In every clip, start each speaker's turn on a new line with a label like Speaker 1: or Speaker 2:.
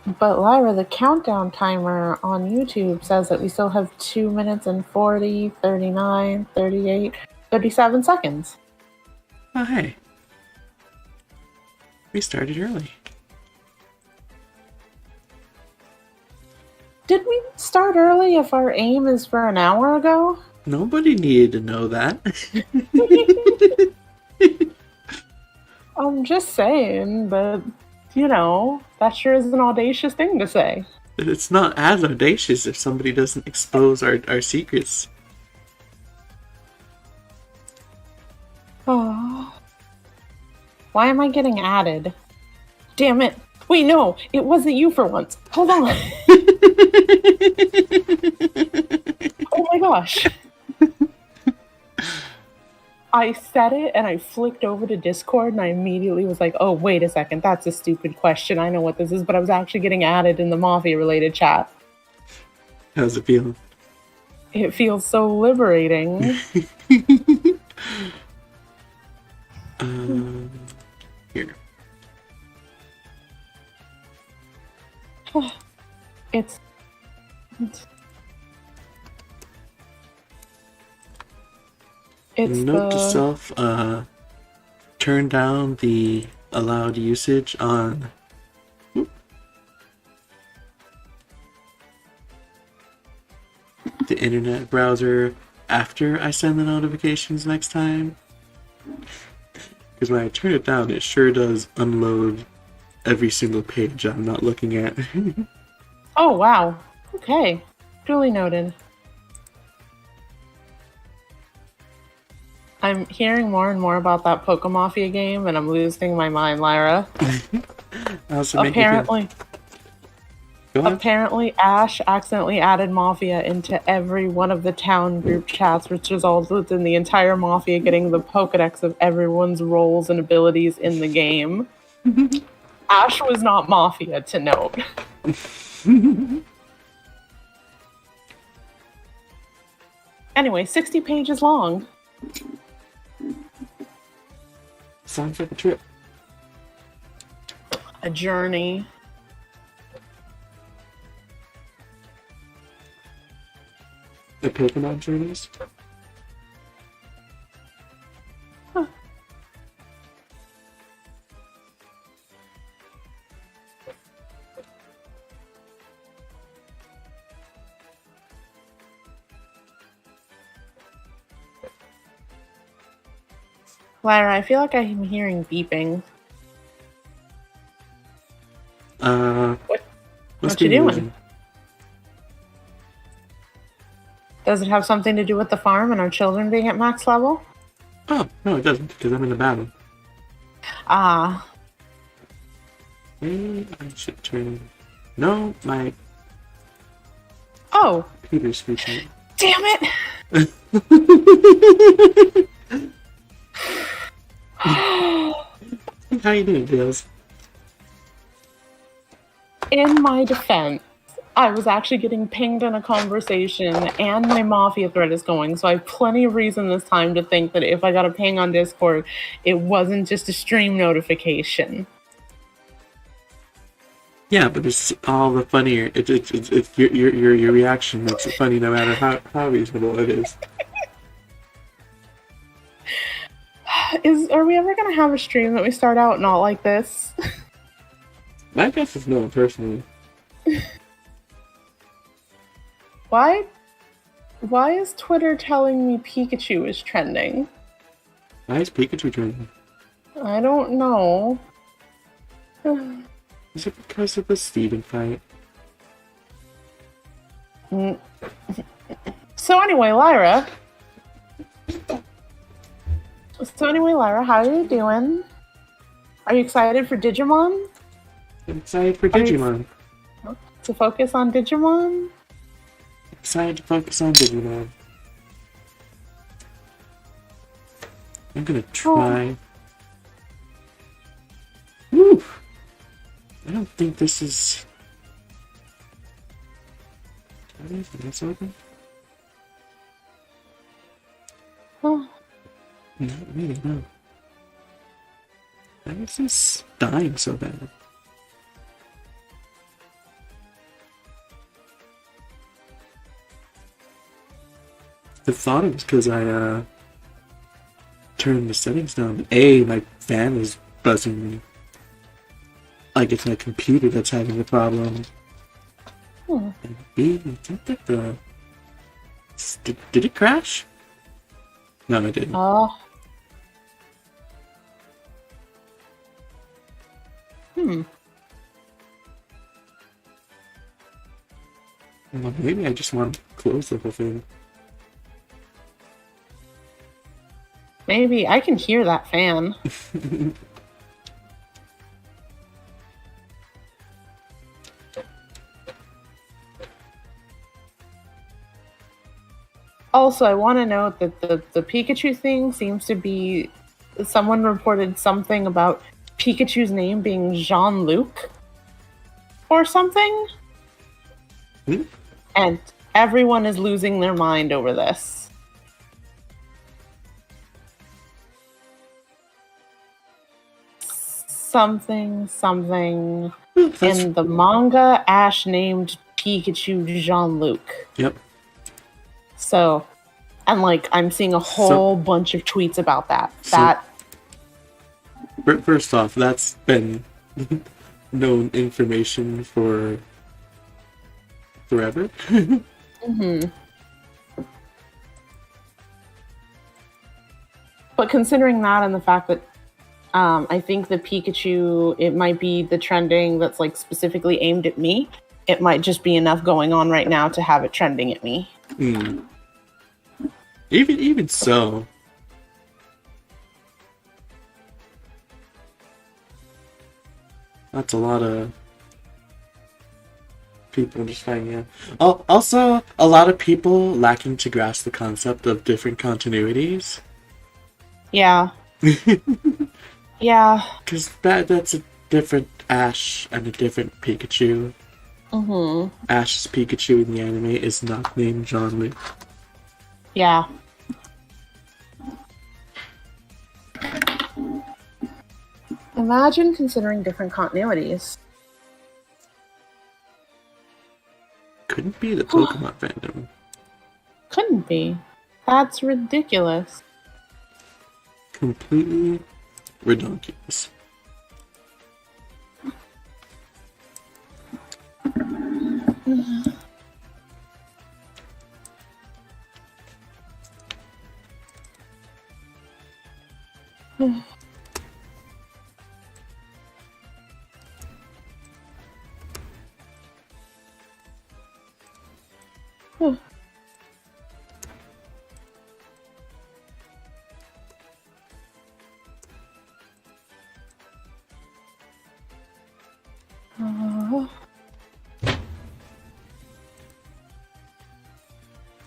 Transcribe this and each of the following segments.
Speaker 1: But Lyra, the countdown timer on YouTube says that we still have 2 minutes and 40, 39, 38, 37 seconds.
Speaker 2: Oh, hey. We started early.
Speaker 1: Did we start early if our aim is for an hour ago?
Speaker 2: Nobody needed to know that.
Speaker 1: I'm just saying, but, you know, that sure is an audacious thing to say.
Speaker 2: It's not as audacious if somebody doesn't expose our secrets.
Speaker 1: Oh. Why am I getting added? Damn it. Wait, no, it wasn't you for once. Hold on. Oh my gosh. I said it and I flicked over to Discord and I immediately was like, oh, wait a second. That's a stupid question. I know what this is, but I was actually getting added in the Mafia related chat.
Speaker 2: How's it feel?
Speaker 1: It feels so liberating.
Speaker 2: Here.
Speaker 1: It's
Speaker 2: Note to self, turn down the allowed usage on the internet browser after I send the notifications next time. Because when I turn it down, it sure does unload every single page I'm not looking at.
Speaker 1: Oh, wow. Okay. Duly noted. I'm hearing more and more about that Pokemafia game, and I'm losing my mind, Lyra. Apparently, Ash accidentally added Mafia into every one of the town group chats, which resulted in the entire Mafia getting the Pokedex of everyone's roles and abilities in the game. Ash was not Mafia, to note. Anyway, 60 pages long.
Speaker 2: Sounds like a trip.
Speaker 1: A journey.
Speaker 2: The Pokemon journeys?
Speaker 1: Huh. Lyra, I feel like I'm hearing beeping. What you doing? Moving. Does it have something to do with the farm and our children being at max level?
Speaker 2: Oh, no, it doesn't, because I'm in the battle.
Speaker 1: Ah.
Speaker 2: I should turn... No, my...
Speaker 1: Oh.
Speaker 2: Computer's speaking.
Speaker 1: Damn it!
Speaker 2: How you doing, Dales?
Speaker 1: In my defense, I was actually getting pinged in a conversation and my Mafia thread is going, so I have plenty of reason this time to think that if I got a ping on Discord, it wasn't just a stream notification.
Speaker 2: Yeah, but it's all the funnier. It's your reaction makes it funny no matter how reasonable it is.
Speaker 1: Are we ever gonna have a stream that we start out not like this?
Speaker 2: My guess is no, personally.
Speaker 1: Why is Twitter telling me Pikachu is trending?
Speaker 2: Why is Pikachu trending?
Speaker 1: I don't know.
Speaker 2: Is it because of the Steven fight?
Speaker 1: So anyway, Lyra, how are you doing? Are you excited for Digimon?
Speaker 2: I'm excited for Digimon.
Speaker 1: To focus on Digimon?
Speaker 2: Excited to focus on Digimon. I'm gonna try... Woo! I don't think this is... Is this open?
Speaker 1: Oh.
Speaker 2: Not really, no. Why is this dying so bad? I thought it was because I turned the settings down. But A, my fan is buzzing me. Like it's my computer that's having the problem. And B, I think that the... Did it crash? No, it didn't.
Speaker 1: Oh.
Speaker 2: Well, maybe I just want to close the whole thing.
Speaker 1: Maybe. I can hear that fan. Also, I want to note that the Pikachu thing seems to be... Someone reported something about Pikachu's name being Jean-Luc or something. And everyone is losing their mind over this. Something. In the manga, Ash named Pikachu Jean-Luc.
Speaker 2: Yep.
Speaker 1: So, and like, I'm seeing a whole bunch of tweets about that.
Speaker 2: First off, that's been known information for forever.
Speaker 1: But considering that and the fact that I think the Pikachu, it might be the trending that's like specifically aimed at me, it might just be enough going on right now to have it trending at me.
Speaker 2: Even so. That's a lot of people just finding out. Also, a lot of people lacking to grasp the concept of different continuities.
Speaker 1: Yeah. Yeah.
Speaker 2: Because that's a different Ash and a different Pikachu. Ash's Pikachu in the anime is not named Jean-Luc.
Speaker 1: Yeah. Imagine considering different continuities.
Speaker 2: Couldn't be the Pokemon fandom.
Speaker 1: Couldn't be. That's ridiculous.
Speaker 2: Completely ridiculous.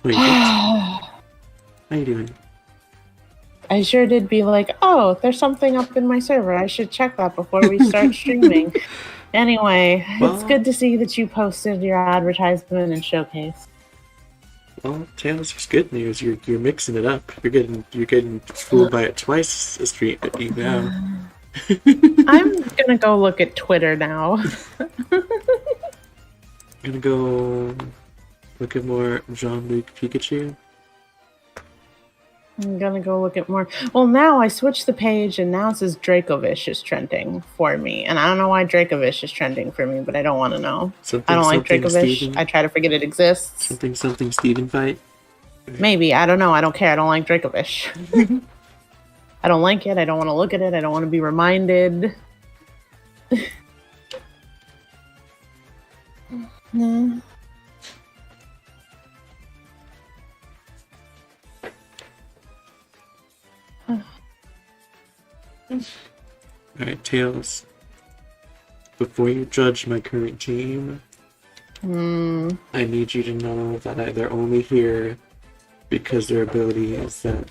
Speaker 2: Wait, how you doing?
Speaker 1: I sure did be like, oh, there's something up in my server. I should check that before we start streaming. Anyway, it's good to see that you posted your advertisement and showcase.
Speaker 2: Well, Tails, there's good news. You're mixing it up. You're getting fooled by it twice a stream now.
Speaker 1: I'm gonna go look at Twitter now.
Speaker 2: Gonna go look at more Jean-Luc Pikachu.
Speaker 1: I'm gonna go look at more. Well, now I switched the page and now it says Dracovish is trending for me. And I don't know why Dracovish is trending for me, but I don't want to know. I don't like Dracovish.
Speaker 2: Steven.
Speaker 1: I try to forget it exists.
Speaker 2: Something Steven fight.
Speaker 1: Maybe. I don't know. I don't care. I don't like Dracovish. I don't like it. I don't want to look at it. I don't want to be reminded. No.
Speaker 2: Alright, Tails. Before you judge my current team, I need you to know that they're only here because their ability is that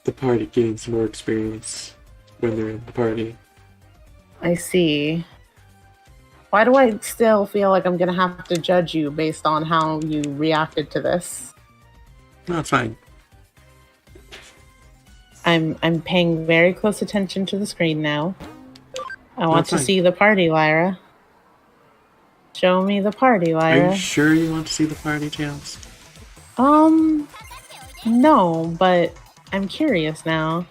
Speaker 2: the party gains more experience when they're in the party.
Speaker 1: I see. Why do I still feel like I'm gonna have to judge you based on how you reacted to this?
Speaker 2: No, it's fine.
Speaker 1: I'm paying very close attention to the screen now. I want to see the party, Lyra. Show me the party, Lyra.
Speaker 2: Are you sure you want to see the party, Tails?
Speaker 1: No, but I'm curious now.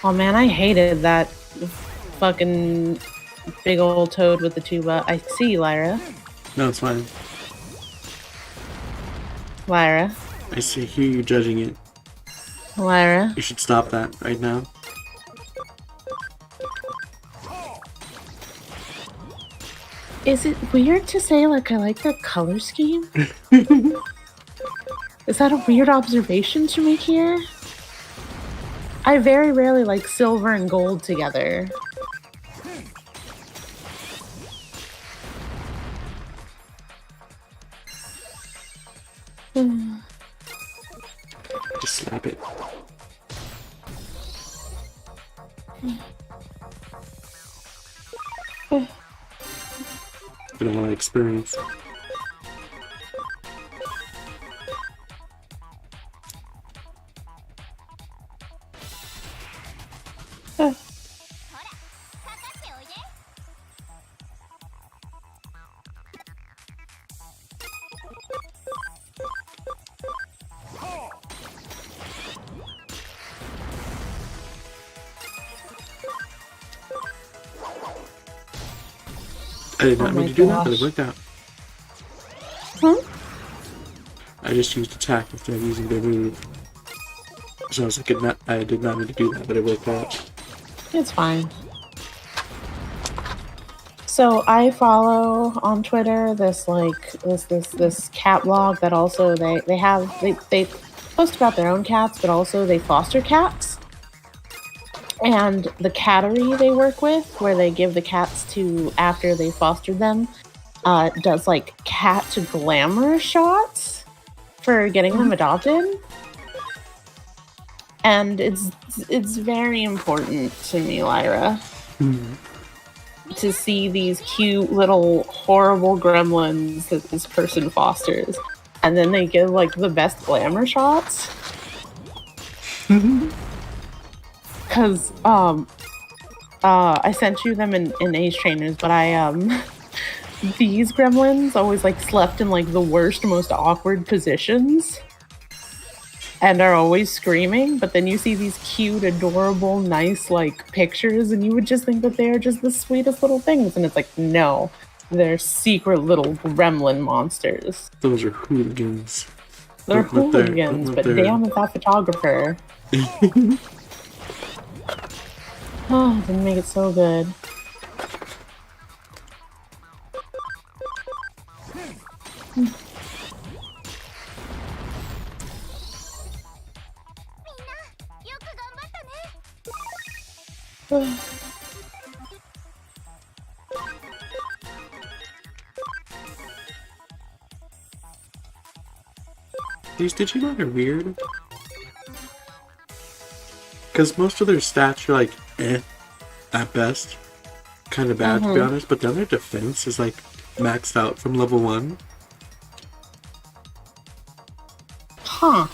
Speaker 1: Oh man, I hated that fucking big old toad with the tuba. I see, Lyra.
Speaker 2: No, it's fine.
Speaker 1: Lyra.
Speaker 2: I hear you judging it.
Speaker 1: Lyra.
Speaker 2: You should stop that right now.
Speaker 1: Is it weird to say, like, I like their color scheme? Is that a weird observation to make here? I very rarely like silver and gold together.
Speaker 2: Just slap it. I don't want to experience. I did not mean to do that, but it worked out. I just used attack instead of using their move. So I was like, I did not mean to do that, but it worked out.
Speaker 1: It's fine. So I follow on Twitter this cat blog that also they post about their own cats, but also they foster cats. And the cattery they work with, where they give the cats to after they fostered them, does like cat to glamour shots for getting them adopted. And it's very important to me, Lyra, to see these cute little horrible gremlins that this person fosters, and then they give like the best glamour shots. Because I sent you them in Ace Trainers, but these gremlins always like slept in like the worst, most awkward positions and are always screaming. But then you see these cute, adorable, nice like pictures, and you would just think that they are just the sweetest little things, and it's like, no, they're secret little gremlin monsters.
Speaker 2: Those are hooligans.
Speaker 1: They're hooligans, but damn is that photographer. Oh, didn't make it so good.
Speaker 2: These Digimon are weird. Because most of their stats are like, at best. Kind of bad, to be honest. But then their defense is like maxed out from level 1.
Speaker 1: Huh.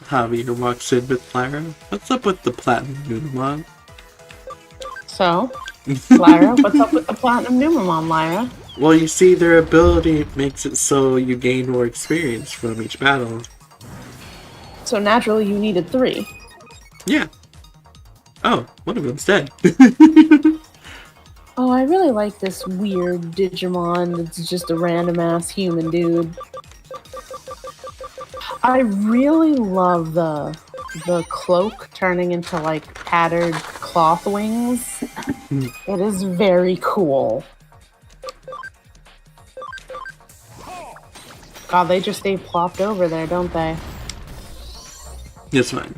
Speaker 2: Javier walks in with Lyra. What's up with the Platinum Numamon?
Speaker 1: So, Lyra, what's up with the Platinum Numamon, Lyra?
Speaker 2: Well, you see, their ability makes it so you gain more experience from each battle.
Speaker 1: So naturally you needed 3.
Speaker 2: Yeah. Oh, one of them's dead.
Speaker 1: Oh, I really like this weird Digimon that's just a random-ass human dude. I really love the cloak turning into, like, patterned cloth wings. It is very cool. God, they just stay plopped over there, don't they?
Speaker 2: It's fine.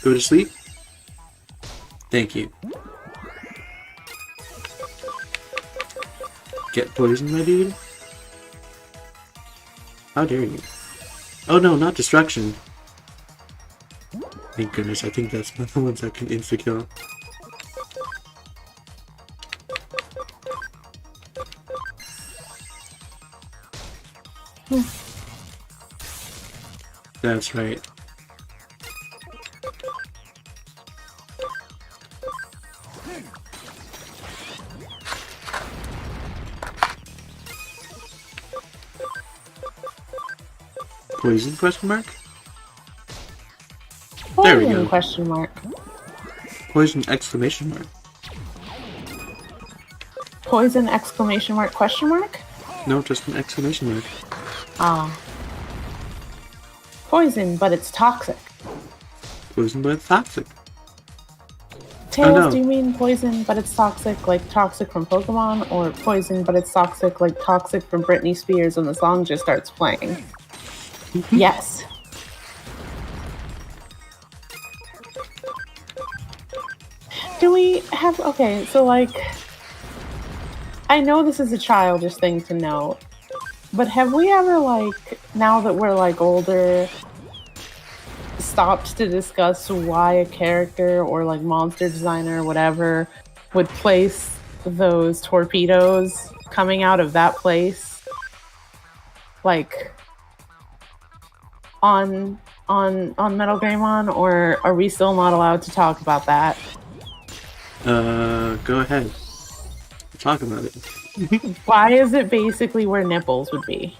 Speaker 2: Go to sleep. Thank you. Get poisoned, my dude? How dare you? Oh no, not destruction. Thank goodness, I think that's the ones that can insta-kill. That's right. Poison question mark? There we go.
Speaker 1: Question mark.
Speaker 2: Poison exclamation mark.
Speaker 1: Poison exclamation mark question mark?
Speaker 2: No, just an exclamation mark.
Speaker 1: Ah. Poison, but it's toxic.
Speaker 2: Poison, but it's toxic.
Speaker 1: Tails,
Speaker 2: Oh, no.
Speaker 1: do you mean poison, but it's toxic, like toxic from Pokemon, or poison, but it's toxic, like toxic from Britney Spears when the song just starts playing? Yes. Do we have... Okay, so like... I know this is a childish thing to know, but have we ever, like, now that we're, like, older, stopped to discuss why a character or, like, monster designer or whatever would place those torpedoes coming out of that place, like, on Metal Greymon, or are we still not allowed to talk about that?
Speaker 2: Go ahead. Talk about it.
Speaker 1: Why is it basically where nipples would be?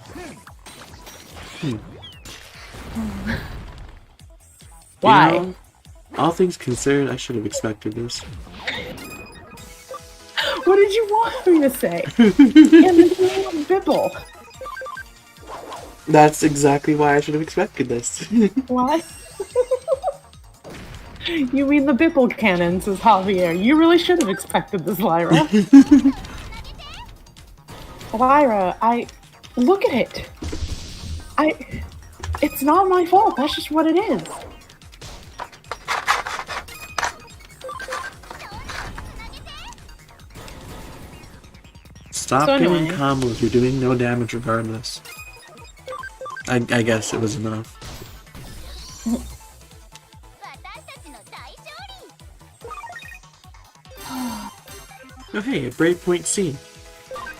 Speaker 1: Why?
Speaker 2: You know, all things considered, I should have expected this.
Speaker 1: What did you want me to say? And Bibble.
Speaker 2: That's exactly why I should have expected this.
Speaker 1: Why? You mean the Bibble cannon, says Javier. You really should have expected this, Lyra. Lyra, look at it. It's not my fault. That's just what it is.
Speaker 2: Stop getting combos. You're doing no damage regardless. I guess it was enough. Oh hey, a brave point C.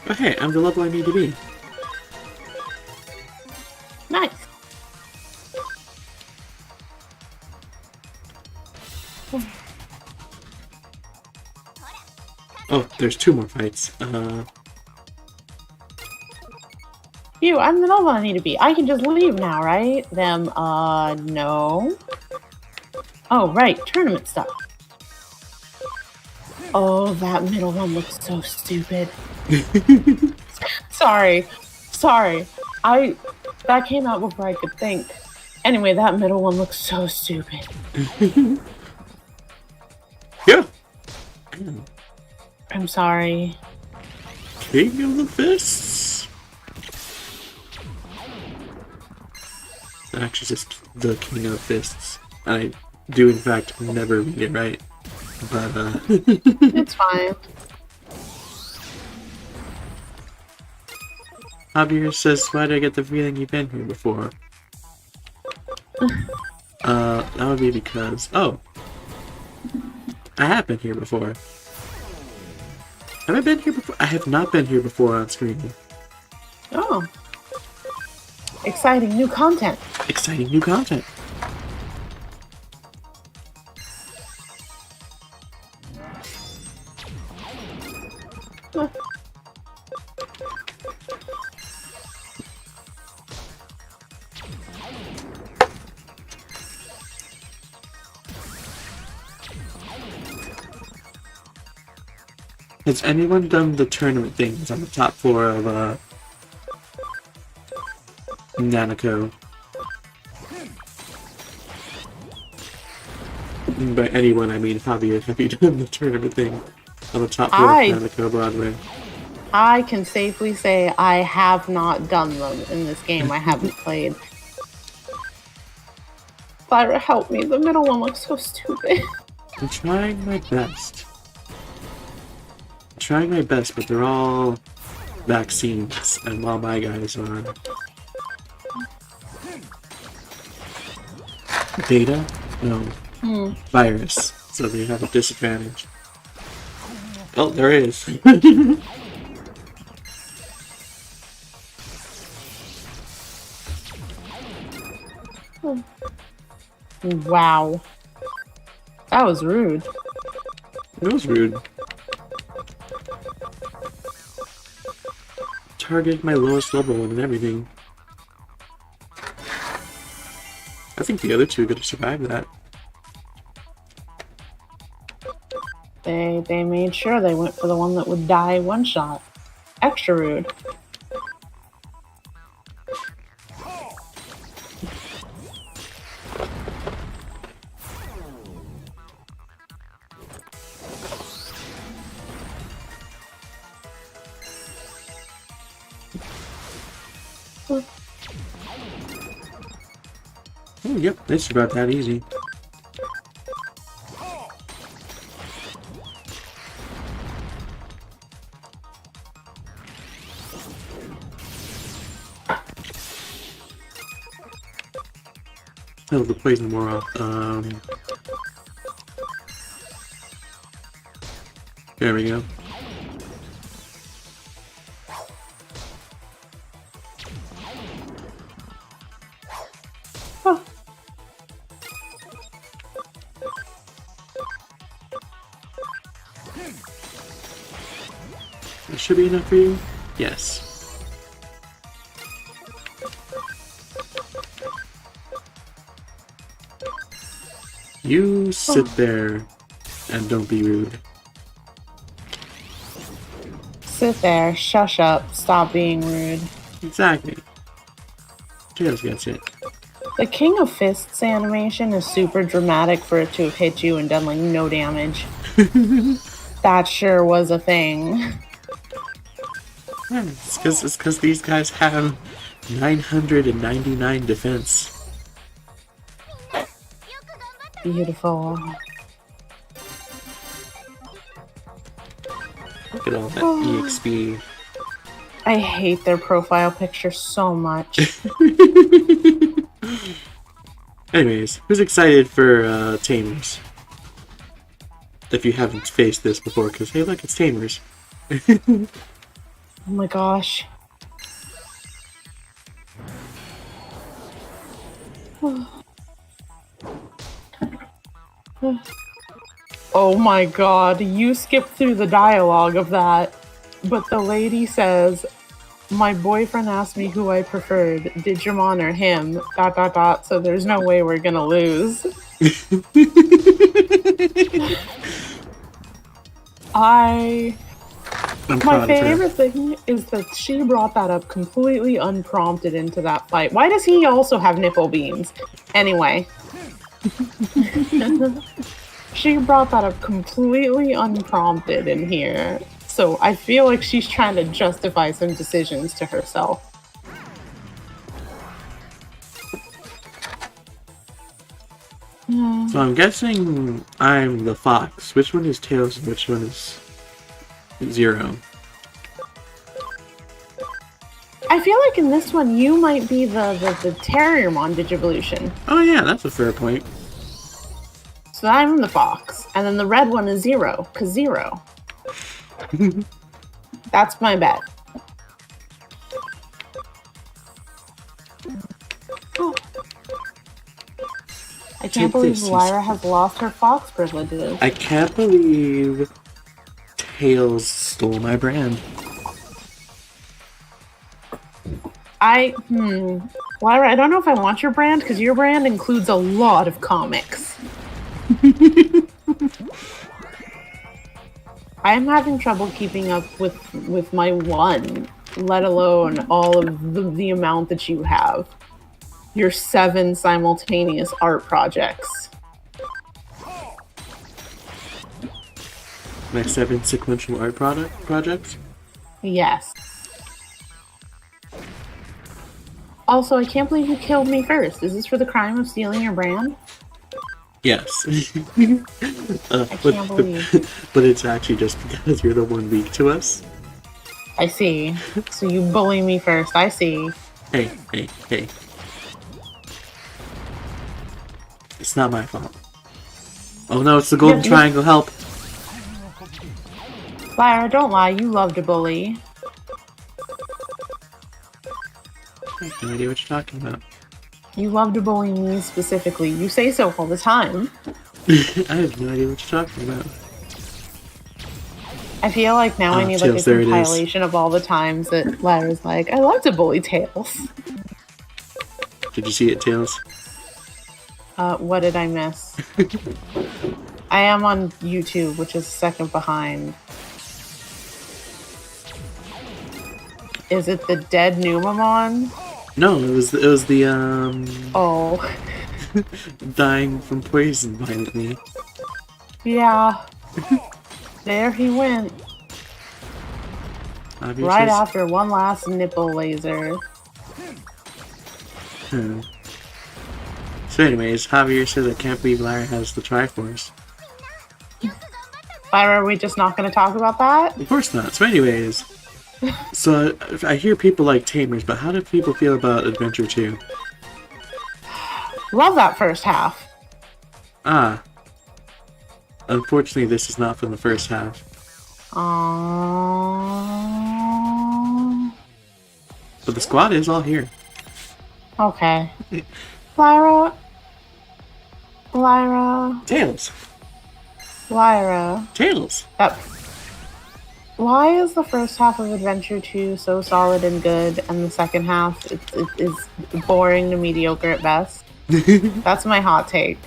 Speaker 2: Oh hey, I'm the level I need to be.
Speaker 1: Nice.
Speaker 2: Oh, there's 2 more fights.
Speaker 1: Phew, I'm the level I need to be. I can just leave now, right? No. Oh, right, tournament stuff. Oh, that middle one looks so stupid. Sorry. That came out before I could think. Anyway, that middle one looks so stupid.
Speaker 2: Yeah.
Speaker 1: I'm sorry.
Speaker 2: King of the Fists. Actually, just the King of the Fists. I do, in fact, never read it right. But,
Speaker 1: It's fine.
Speaker 2: Javier says, why do I get the feeling you've been here before? That would be because... Oh! I have been here before. Have I been here before? I have not been here before on screen.
Speaker 1: Oh. Exciting new content.
Speaker 2: Exciting new content. Has anyone done the tournament things on the top floor of, Nanako? By anyone, I mean Javier. Have you done the tournament thing on the top floor of Nanako Broadway?
Speaker 1: I can safely say I have not done them in this game. I haven't played. Lyra, help me. The middle one looks so stupid.
Speaker 2: I'm trying my best. But they're all vaccines, and while my guys are beta? No. Virus. So they have a disadvantage. Oh, there is.
Speaker 1: Wow. That was rude.
Speaker 2: It was rude. Target my lowest level and everything. I think the other two could have survived that.
Speaker 1: They made sure they went for the one that would die one shot. Extra rude.
Speaker 2: Oh, yep, they survived that easy. Oh, the poison wore off. There we go.
Speaker 1: Oh.
Speaker 2: That should be enough for you? Yes. You sit there and don't be rude.
Speaker 1: Sit there, shush up, stop being rude.
Speaker 2: Exactly. Tails gets it.
Speaker 1: The King of Fists animation is super dramatic for it to have hit you and done like no damage. That sure was a thing.
Speaker 2: Yeah, it's because these guys have 999 defense.
Speaker 1: Beautiful.
Speaker 2: Look at all that EXP.
Speaker 1: I hate their profile picture so much.
Speaker 2: Anyways, who's excited for Tamers? If you haven't faced this before, because hey look, it's Tamers.
Speaker 1: Oh my gosh. Oh my god, you skipped through the dialogue of that. But the lady says, my boyfriend asked me who I preferred, Digimon or him, ... so there's no way we're gonna lose. My favorite thing is that she brought that up completely unprompted into that fight. Why does he also have nipple beams? Anyway. She brought that up completely unprompted in here. So I feel like she's trying to justify some decisions to herself.
Speaker 2: So I'm guessing I'm the fox. Which one is Tails and which one is Zero?
Speaker 1: I feel like in this one you might be the Terriermon Digivolution.
Speaker 2: Oh yeah, that's a fair point.
Speaker 1: So I'm the fox. And then the red one is Zero, because Zero. That's my bet. Oh. I can't believe Lyra has lost her fox privileges.
Speaker 2: I can't believe Tails stole my brand.
Speaker 1: Lyra, I don't know if I want your brand, because your brand includes a lot of comics. I'm having trouble keeping up with my one, let alone all of the amount that you have. Your 7 simultaneous art projects.
Speaker 2: My 7 sequential art projects?
Speaker 1: Yes. Also, I can't believe you killed me first. Is this for the crime of stealing your brand?
Speaker 2: Yes.
Speaker 1: I can't believe.
Speaker 2: But it's actually just because you're the one weak to us.
Speaker 1: I see. So you bully me first. I see.
Speaker 2: Hey, hey, hey. It's not my fault. Oh no, it's the golden triangle, help!
Speaker 1: Lyra, don't lie. You love to bully.
Speaker 2: I have no idea what you're talking about.
Speaker 1: You love to bully me specifically. You say so all the time.
Speaker 2: I have no idea what you're talking about.
Speaker 1: I feel like now I need like
Speaker 2: Tails,
Speaker 1: a compilation of all the times that Lyra's like, I love to bully Tails.
Speaker 2: Did you see it, Tails?
Speaker 1: What did I miss? I am on YouTube, which is a second behind. Is it the dead Numamon?
Speaker 2: No, it was the
Speaker 1: Oh.
Speaker 2: dying from poison violently.
Speaker 1: Yeah. There he went.
Speaker 2: Obviously.
Speaker 1: Right after one last nipple laser.
Speaker 2: So anyways, Javier says I can't believe Lyra has the Triforce.
Speaker 1: Lyra, are we just not going to talk about that?
Speaker 2: Of course not. So anyways, so I hear people like Tamers, but how do people feel about Adventure 2?
Speaker 1: Love that first half.
Speaker 2: Ah. Unfortunately, this is not from the first half. But the squad is all here.
Speaker 1: Okay. Lyra.
Speaker 2: Tails.
Speaker 1: Lyra.
Speaker 2: Tails.
Speaker 1: Why is the first half of Adventure 2 so solid and good, and the second half is boring to mediocre at best? That's my hot take.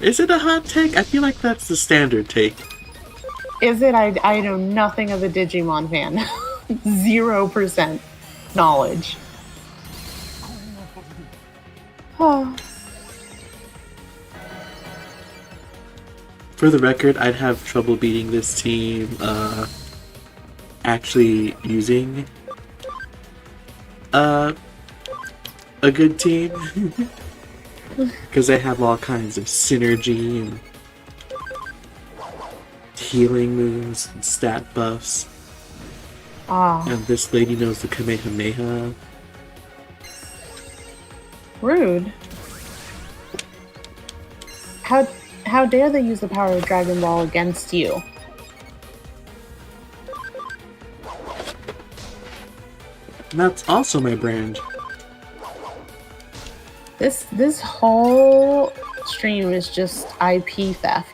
Speaker 2: Is it a hot take? I feel like that's the standard take.
Speaker 1: Is it? I know nothing of a Digimon fan. 0% knowledge.
Speaker 2: For the record, I'd have trouble beating this team, actually using a good team. Because they have all kinds of synergy and healing moves and stat buffs. And this lady knows the Kamehameha.
Speaker 1: Rude. How dare they use the power of Dragon Ball against you?
Speaker 2: And that's also my brand.
Speaker 1: This whole stream is just IP theft.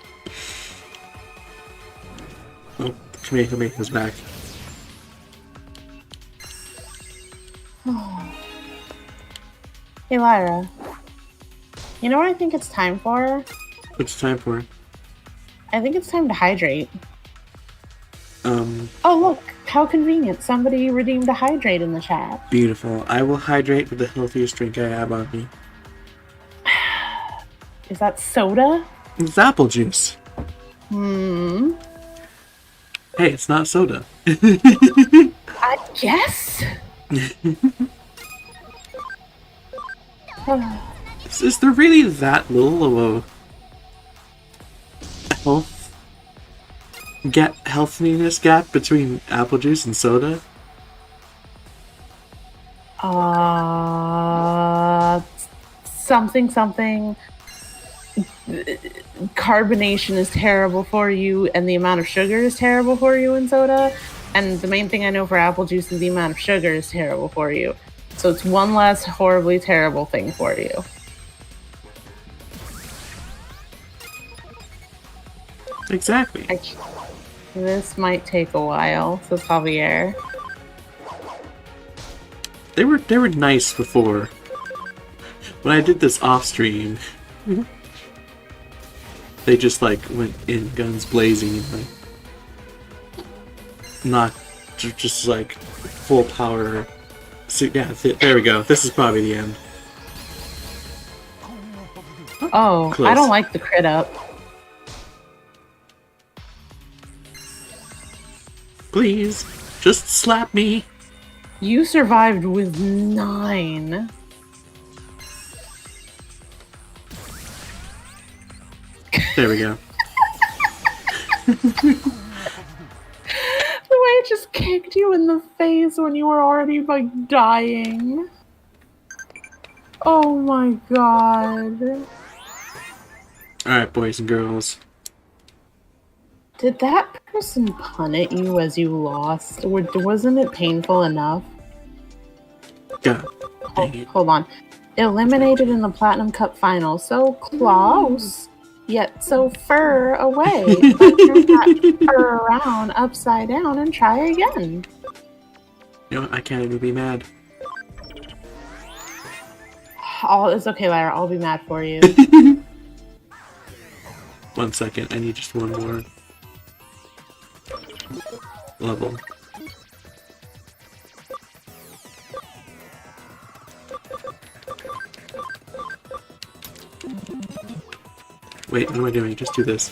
Speaker 2: Oh, Kamehameha's back.
Speaker 1: Hey Lyra, you know what I think it's time for?
Speaker 2: What's it time for?
Speaker 1: I think it's time to hydrate. Oh look, how convenient. Somebody redeemed a hydrate in the chat.
Speaker 2: Beautiful. I will hydrate with the healthiest drink I have on me.
Speaker 1: Is that soda?
Speaker 2: It's apple juice.
Speaker 1: Hey,
Speaker 2: it's not soda.
Speaker 1: I guess?
Speaker 2: Is there really that little of a healthiness gap between apple juice and soda?
Speaker 1: Something. Carbonation is terrible for you, and the amount of sugar is terrible for you in soda. And the main thing I know for apple juice is the amount of sugar is terrible for you. So it's one less horribly terrible thing for you.
Speaker 2: Exactly.
Speaker 1: This might take a while, says Javier.
Speaker 2: They were nice before. When I did this off stream, they just like went in guns blazing and like not just like full power. So, yeah, there we go. This is probably the end.
Speaker 1: Oh,
Speaker 2: close.
Speaker 1: I don't like the crit up.
Speaker 2: Please. Just slap me.
Speaker 1: You survived with 9.
Speaker 2: There we go.
Speaker 1: The way it just kicked you in the face when you were already, like, dying. Oh my god.
Speaker 2: Alright, boys and girls.
Speaker 1: Did that person pun at you as you lost? Or wasn't it painful enough?
Speaker 2: God dang it.
Speaker 1: Hold on. Eliminated in the Platinum Cup final. So close, yet so far away. Let's turn that fur around upside down and try again.
Speaker 2: You know what? I can't even be mad.
Speaker 1: It's okay, Lyra. I'll be mad for you.
Speaker 2: 1 second. I need just one more level. Wait, what am I doing? Just do this.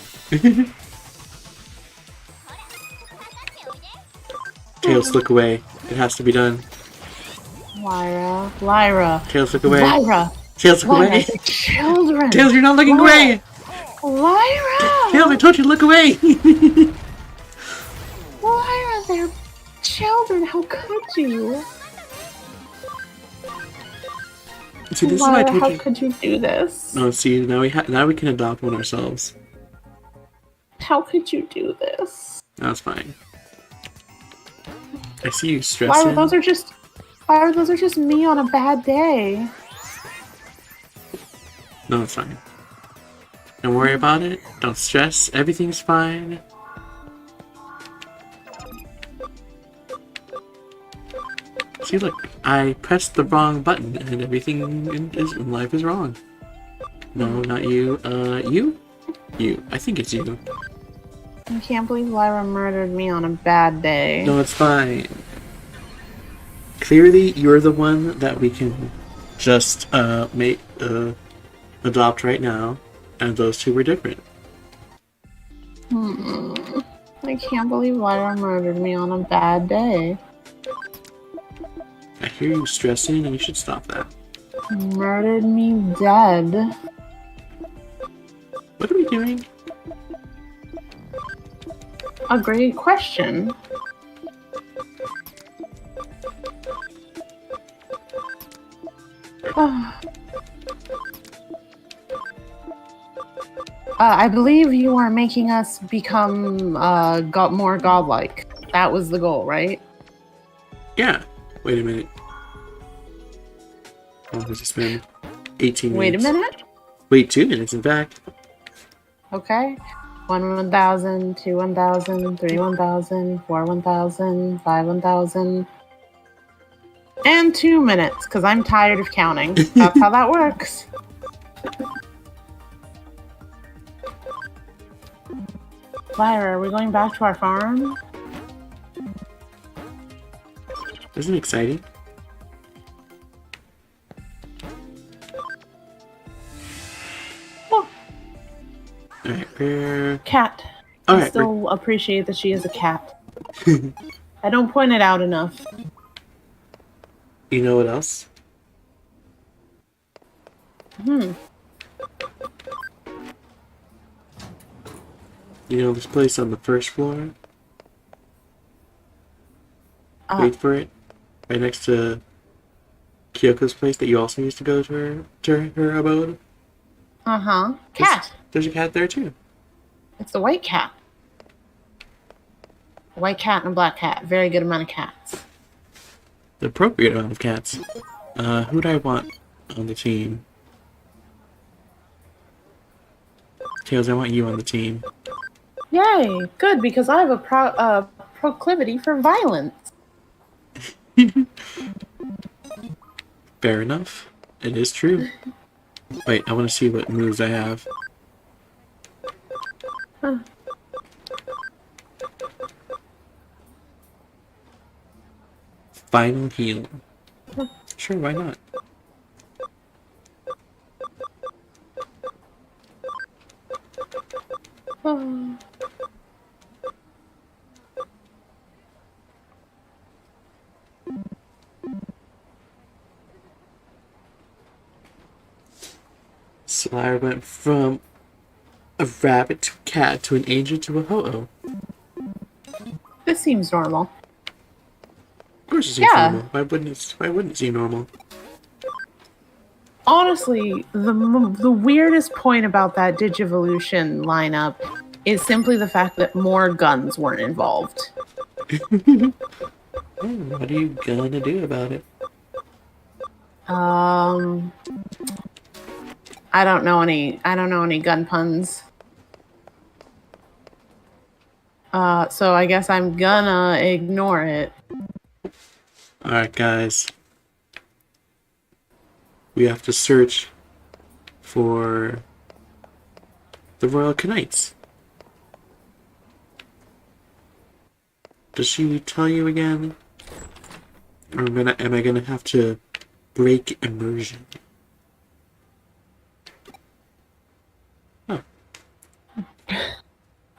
Speaker 2: Tails, look away. It has to be done.
Speaker 1: Lyra.
Speaker 2: Tails, look away.
Speaker 1: Lyra.
Speaker 2: Tails, look away.
Speaker 1: The children.
Speaker 2: Tails, you're not looking away.
Speaker 1: Lyra.
Speaker 2: Tails, I told you to look away.
Speaker 1: Lyra, they're children. How could you?
Speaker 2: See, this
Speaker 1: Lyra,
Speaker 2: is what I told
Speaker 1: how
Speaker 2: you.
Speaker 1: could you do this?
Speaker 2: Oh, see, now we can adopt one ourselves.
Speaker 1: How could you do this?
Speaker 2: That's fine. I see you stressing.
Speaker 1: Lyra, those are just me on a bad day.
Speaker 2: No, it's fine. Don't worry about it. Don't stress. Everything's fine. See, look, I pressed the wrong button and everything in life is wrong. No, not you. You? You. I think it's you.
Speaker 1: I can't believe Lyra murdered me on a bad day.
Speaker 2: No, it's fine. Clearly, you're the one that we can just adopt right now, and those two were different.
Speaker 1: I can't believe Lyra murdered me on a bad day.
Speaker 2: I hear you stressing, and you should stop that.
Speaker 1: Murdered me dead.
Speaker 2: What are we doing?
Speaker 1: A great question. I believe you are making us become more godlike. That was the goal, right?
Speaker 2: Yeah. Wait a minute. Oh, has this been 18 minutes?
Speaker 1: Wait a minute.
Speaker 2: Wait, 2 minutes, in fact.
Speaker 1: Okay. 1 1,000, 2 1,000, 3 1,000, 4 1,000, 5 1,000. And 2 minutes, because I'm tired of counting. That's how that works. Lyra, are we going back to our farm?
Speaker 2: Isn't it exciting?
Speaker 1: Oh.
Speaker 2: Alright, where...
Speaker 1: Cat.
Speaker 2: Alright,
Speaker 1: I still appreciate that she is a cat. I don't point it out enough.
Speaker 2: You know what else? You know this place on the first floor? Wait for it. Right next to Kyoko's place that you also used to go to her abode?
Speaker 1: Cat.
Speaker 2: There's a cat there too.
Speaker 1: It's the white cat. A white cat and a black cat. Very good amount of cats.
Speaker 2: The appropriate amount of cats. Who do I want on the team? Tails, I want you on the team.
Speaker 1: Yay! Good, because I have a proclivity for violence.
Speaker 2: Fair enough. It is true. Wait, I want to see what moves I have. Final heal. Sure, why not? So I went from a rabbit to a cat to an angel to a ho-oh.
Speaker 1: This seems normal.
Speaker 2: Of course it seems
Speaker 1: Yeah.
Speaker 2: normal. Why wouldn't it seem normal?
Speaker 1: Honestly, the weirdest point about that Digivolution lineup is simply the fact that more guns weren't involved.
Speaker 2: What are you gonna do about it?
Speaker 1: I don't know any gun puns. So I guess I'm gonna ignore it.
Speaker 2: Alright, guys. We have to search for the Royal Knights. Does she tell you again? Or am I gonna have to break immersion? Oh.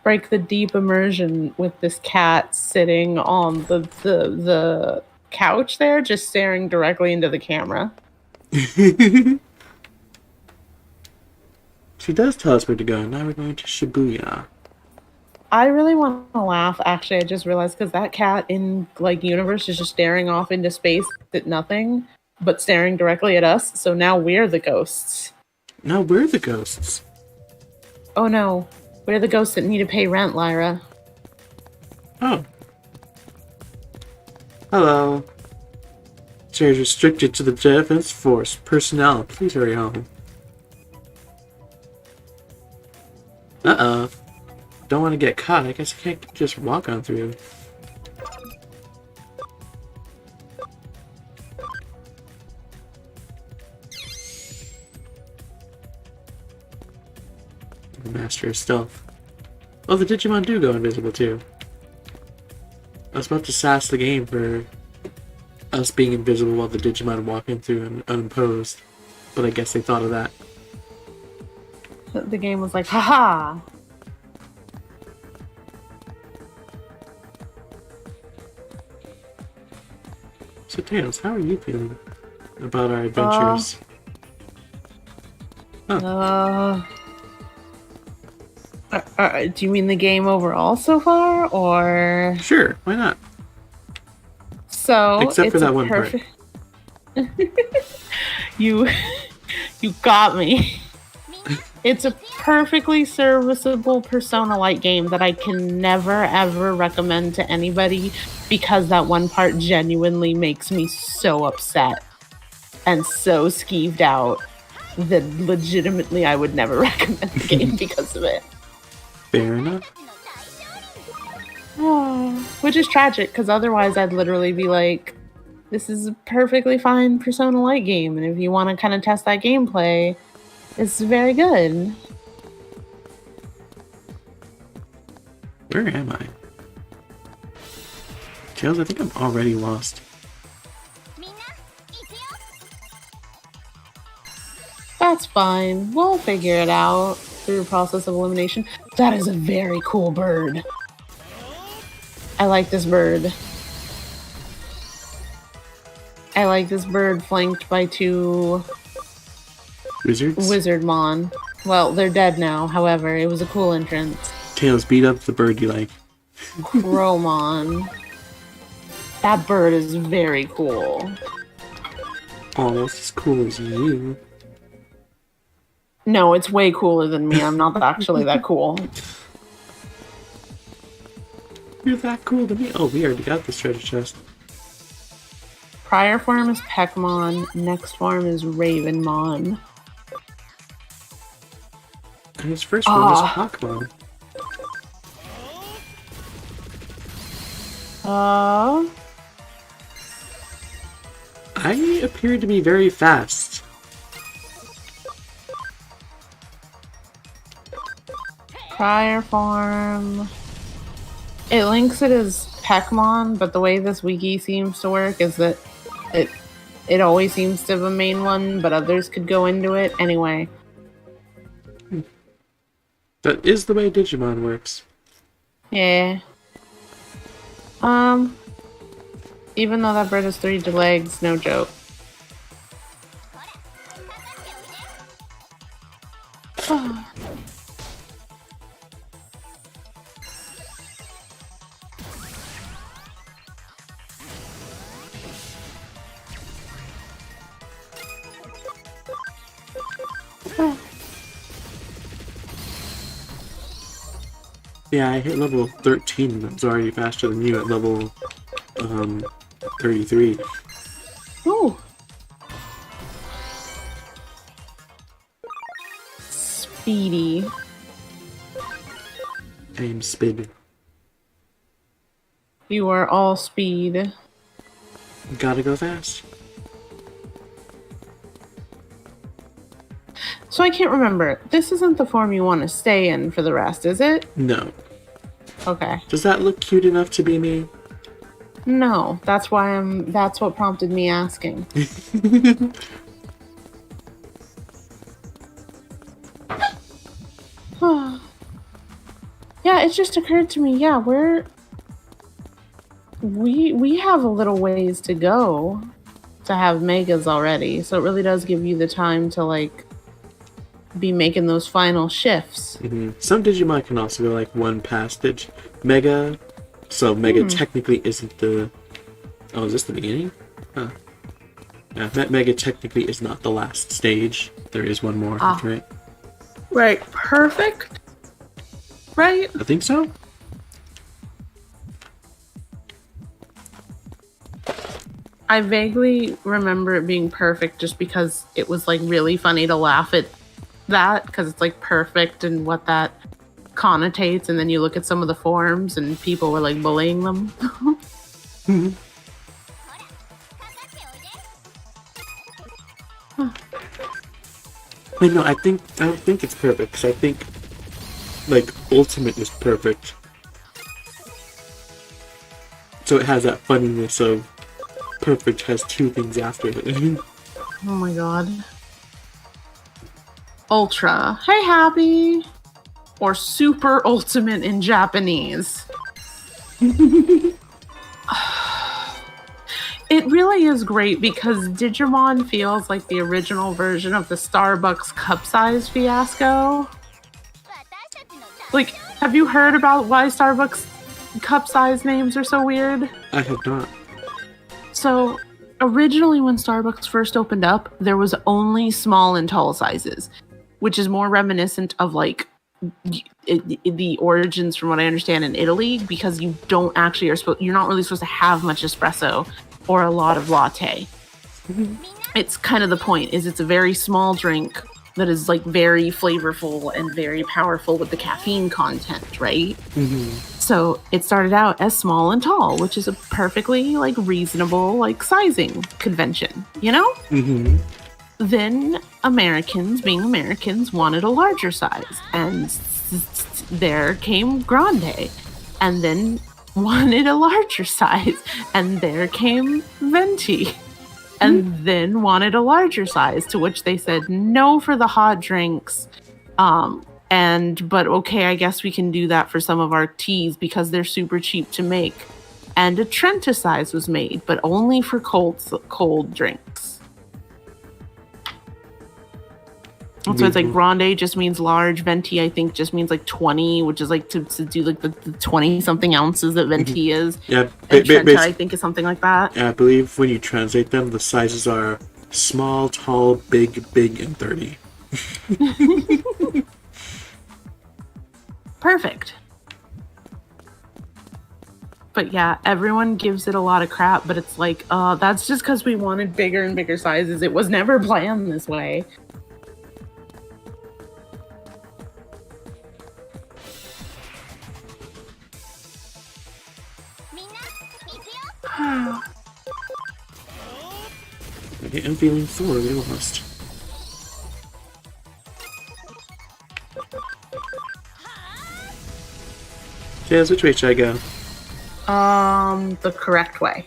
Speaker 1: Break the deep immersion with this cat sitting on the couch there, just staring directly into the camera.
Speaker 2: She does tell us where to go. Now we're going to Shibuya.
Speaker 1: I really want to laugh. Actually, I just realized because that cat in universe is just staring off into space at nothing, but staring directly at us. So now we're the ghosts.
Speaker 2: No, we're the ghosts.
Speaker 1: Oh no, we're the ghosts that need to pay rent, Lyra.
Speaker 2: Oh. Hello. Chair is restricted to the Defense Force. Personnel, please hurry home. Uh-oh. Don't want to get caught. I guess I can't just walk on through. Master of Stealth. Oh, the Digimon do go invisible too. I was about to sass the game for us being invisible while the Digimon walking through and unopposed, but I guess they thought of that.
Speaker 1: The game was like, haha!
Speaker 2: So Tails, how are you feeling about our adventures?
Speaker 1: Do you mean the game overall so far, or?
Speaker 2: Sure, why not?
Speaker 1: So
Speaker 2: except for that one part.
Speaker 1: You got me. It's a perfectly serviceable Persona-like game that I can never ever recommend to anybody because that one part genuinely makes me so upset and so skeeved out that legitimately I would never recommend the game because of it.
Speaker 2: Fair enough.
Speaker 1: Oh, which is tragic because otherwise I'd literally be like, this is a perfectly fine Persona-like game, and if you want to kind of test that gameplay, it's very good.
Speaker 2: Where am I? Tails, I think I'm already lost.
Speaker 1: That's fine. We'll figure it out through a process of elimination. That is a very cool bird. I like this bird. I like this bird flanked by two
Speaker 2: Wizards?
Speaker 1: Wizardmon. Well, they're dead now, however, it was a cool entrance.
Speaker 2: Tails, beat up the bird you like.
Speaker 1: Crowmon. That bird is very cool.
Speaker 2: Almost as cool as you.
Speaker 1: No, it's way cooler than me. I'm not actually that cool.
Speaker 2: You're that cool to me. Oh, we already got this treasure chest.
Speaker 1: Prior form is Peckmon. Next form is Ravenmon.
Speaker 2: And his first form is Hawkmon. I appear to be very fast.
Speaker 1: Prior form. It links it as Peckmon, but the way this wiki seems to work is that it always seems to have a main one, but others could go into it anyway.
Speaker 2: That is the way Digimon works.
Speaker 1: Yeah. Even though that bird has 3 legs, no joke.
Speaker 2: Yeah, I hit level 13. That's already faster than you at level 33.
Speaker 1: Ooh. Speedy.
Speaker 2: I'm spid.
Speaker 1: You are all speed.
Speaker 2: Gotta go fast.
Speaker 1: So I can't remember. This isn't the form you want to stay in for the rest, is it?
Speaker 2: No.
Speaker 1: Okay.
Speaker 2: Does that look cute enough to be me?
Speaker 1: No, that's what prompted me asking. Yeah, it just occurred to me, yeah, we have a little ways to go to have megas already, so it really does give you the time to like be making those final shifts.
Speaker 2: Some Digimon can also go like one past Mega, so Mega technically isn't the... Oh, is this the beginning? Huh. Yeah, Mega technically is not the last stage. There is one more after it.
Speaker 1: Right, perfect. Right?
Speaker 2: I think so.
Speaker 1: I vaguely remember it being perfect just because it was like really funny to laugh at that because it's like perfect and what that connotates, and then you look at some of the forms and people were like bullying them.
Speaker 2: Wait, no, I don't think it's perfect, because I think, like, Ultimate is perfect. So it has that funniness of perfect has two things after it.
Speaker 1: Oh my god. Ultra. Hey, Happy! Or Super Ultimate in Japanese. It really is great because Digimon feels like the original version of the Starbucks cup size fiasco. Like, have you heard about why Starbucks cup size names are so weird?
Speaker 2: I have not.
Speaker 1: So, originally when Starbucks first opened up, there was only small and tall sizes, which is more reminiscent of like the origins from what I understand in Italy, because you don't actually you're not really supposed to have much espresso or a lot of latte. It's kind of the point, is it's a very small drink that is like very flavorful and very powerful with the caffeine content, right? So it started out as small and tall, which is a perfectly like reasonable like sizing convention, you know? Then Americans, being Americans, wanted a larger size, and there came Grande, and then wanted a larger size, and there came Venti, and then wanted a larger size, to which they said no for the hot drinks, but okay, I guess we can do that for some of our teas because they're super cheap to make. And a Trenta size was made, but only for cold drinks. So it's like Grande just means large. Venti, I think, just means like 20, which is like to do like the 20 something ounces that Venti is.
Speaker 2: Yeah,
Speaker 1: and Trenta, I think, is something like that.
Speaker 2: Yeah, I believe when you translate them, the sizes are small, tall, big, and 30.
Speaker 1: Perfect. But yeah, everyone gives it a lot of crap, but it's like, that's just because we wanted bigger and bigger sizes. It was never planned this way.
Speaker 2: Okay, I'm feeling thoroughly lost. Tails, which way should I go?
Speaker 1: The correct way.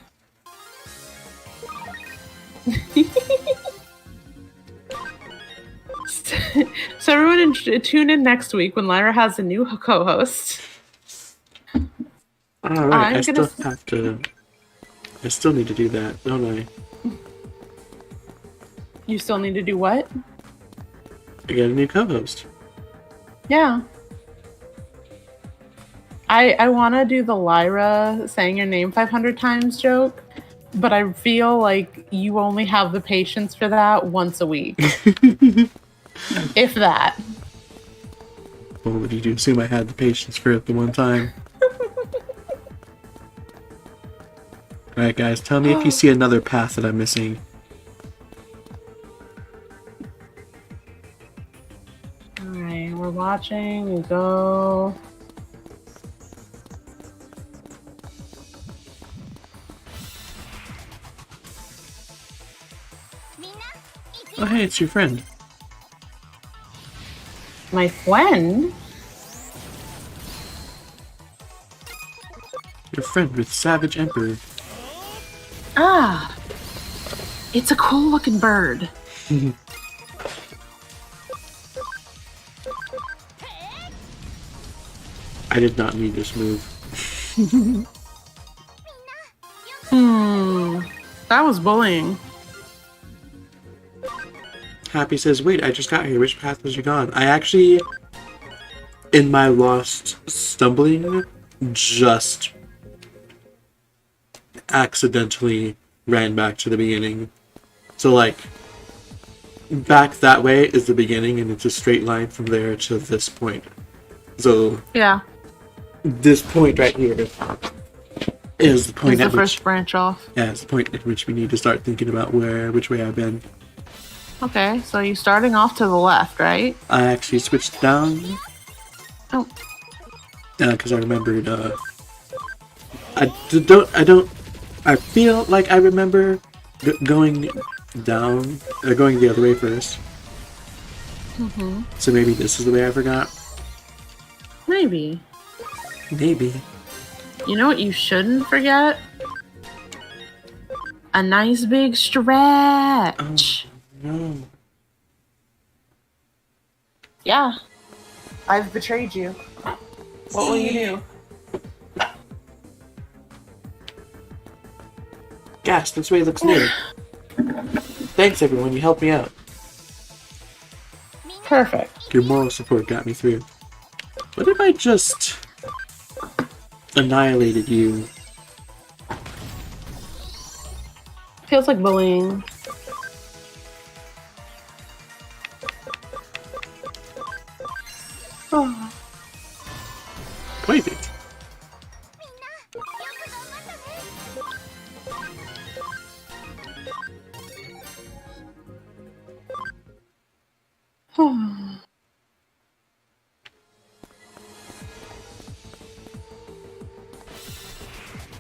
Speaker 1: So everyone tune in next week when Lyra has a new co-host.
Speaker 2: Alright, I still need to do that, don't I?
Speaker 1: You still need to do what?
Speaker 2: I got a new co-host.
Speaker 1: Yeah. I want to do the Lyra saying your name 500 times joke, but I feel like you only have the patience for that once a week. If that.
Speaker 2: Well, would you assume I had the patience for it the one time? Alright, guys, tell me if you see another path that I'm missing.
Speaker 1: Alright, we're watching. We go.
Speaker 2: Oh, hey, it's your friend.
Speaker 1: My friend?
Speaker 2: Your friend with Savage Emperor.
Speaker 1: Ah, it's a cool looking bird.
Speaker 2: I did not need this move.
Speaker 1: That was bullying.
Speaker 2: Happy says, wait, I just got here. Which path was you gone? I actually, in my lost stumbling, just accidentally ran back to the beginning. So, like, back that way is the beginning, and it's a straight line from there to this point. So,
Speaker 1: Yeah.
Speaker 2: this point right here is the point
Speaker 1: It's the
Speaker 2: at which...
Speaker 1: first branch off.
Speaker 2: Yeah, it's the point at which we need to start thinking about which way I've been.
Speaker 1: Okay, so you're starting off to the left, right?
Speaker 2: I actually switched down.
Speaker 1: Oh.
Speaker 2: Because I remembered, I feel like I remember going down, going the other way first. So maybe this is the way I forgot.
Speaker 1: Maybe.
Speaker 2: Maybe.
Speaker 1: You know what you shouldn't forget? A nice big stretch.
Speaker 2: No.
Speaker 1: Yeah. I've betrayed you. What will you do?
Speaker 2: Gosh, this way looks new. Thanks everyone, you helped me out.
Speaker 1: Perfect.
Speaker 2: Your moral support got me through. What if I just annihilated you?
Speaker 1: Feels like bullying. Oh.
Speaker 2: Perfect.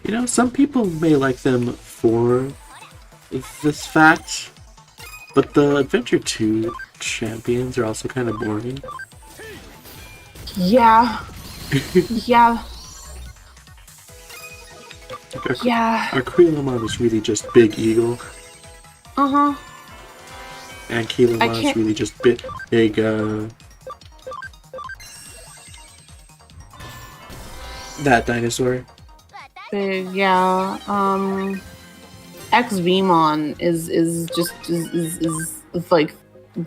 Speaker 2: You know, some people may like them for this fact, but the Adventure 2 champions are also kind of boring.
Speaker 1: Yeah. Yeah.
Speaker 2: Like
Speaker 1: Yeah.
Speaker 2: our Quillamon is really just Big Eagle,
Speaker 1: Uh-huh.
Speaker 2: and Quillamon is
Speaker 1: can't-
Speaker 2: really just big, that dinosaur.
Speaker 1: Big, yeah. XVmon is like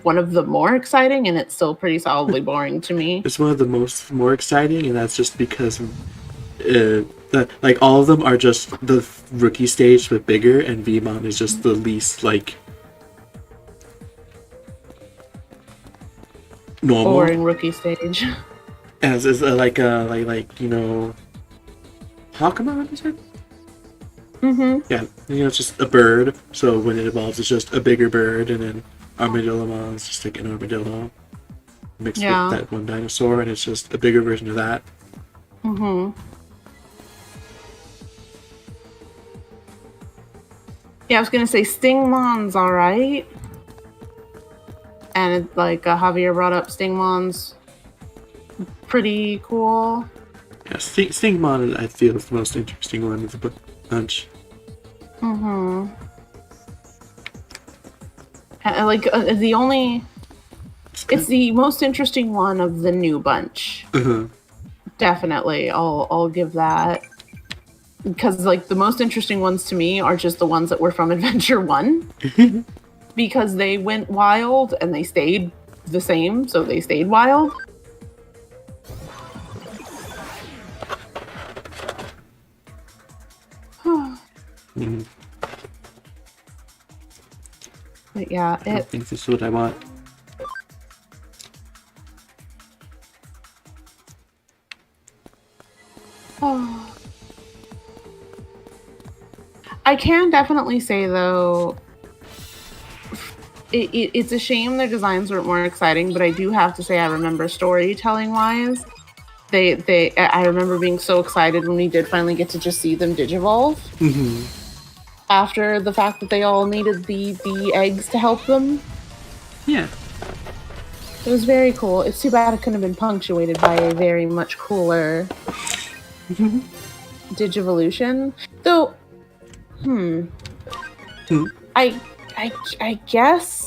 Speaker 1: one of the more exciting, and it's still pretty solidly boring to me.
Speaker 2: It's one of the more exciting, and that's just because like all of them are just the rookie stage but bigger, and Vmon is just the least like normal.
Speaker 1: Boring rookie stage.
Speaker 2: As is like you know, Hawkmon, is it?
Speaker 1: Mm-hmm.
Speaker 2: Yeah, you know, it's just a bird. So when it evolves, it's just a bigger bird, and then Armadillomon is just like an armadillo mixed with that one dinosaur, and it's just a bigger version of that.
Speaker 1: Mm-hmm. Yeah, I was gonna say Stingmon's alright. And like Javier brought up, Stingmon's pretty cool.
Speaker 2: Yeah, Stingmon, I feel, is the most interesting one of the bunch.
Speaker 1: Mm-hmm. And like the only, it's the most interesting one of the new bunch. Definitely, I'll give that. Because like the most interesting ones to me are just the ones that were from Adventure 1. Because they went wild and they stayed the same, so they stayed wild.
Speaker 2: Mm.
Speaker 1: But yeah,
Speaker 2: I don't think this is what I want.
Speaker 1: Oh. I can definitely say though, it's a shame their designs weren't more exciting, but I do have to say I remember storytelling wise, I remember being so excited when we did finally get to just see them digivolve.
Speaker 2: Mm-hmm.
Speaker 1: After the fact that they all needed the eggs to help them.
Speaker 2: Yeah.
Speaker 1: It was very cool. It's too bad it couldn't have been punctuated by a very much cooler Digivolution. Though, I guess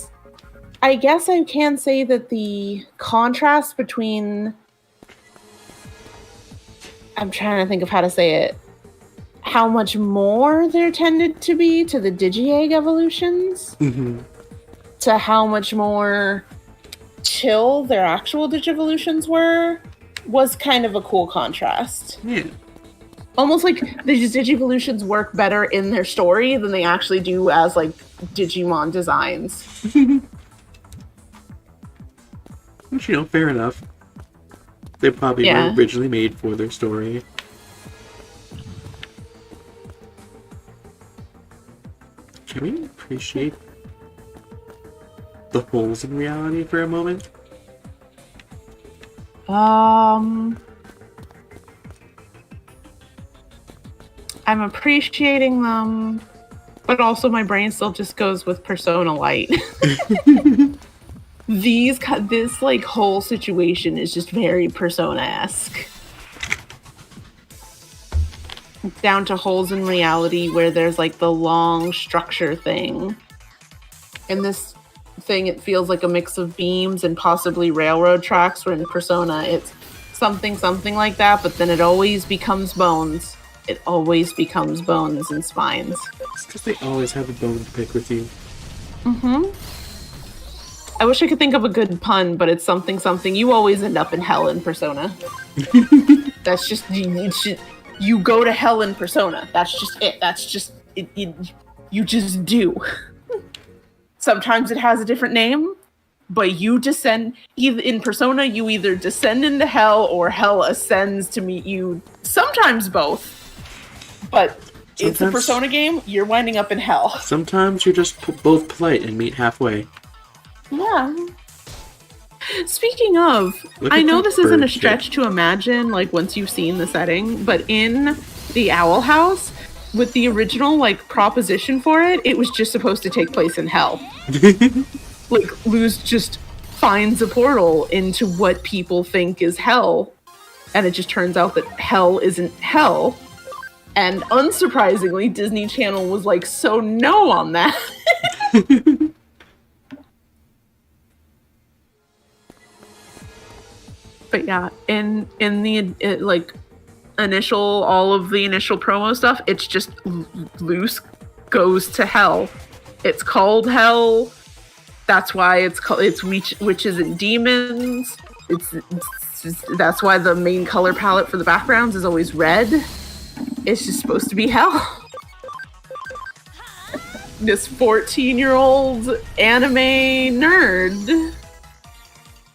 Speaker 1: I can say that the contrast between, I'm trying to think of how to say it, how much more there tended to be to the Digi-Egg evolutions, to how much more chill their actual Digivolutions were, was kind of a cool contrast.
Speaker 2: Yeah.
Speaker 1: Almost like the Digivolutions work better in their story than they actually do as, like, Digimon designs.
Speaker 2: Which, you know, fair enough. They probably were originally made for their story. Can we appreciate the holes in reality for a moment?
Speaker 1: I'm appreciating them, but also my brain still just goes with Persona Light. This like whole situation is just very Persona-esque. Down to holes in reality where there's like the long structure thing. In this thing, it feels like a mix of beams and possibly railroad tracks, where in Persona it's something like that, but then it always becomes bones. It always becomes bones and spines.
Speaker 2: It's because they always have a bone to pick with you.
Speaker 1: I wish I could think of a good pun, but it's something. You always end up in hell in Persona. That's just, you go to hell in Persona. That's just it. That's just it. You just do. Sometimes it has a different name, but you descend. Either in Persona, you either descend into hell or hell ascends to meet you. Sometimes both. But it's a Persona game. You're winding up in hell.
Speaker 2: Sometimes you're just both polite and meet halfway.
Speaker 1: Yeah. Speaking of, I know this isn't a stretch to imagine, like, once you've seen the setting, but in the Owl House, with the original, like, proposition for it, it was just supposed to take place in hell. Like, Luz just finds a portal into what people think is hell, and it just turns out that hell isn't hell. And unsurprisingly, Disney Channel was like, so no on that. But yeah, in the like all of the initial promo stuff, it's just Luz goes to hell. It's called hell. That's why it's witches and demons. That's why the main color palette for the backgrounds is always red. It's just supposed to be hell. This 14-year-old anime nerd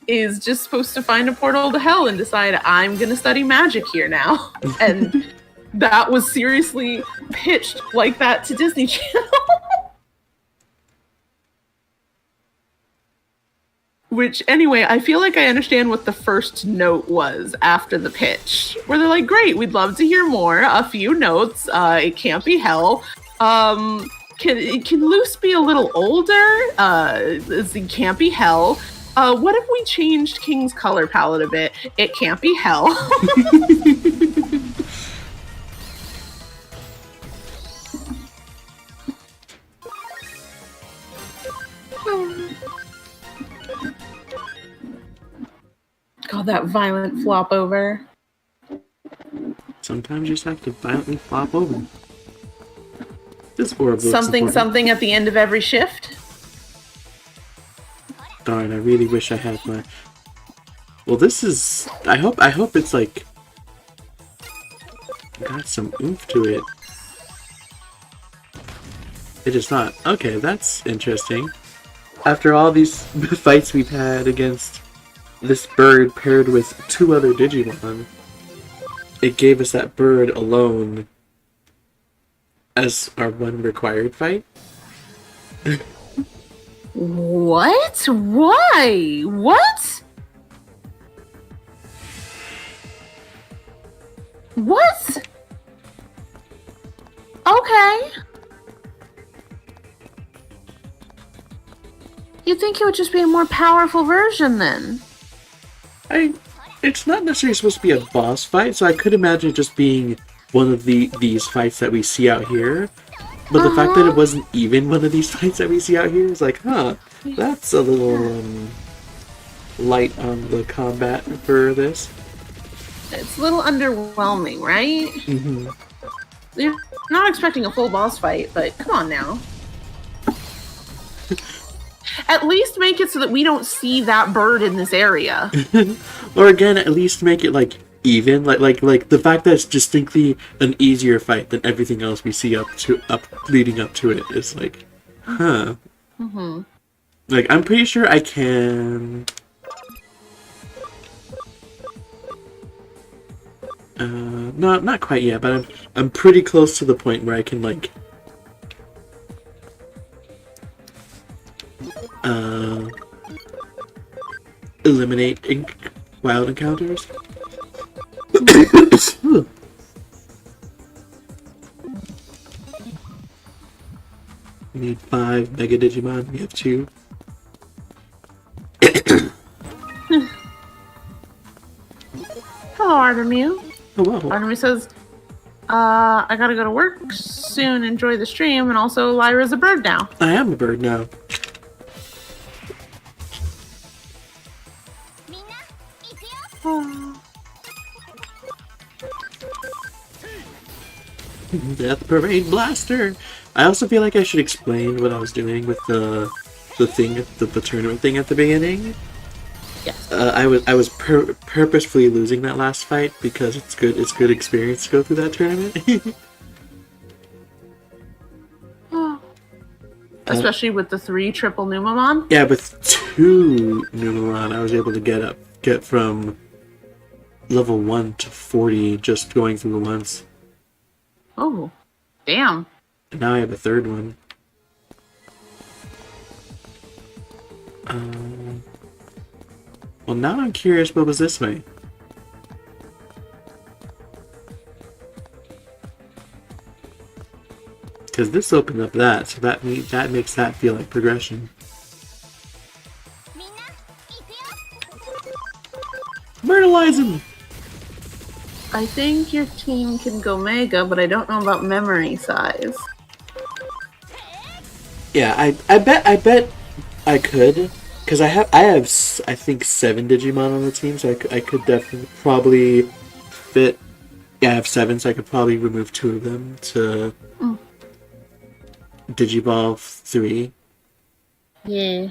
Speaker 1: is just supposed to find a portal to hell and decide, I'm gonna study magic here now. And that was seriously pitched like that to Disney Channel. Which, anyway, I feel like I understand what the first note was after the pitch. Where they're like, great, we'd love to hear more. A few notes. It can't be hell. Can Luz be a little older? It can't be hell. What if we changed King's color palette a bit? It can't be hell. God, that violent flop over.
Speaker 2: Sometimes you just have to violently flop over. This orb looks
Speaker 1: something at the end of every shift.
Speaker 2: Darn, I really wish I had my... Well, this is... I hope it's, like... got some oomph to it. It is not. Okay, that's interesting. After all these fights we've had against this bird paired with 2 other Digimon, it gave us that bird alone as our one required fight.
Speaker 1: What? Why? What? What? Okay. You'd think it would just be a more powerful version then.
Speaker 2: It's not necessarily supposed to be a boss fight, so I could imagine it just being one of these fights that we see out here. But the fact that it wasn't even one of these fights that we see out here is like, huh, that's a little light on the combat for this.
Speaker 1: It's a little underwhelming, right?
Speaker 2: Mm-hmm.
Speaker 1: You're not expecting a full boss fight, but come on now. At least make it so that we don't see that bird in this area.
Speaker 2: Or again, at least make it like even, like the fact that it's distinctly an easier fight than everything else we see leading up to it is like, huh.
Speaker 1: Mm-hmm.
Speaker 2: Like, I'm pretty sure I can. No, not quite yet, but I'm pretty close to the point where I can like eliminate wild encounters. We need 5 Mega Digimon. We have 2.
Speaker 1: Hello, Artemu.
Speaker 2: Hello.
Speaker 1: Artemu says, I gotta go to work soon, enjoy the stream, and also Lyra's a bird now.
Speaker 2: I am a bird now. Death Parade Blaster! I also feel like I should explain what I was doing with the tournament thing at the beginning.
Speaker 1: Yes.
Speaker 2: I was purposefully losing that last fight because it's good experience to go through that tournament.
Speaker 1: Especially with the 3 triple Numamon?
Speaker 2: Yeah, with 2 Numamon I was able to get from level 1 to 40 just going through the once.
Speaker 1: Oh, damn.
Speaker 2: And now I have a 3rd one. Well, now I'm curious what was this way. Because this opened up that, so that makes that feel like progression. Myrtleize him!
Speaker 1: I think your team can go Mega, but I don't know about memory size.
Speaker 2: Yeah, I bet I could, because I have I think 7 Digimon on the team, so I could definitely probably fit. Yeah, I have 7, so I could probably remove 2 of them to Digivolve 3.
Speaker 1: Yeah.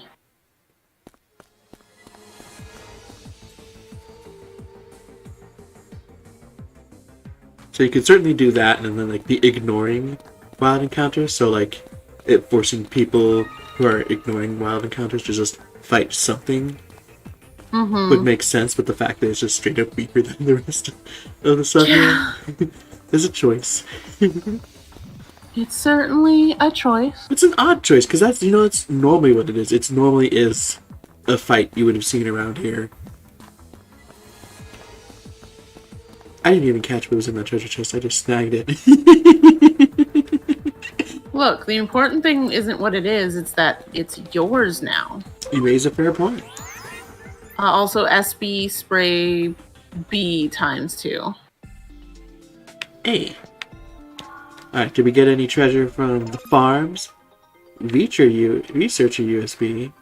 Speaker 2: So you could certainly do that, and then like be ignoring wild encounters. So like it forcing people who are ignoring wild encounters to just fight something would make sense. But the fact that it's just straight up weaker than the rest of the stuff here is a choice.
Speaker 1: It's certainly a choice.
Speaker 2: It's an odd choice because that's normally what it is. It's normally is a fight you would have seen around here. I didn't even catch what was in that treasure chest. I just snagged it.
Speaker 1: Look, the important thing isn't what it is, it's that it's yours now.
Speaker 2: You raise a fair point.
Speaker 1: Also, SB spray B ×2.
Speaker 2: Hey. Alright, did we get any treasure from the farms? Researcher USB.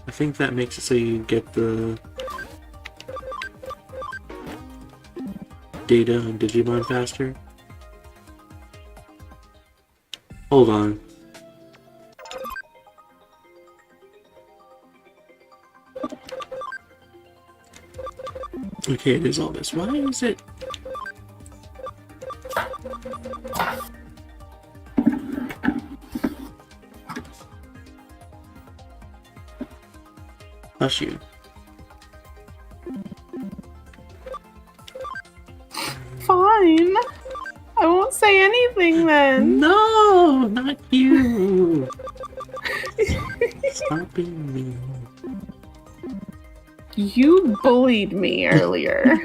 Speaker 2: I think that makes it so you get the data on Digimon faster. Hold on. Okay, it is all this. Why is it? Bless you.
Speaker 1: Fine. I won't say anything then.
Speaker 2: No, not you. Stop being mean.
Speaker 1: You bullied me earlier.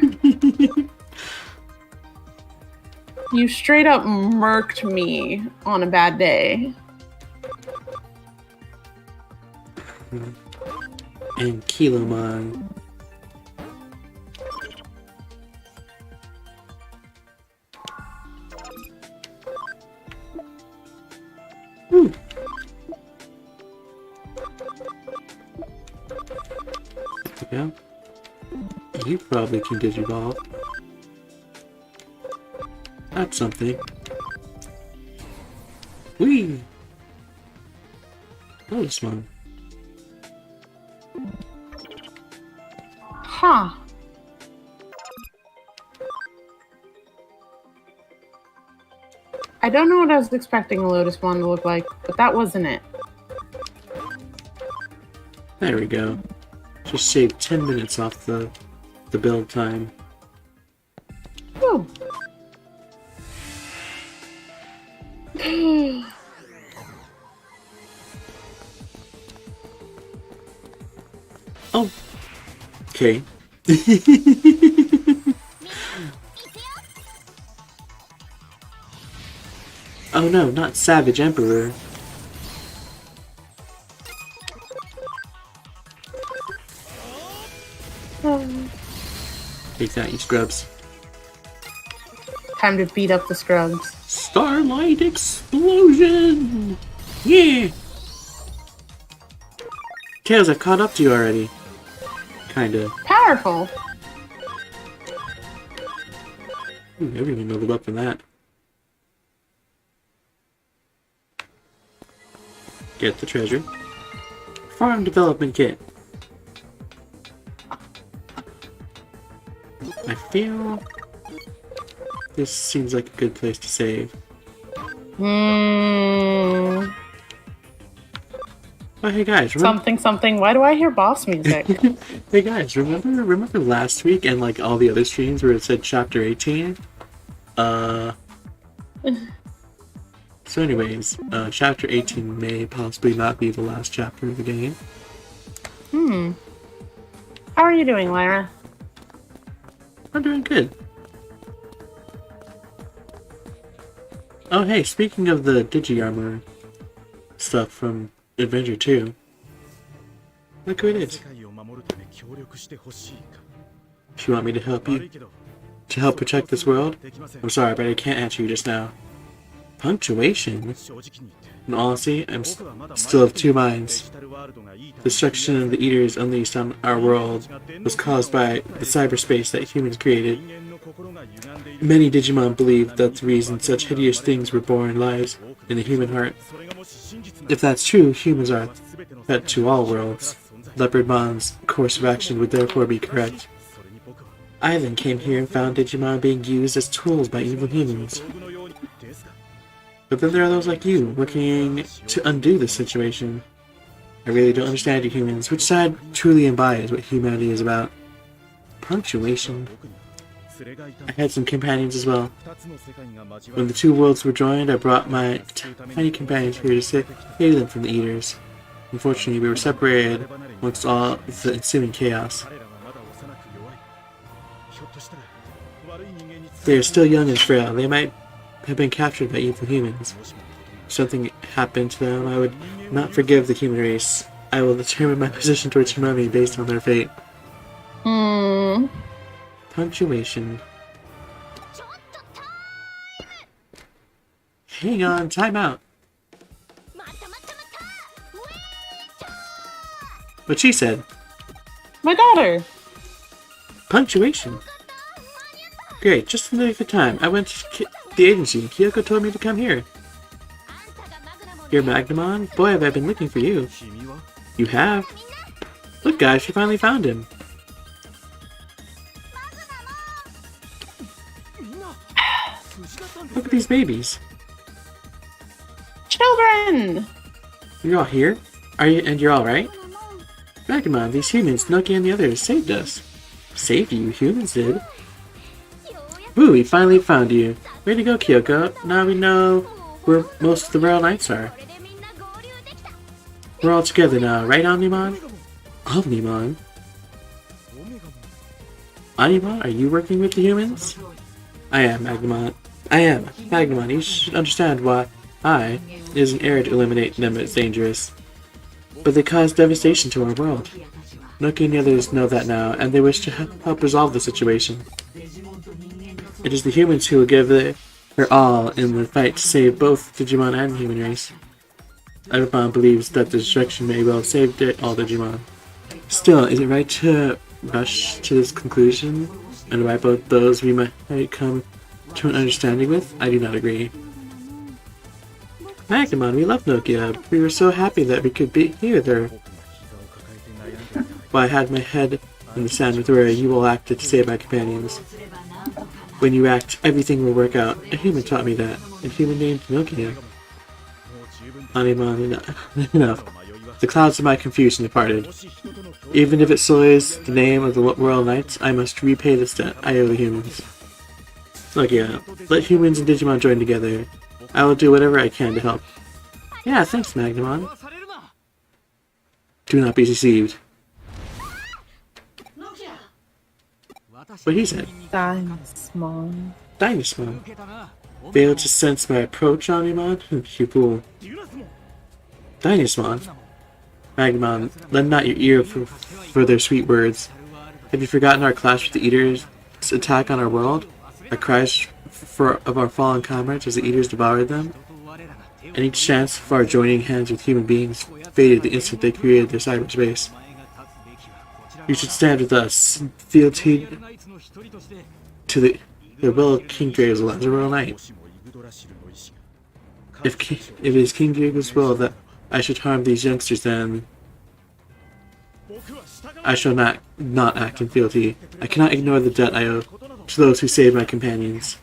Speaker 1: You straight up murked me on a bad day.
Speaker 2: And Kilomon. Woo. Yeah. You probably can Digivolve. That's something. Whee! That was fun.
Speaker 1: Huh. I don't know what I was expecting a Lotus Wand to look like, but that wasn't it.
Speaker 2: There we go. Just saved 10 minutes off the build time.
Speaker 1: Woo.
Speaker 2: Oh. Okay. Oh no, not Savage Emperor. Take that, you scrubs.
Speaker 1: Time to beat up the scrubs.
Speaker 2: Starlight Explosion! Yeah! Tails, I've caught up to you already. Kinda.
Speaker 1: Powerful.
Speaker 2: Ooh, everyone leveled up in that. Get the treasure. Farm Development Kit. I feel this seems like a good place to save.
Speaker 1: Hmm.
Speaker 2: Oh, hey guys,
Speaker 1: Something, something. Why do I hear boss music?
Speaker 2: Hey guys, remember last week and like all the other streams where it said chapter 18? So anyways, chapter 18 may possibly not be the last chapter of the game.
Speaker 1: How are you doing, Lyra?
Speaker 2: I'm doing good. Oh hey, speaking of the Digi-Armor stuff from Adventure 2. Look who it is. If you want me to help you, to help protect this world? I'm sorry, but I can't answer you just now. Punctuation? In honesty, I'm still of two minds. The destruction of the Eaters unleashed on our world was caused by the cyberspace that humans created. Many Digimon believe that the reason such hideous things were born lies in the human heart. If that's true, humans are a threat to all worlds. Leopardmon's course of action would therefore be correct. I then came here and found Digimon being used as tools by evil humans. But then there are those like you, working to undo this situation. I really don't understand you humans. Which side truly embodies what humanity is about? Punctuation. I had some companions as well. When the two worlds were joined, I brought my tiny companions here to save them from the Eaters. Unfortunately, we were separated amongst all the ensuing chaos. They are still young and frail. They might have been captured by evil humans. If something happened to them, I would not forgive the human race. I will determine my position towards humanity based on their fate. Punctuation. Hang on, time out. What she said.
Speaker 1: My daughter.
Speaker 2: Punctuation. Great, just in the nick of time. I went to the agency. Kyoko told me to come here. You're Magnamon? Boy, have I been looking for you. You have? Look guys, she finally found him. Look at these babies.
Speaker 1: Children!
Speaker 2: You're all here? Are you? And you're all right? Magnemon, these humans, Nokia and the others, saved us. Saved you? Humans did? Woo, we finally found you. Way to go, Kyoko. Now we know where most of the Royal Knights are. We're all together now, right, Omnimon? Omnimon? Omnimon, are you working with the humans? I am, Magnemon. Magnemon, you should understand why I is an heir to eliminate them as dangerous. But they cause devastation to our world. Nokia and the others know that now, and they wish to help resolve the situation. It is the humans who will give their all in the fight to save both Digimon and human race. Everyone believes that the destruction may well save all Digimon. Still, is it right to rush to this conclusion and wipe out those we might come to an understanding with? I do not agree. Magnemon, we love Nokia. We were so happy that we could be here with her. Well, I had my head in the sand with where you will act to save my companions. When you act, everything will work out. A human taught me that. A human named Nokia. Omnimon, enough. The clouds of my confusion departed. Even if it sullies the name of the Royal Knights, I must repay this debt I owe the humans. Nokia, let humans and Digimon join together. I will do whatever I can to help. Yeah, thanks, Magnemon. Do not be deceived. What he said.
Speaker 1: Dynasmon.
Speaker 2: Dynasmon. Failed to sense my approach, Omnimon? You fool. Dynasmon. Magnemon, lend not your ear for their sweet words. Have you forgotten our clash with the Eaters' attack on our world? Our cries of our fallen comrades as the Eaters devoured them? And each chance of our joining hands with human beings faded the instant they created their cyberspace. You should stand with us, fealty to the will of King Drazel as a royal knight. If it is King Drazel's will that I should harm these youngsters, then I shall not act in fealty. I cannot ignore the debt I owe to those who saved my companions.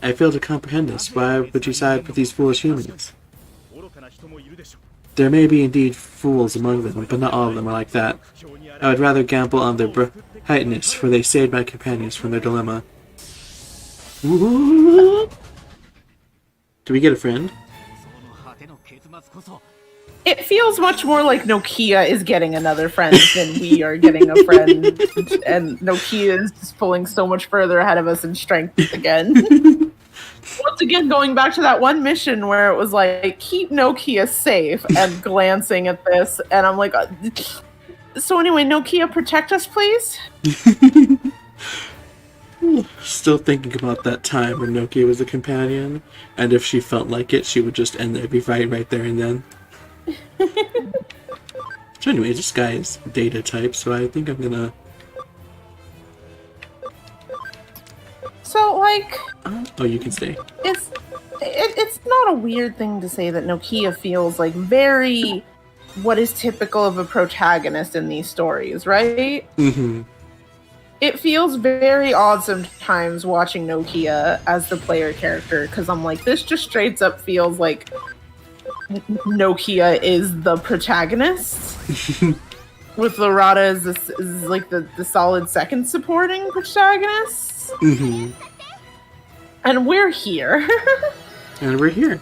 Speaker 2: I fail to comprehend this. Why would you side with these foolish humans? There may be indeed fools among them, but not all of them are like that. I would rather gamble on their brightness, for they saved my companions from their dilemma. Do we get a friend?
Speaker 1: It feels much more like Nokia is getting another friend than we are getting a friend, and Nokia is just pulling so much further ahead of us in strength again. Once again, going back to that one mission where it was like, keep Nokia safe, and glancing at this, and I'm like, so anyway, Nokia, protect us, please?
Speaker 2: Still thinking about that time when Nokia was a companion, and if she felt like it, she would just end every fight right there and then. So anyway, this guy is data type, so I think I'm gonna...
Speaker 1: So, like...
Speaker 2: oh, you can stay.
Speaker 1: It's not a weird thing to say that Nokia feels like very what is typical of a protagonist in these stories, right?
Speaker 2: Mm-hmm.
Speaker 1: It feels very odd sometimes watching Nokia as the player character, because I'm like, this just straight up feels like Nokia is the protagonist. With Lorata as like the solid second supporting protagonist.
Speaker 2: Mm-hmm.
Speaker 1: And we're here.
Speaker 2: And we're here.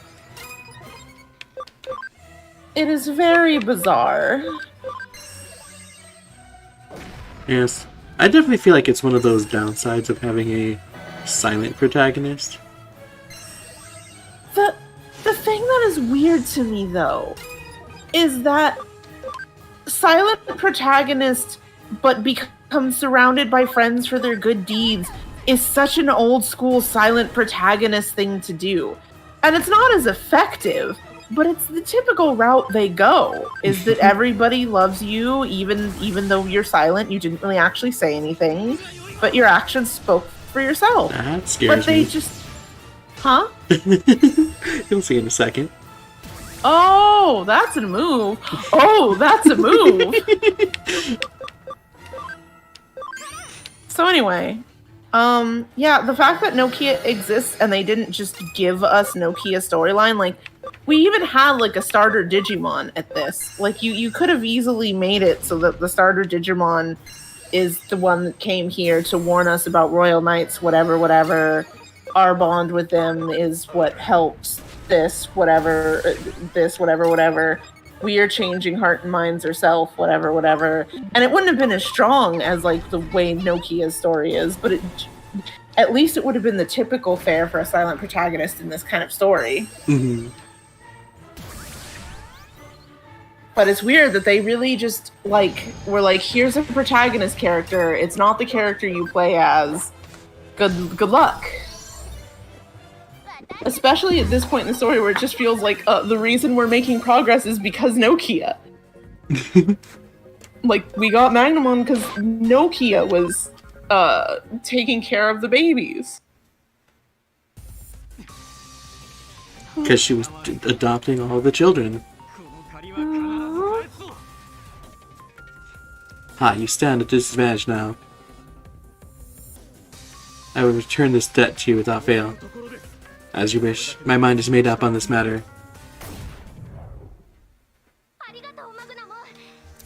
Speaker 1: It is very bizarre.
Speaker 2: Yes. I definitely feel like it's one of those downsides of having a silent protagonist.
Speaker 1: The thing that is weird to me, though, is that silent protagonist but become surrounded by friends for their good deeds is such an old school silent protagonist thing to do. And it's not as effective, but it's the typical route they go, is that everybody loves you, even though you're silent, you didn't really actually say anything, but your actions spoke for yourself.
Speaker 2: That scares me.
Speaker 1: But they just... Huh?
Speaker 2: You'll see in a second.
Speaker 1: Oh, that's a move. Oh, that's a move. So anyway, Yeah, the fact that Nokia exists and they didn't just give us Nokia storyline, like, we even had, like, a starter Digimon at this. Like, you could have easily made it so that the starter Digimon is the one that came here to warn us about Royal Knights, whatever. Our bond with them is what helps this, whatever. We are changing heart and minds herself, whatever. And it wouldn't have been as strong as, like, the way Nokia's story is, but at least it would have been the typical fare for a silent protagonist in this kind of story.
Speaker 2: Mm-hmm.
Speaker 1: But it's weird that they really just, like, were like, here's a protagonist character. It's not the character you play as. Good luck. Especially at this point in the story where it just feels like the reason we're making progress is because Nokia. Like, we got Magnamon because Nokia was taking care of the babies.
Speaker 2: Because she was adopting all the children. Ha, you stand at disadvantage now. I will return this debt to you without fail. As you wish. My mind is made up on this matter.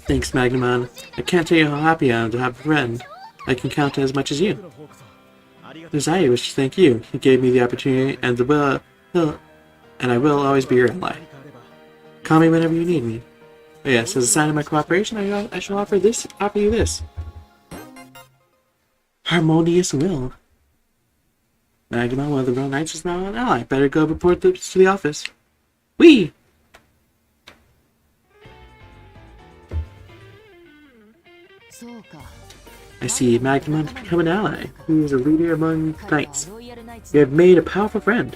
Speaker 2: Thanks, Magnamon. I can't tell you how happy I am to have a friend. I can count as much as you. Desire wish to thank you. You gave me the opportunity and the will, and I will always be your ally. Call me whenever you need me. Oh yes, as a sign of my cooperation, I shall offer you this. Harmonious will. Magnamon, one of the Royal Knights, is now an ally. Better go report this to the office. Whee! I see. Magnamon has become an ally. He is a leader among knights. You have made a powerful friend.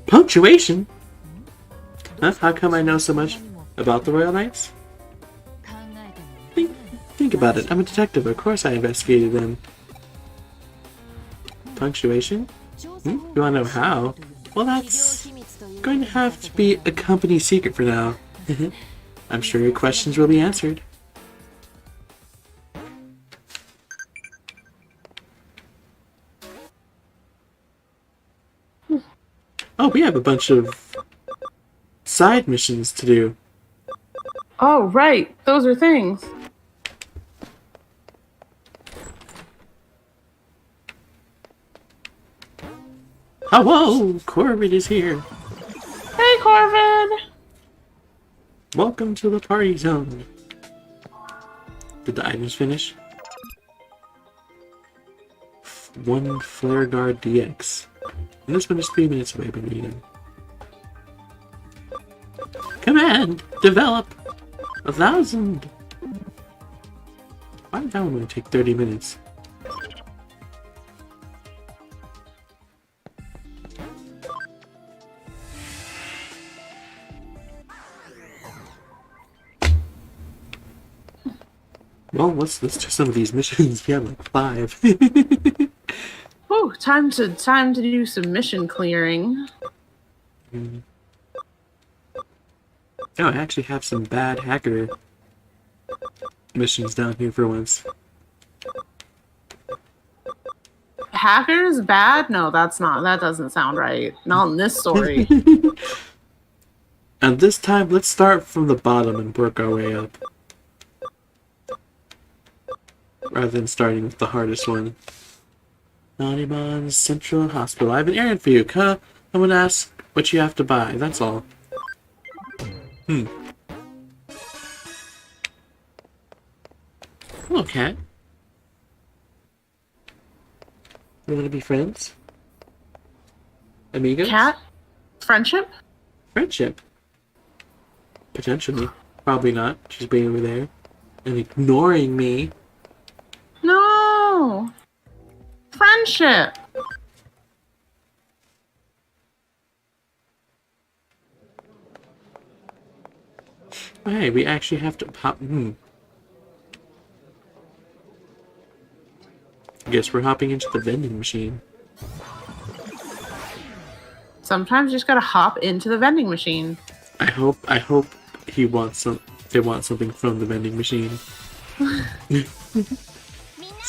Speaker 2: Punctuation? Huh? How come I know so much about the Royal Knights? Think about it. I'm a detective. Of course I investigated them. Punctuation? You want to know how? Well, that's going to have to be a company secret for now. I'm sure your questions will be answered. Oh, we have a bunch of side missions to do.
Speaker 1: Oh, right. Those are things.
Speaker 2: Oh, whoa! Corbin is here.
Speaker 1: Hey, Corbin!
Speaker 2: Welcome to the party zone. Did the items finish? One Flare Guard DX. And this one is 3 minutes away, but we them. Command! Develop! 1,000! Why did that one only take 30 minutes? Well, let's do some of these missions. We have like 5.
Speaker 1: Oh, time to do some mission clearing.
Speaker 2: Oh, I actually have some bad hacker missions down here for once.
Speaker 1: Hackers bad? No, that doesn't sound right. Not in this story.
Speaker 2: And this time, let's start from the bottom and work our way up. Rather than starting with the hardest one. Digimon Central Hospital. I have an errand for you. I'm gonna ask what you have to buy. That's all. Hello, cat. You wanna be friends? Amigos?
Speaker 1: Cat? Friendship?
Speaker 2: Friendship. Potentially. Probably not. She's being over there. And ignoring me.
Speaker 1: No! Friendship!
Speaker 2: Hey, we actually have to hop. I guess we're hopping into the vending machine.
Speaker 1: Sometimes you just gotta hop into the vending machine.
Speaker 2: I hope he wants they want something from the vending machine.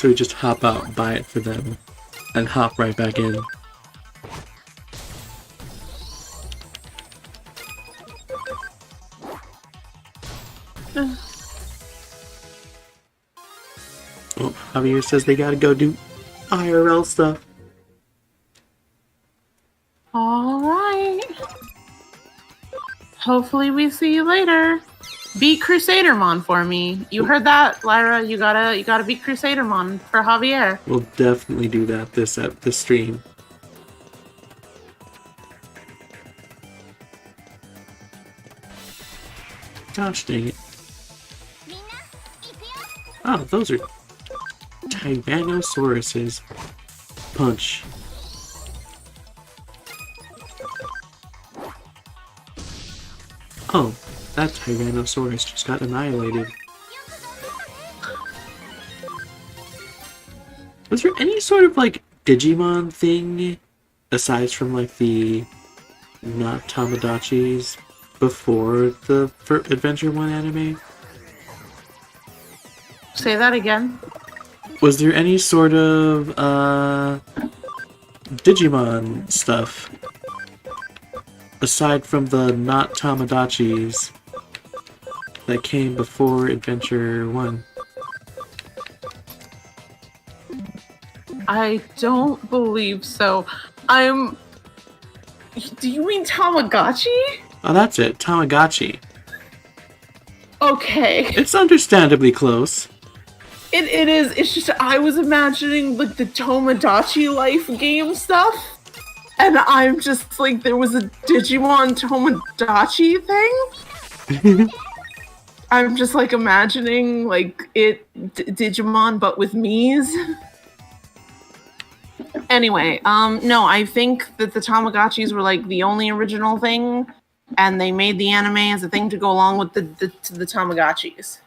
Speaker 2: So we just hop out, buy it for them, and hop right back in. Oh, Javier says they gotta go do IRL stuff.
Speaker 1: Alright. Hopefully we see you later. Beat Crusadermon for me. You heard that, Lyra. You gotta beat Crusadermon for Javier.
Speaker 2: We'll definitely do that this stream. Gosh dang it. Oh, those are Tyrannosauruses. Punch. Oh, that Tyrannosaurus just got annihilated. Was there any sort of like Digimon thing aside from like the not Tamagotchis before the Adventure 1 anime?
Speaker 1: Say that again.
Speaker 2: Was there any sort of Digimon stuff aside from the not Tamagotchis that came before Adventure 1?
Speaker 1: I don't believe so. Do you mean Tamagotchi?
Speaker 2: Oh, that's it. Tamagotchi.
Speaker 1: Okay.
Speaker 2: It's understandably close.
Speaker 1: It is. It's just I was imagining like the Tomodachi Life game stuff, and I'm just like there was a Digimon Tomodachi thing. I'm just like imagining like Digimon but with Mii's. Anyway, no, I think that the Tamagotchis were like the only original thing, and they made the anime as a thing to go along with the Tamagotchis.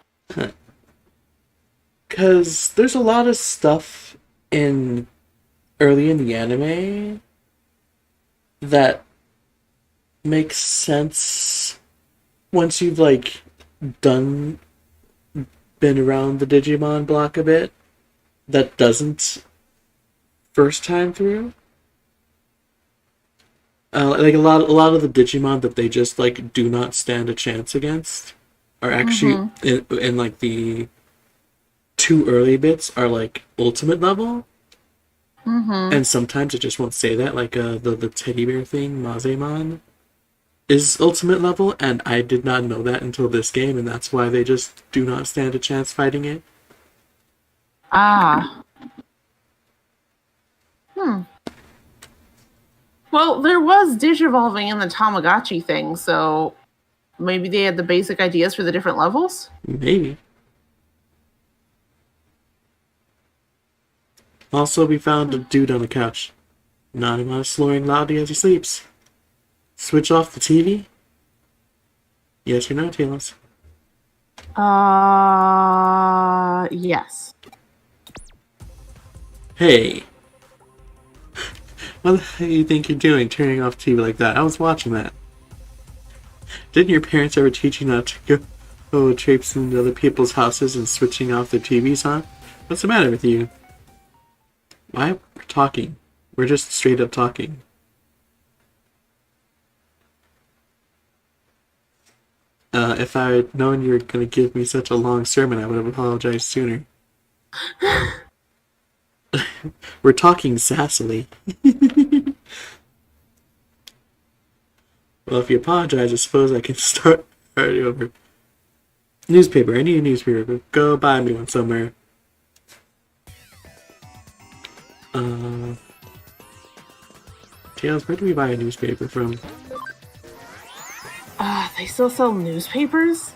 Speaker 2: Because there's a lot of stuff early in the anime that makes sense once you've like been around the Digimon block a bit, that doesn't first time through. Like a lot of the Digimon that they just like do not stand a chance against are actually in like the two early bits are like ultimate level, and sometimes it just won't say that. Like the teddy bear thing, Mazemon, is ultimate level, and I did not know that until this game, and that's why they just do not stand a chance fighting it.
Speaker 1: Ah. Well, there was digivolving in the Tamagotchi thing, so maybe they had the basic ideas for the different levels?
Speaker 2: Maybe. Also, we found a dude on the couch. Nanima snoring loudly as he sleeps. Switch off the TV? Yes or no, Talos?
Speaker 1: Yes.
Speaker 2: Hey. What the hell do you think you're doing, turning off TV like that? I was watching that. Didn't your parents ever teach you not to go traipsing into other people's houses and switching off their TVs, huh? What's the matter with you? Why? We're talking. We're just straight up talking. If I had known you were going to give me such a long sermon, I would have apologized sooner. We're talking sassily. Well, if you apologize, I suppose I can start over. Newspaper. I need a newspaper. Go buy me one somewhere. Tails, where do we buy a newspaper from?
Speaker 1: They still sell newspapers?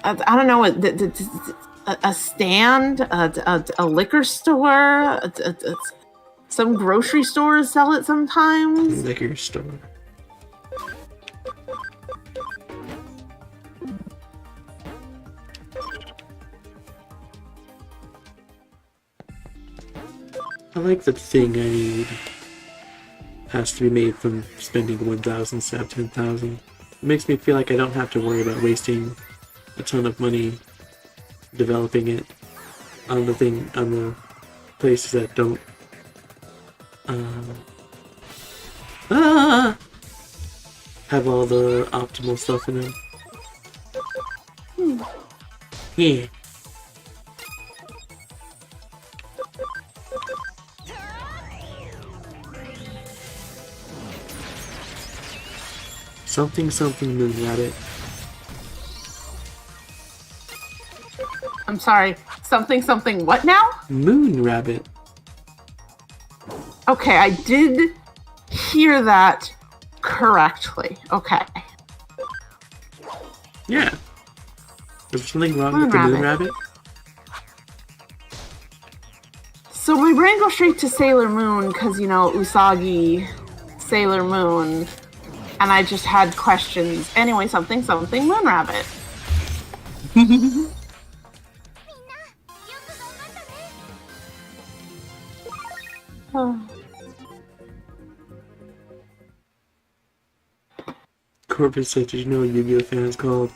Speaker 1: I don't know, a stand, a liquor store, some grocery stores sell it sometimes.
Speaker 2: Liquor store. I like the thing I need has to be made from spending 1,000 instead of 10,000. It makes me feel like I don't have to worry about wasting a ton of money developing it on the places that don't have all the optimal stuff in them. Yeah. Something moon rabbit.
Speaker 1: I'm sorry. Something what now?
Speaker 2: Moon rabbit.
Speaker 1: Okay, I did hear that correctly. Okay.
Speaker 2: Yeah. Is there something wrong with the moon rabbit?
Speaker 1: So my brain goes straight to Sailor Moon because, Usagi, Sailor Moon, and I just had questions. Anyway, something moon rabbit.
Speaker 2: Corbin said, did you know Yu-Gi-Oh fans called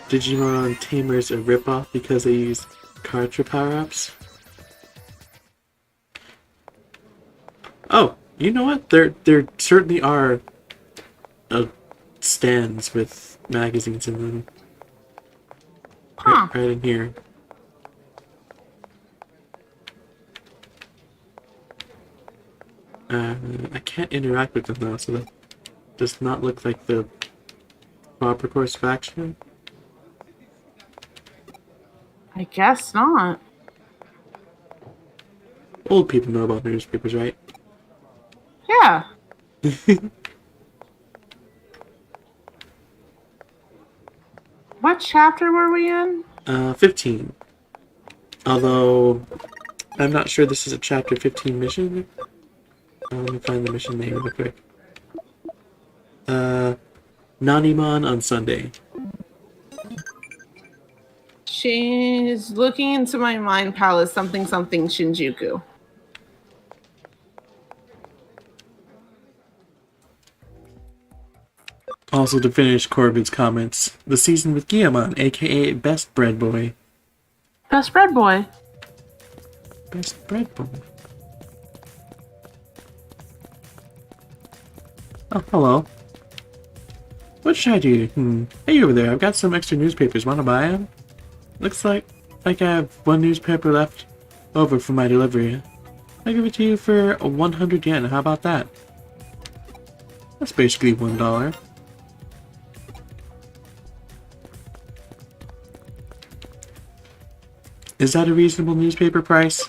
Speaker 2: Digimon Tamers a ripoff because they use cards for power-ups? Oh, you know what? There certainly are stands with magazines in them. Right in here. I can't interact with them though, so that does not look like the proper course of action.
Speaker 1: I guess not.
Speaker 2: Old people know about newspapers, right?
Speaker 1: Yeah. What chapter were we in?
Speaker 2: 15. Although, I'm not sure this is a chapter 15 mission. Let me find the mission name real quick. Nanimon on Sunday.
Speaker 1: She's looking into my mind palace, something Shinjuku.
Speaker 2: Also, to finish Corbin's comments, the season with Guillemon, aka Best Bread Boy.
Speaker 1: Best bread boy.
Speaker 2: Best Bread Boy. Oh, hello. What should I do? Hey over there, I've got some extra newspapers. Wanna buy them? Looks like I have one newspaper left over for my delivery. I'll give it to you for 100 yen. How about that? That's basically $1. Is that a reasonable newspaper price?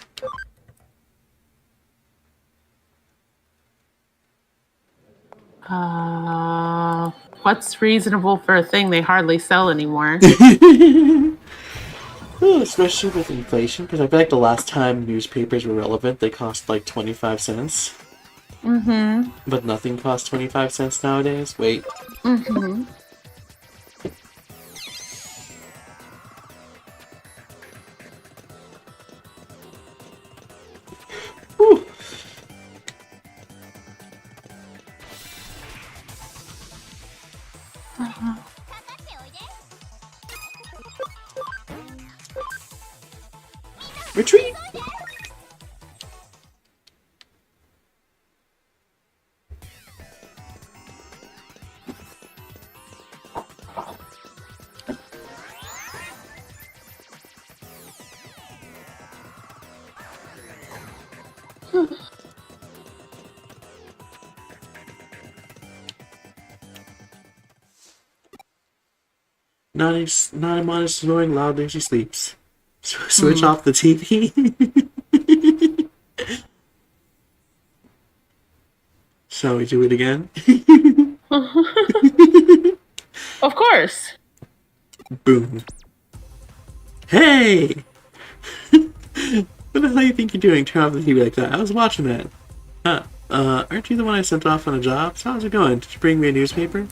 Speaker 1: What's reasonable for a thing they hardly sell anymore?
Speaker 2: Well, especially with inflation, because I feel like the last time newspapers were relevant, they cost like 25 cents.
Speaker 1: Mm-hmm.
Speaker 2: But nothing costs 25 cents nowadays. Wait.
Speaker 1: Mm-hmm.
Speaker 2: Whew. Retreat! Nanimon is snoring loudly as she sleeps. Switch off the TV. Shall we do it again?
Speaker 1: Of course.
Speaker 2: Boom. Hey! What the hell do you think you're doing? Turn off the TV like that. I was watching that. Aren't you the one I sent off on a job? So how's it going? Did you bring me a newspaper?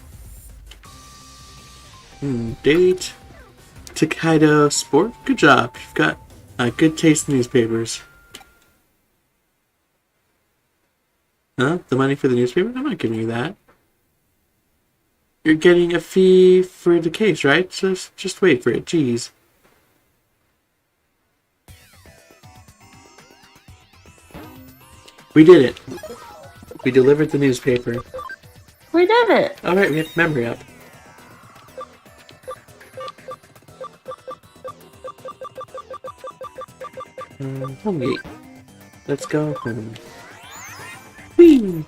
Speaker 2: Date. Tokaido Sport. Good job. You've got good taste in newspapers. Huh? The money for the newspaper? I'm not giving you that. You're getting a fee for the case, right? Just wait for it. Jeez. We did it. We delivered the newspaper.
Speaker 1: We did it.
Speaker 2: Alright, we have memory up. Home gate. Let's go home. Whee!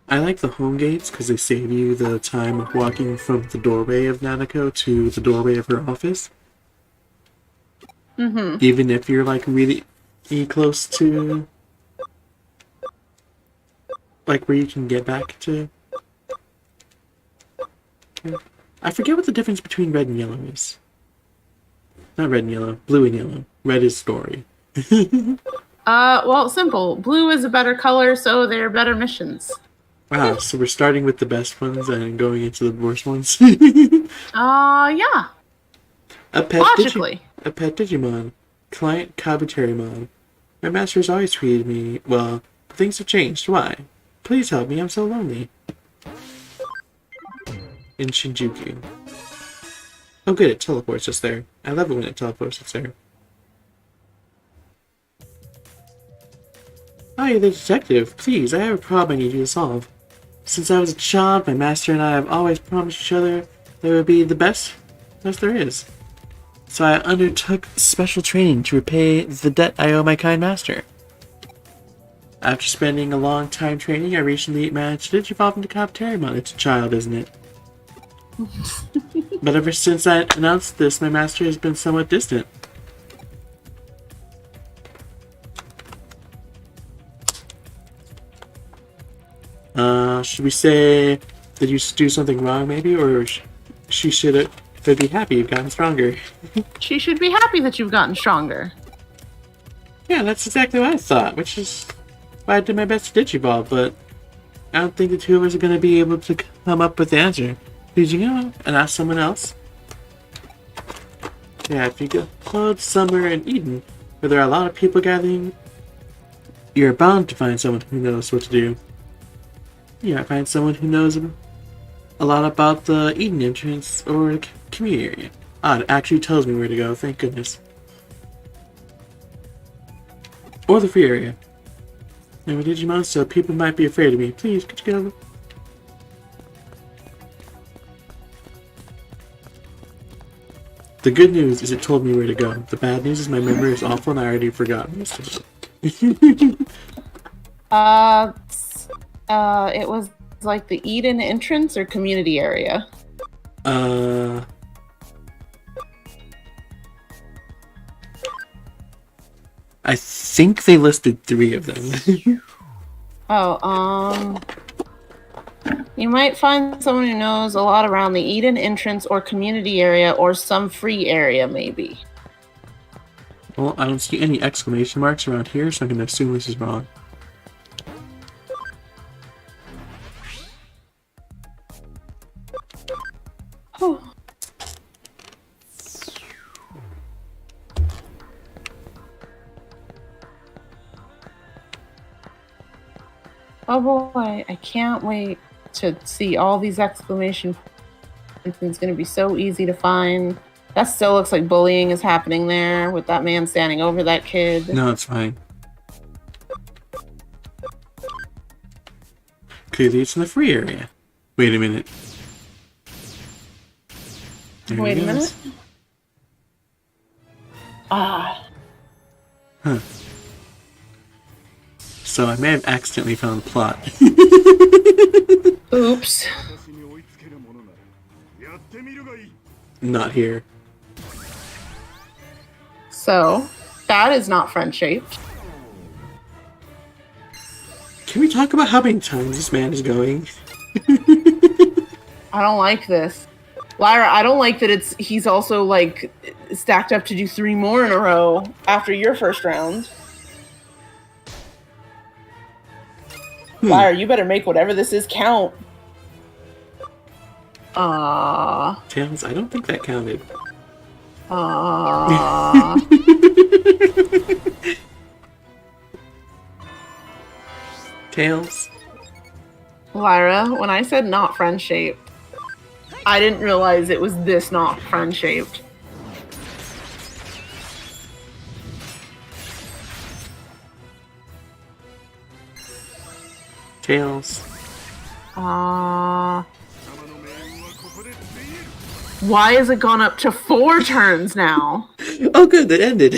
Speaker 2: I like the home gates because they save you the time of walking from the doorway of Nanako to the doorway of her office.
Speaker 1: Mm-hmm.
Speaker 2: Even if you're like really close to like where you can get back to. I forget what the difference between red and yellow is. Not red and yellow, blue and yellow. Red is story.
Speaker 1: Well, simple. Blue is a better color, so they're better missions.
Speaker 2: Wow, so we're starting with the best ones and going into the worst ones.
Speaker 1: Yeah.
Speaker 2: A pet
Speaker 1: Logically.
Speaker 2: A pet Digimon. Client Kabuterimon. My master has always treated me well, but things have changed. Why? Please help me, I'm so lonely. In Shinjuku. Oh good, it teleports us there. I love it when it teleports us there. Oh, you're the detective. Please, I have a problem I need you to solve. Since I was a child, my master and I have always promised each other there would be the best there is. So I undertook special training to repay the debt I owe my kind master. After spending a long time training, I recently managed to digivolve into Kabuterimon. It's a child, isn't it? But ever since I announced this, my master has been somewhat distant. Should we say, did you do something wrong maybe? Or she should be happy you've gotten stronger?
Speaker 1: She should be happy that you've gotten stronger.
Speaker 2: Yeah, that's exactly what I thought, which is why I did my best to digivolve, but I don't think the two of us are going to be able to come up with the answer. Did you go and ask someone else? Yeah, if you go Cloud, Summer, and Eden, where there are a lot of people gathering, you're bound to find someone who knows what to do. Yeah, find someone who knows a lot about the Eden entrance or the community area. Ah, it actually tells me where to go, thank goodness. Or the free area. I'm a Digimon, so people might be afraid of me. Please, could you go? The good news is it told me where to go. The bad news is my memory is awful and I already forgot most of it.
Speaker 1: It was like the Eden entrance or community area.
Speaker 2: I think they listed 3 of them.
Speaker 1: You might find someone who knows a lot around the Eden entrance or community area or some free area, maybe.
Speaker 2: Well, I don't see any exclamation marks around here, so I'm going to assume this is wrong.
Speaker 1: Oh boy, I can't wait to see all these exclamation points. It's going to be so easy to find. That still looks like bullying is happening there with that man standing over that kid.
Speaker 2: No, it's fine. Clearly it's in the free area. Wait a minute.
Speaker 1: Wait a minute. Ah.
Speaker 2: Huh. So I may have accidentally found the plot.
Speaker 1: Oops.
Speaker 2: Not here.
Speaker 1: So, that is not friend-shaped.
Speaker 2: Can we talk about how many times this man is going?
Speaker 1: I don't like this. Lyra, I don't like that he's also, like, stacked up to do 3 more in a row after your first round. Lyra, you better make whatever this is count.
Speaker 2: Tails, I don't think that counted. Tails.
Speaker 1: Lyra, when I said not friend-shaped, I didn't realize it was this not friend-shaped.
Speaker 2: Tails.
Speaker 1: Why has it gone up to 4 turns now?
Speaker 2: Oh good, it ended.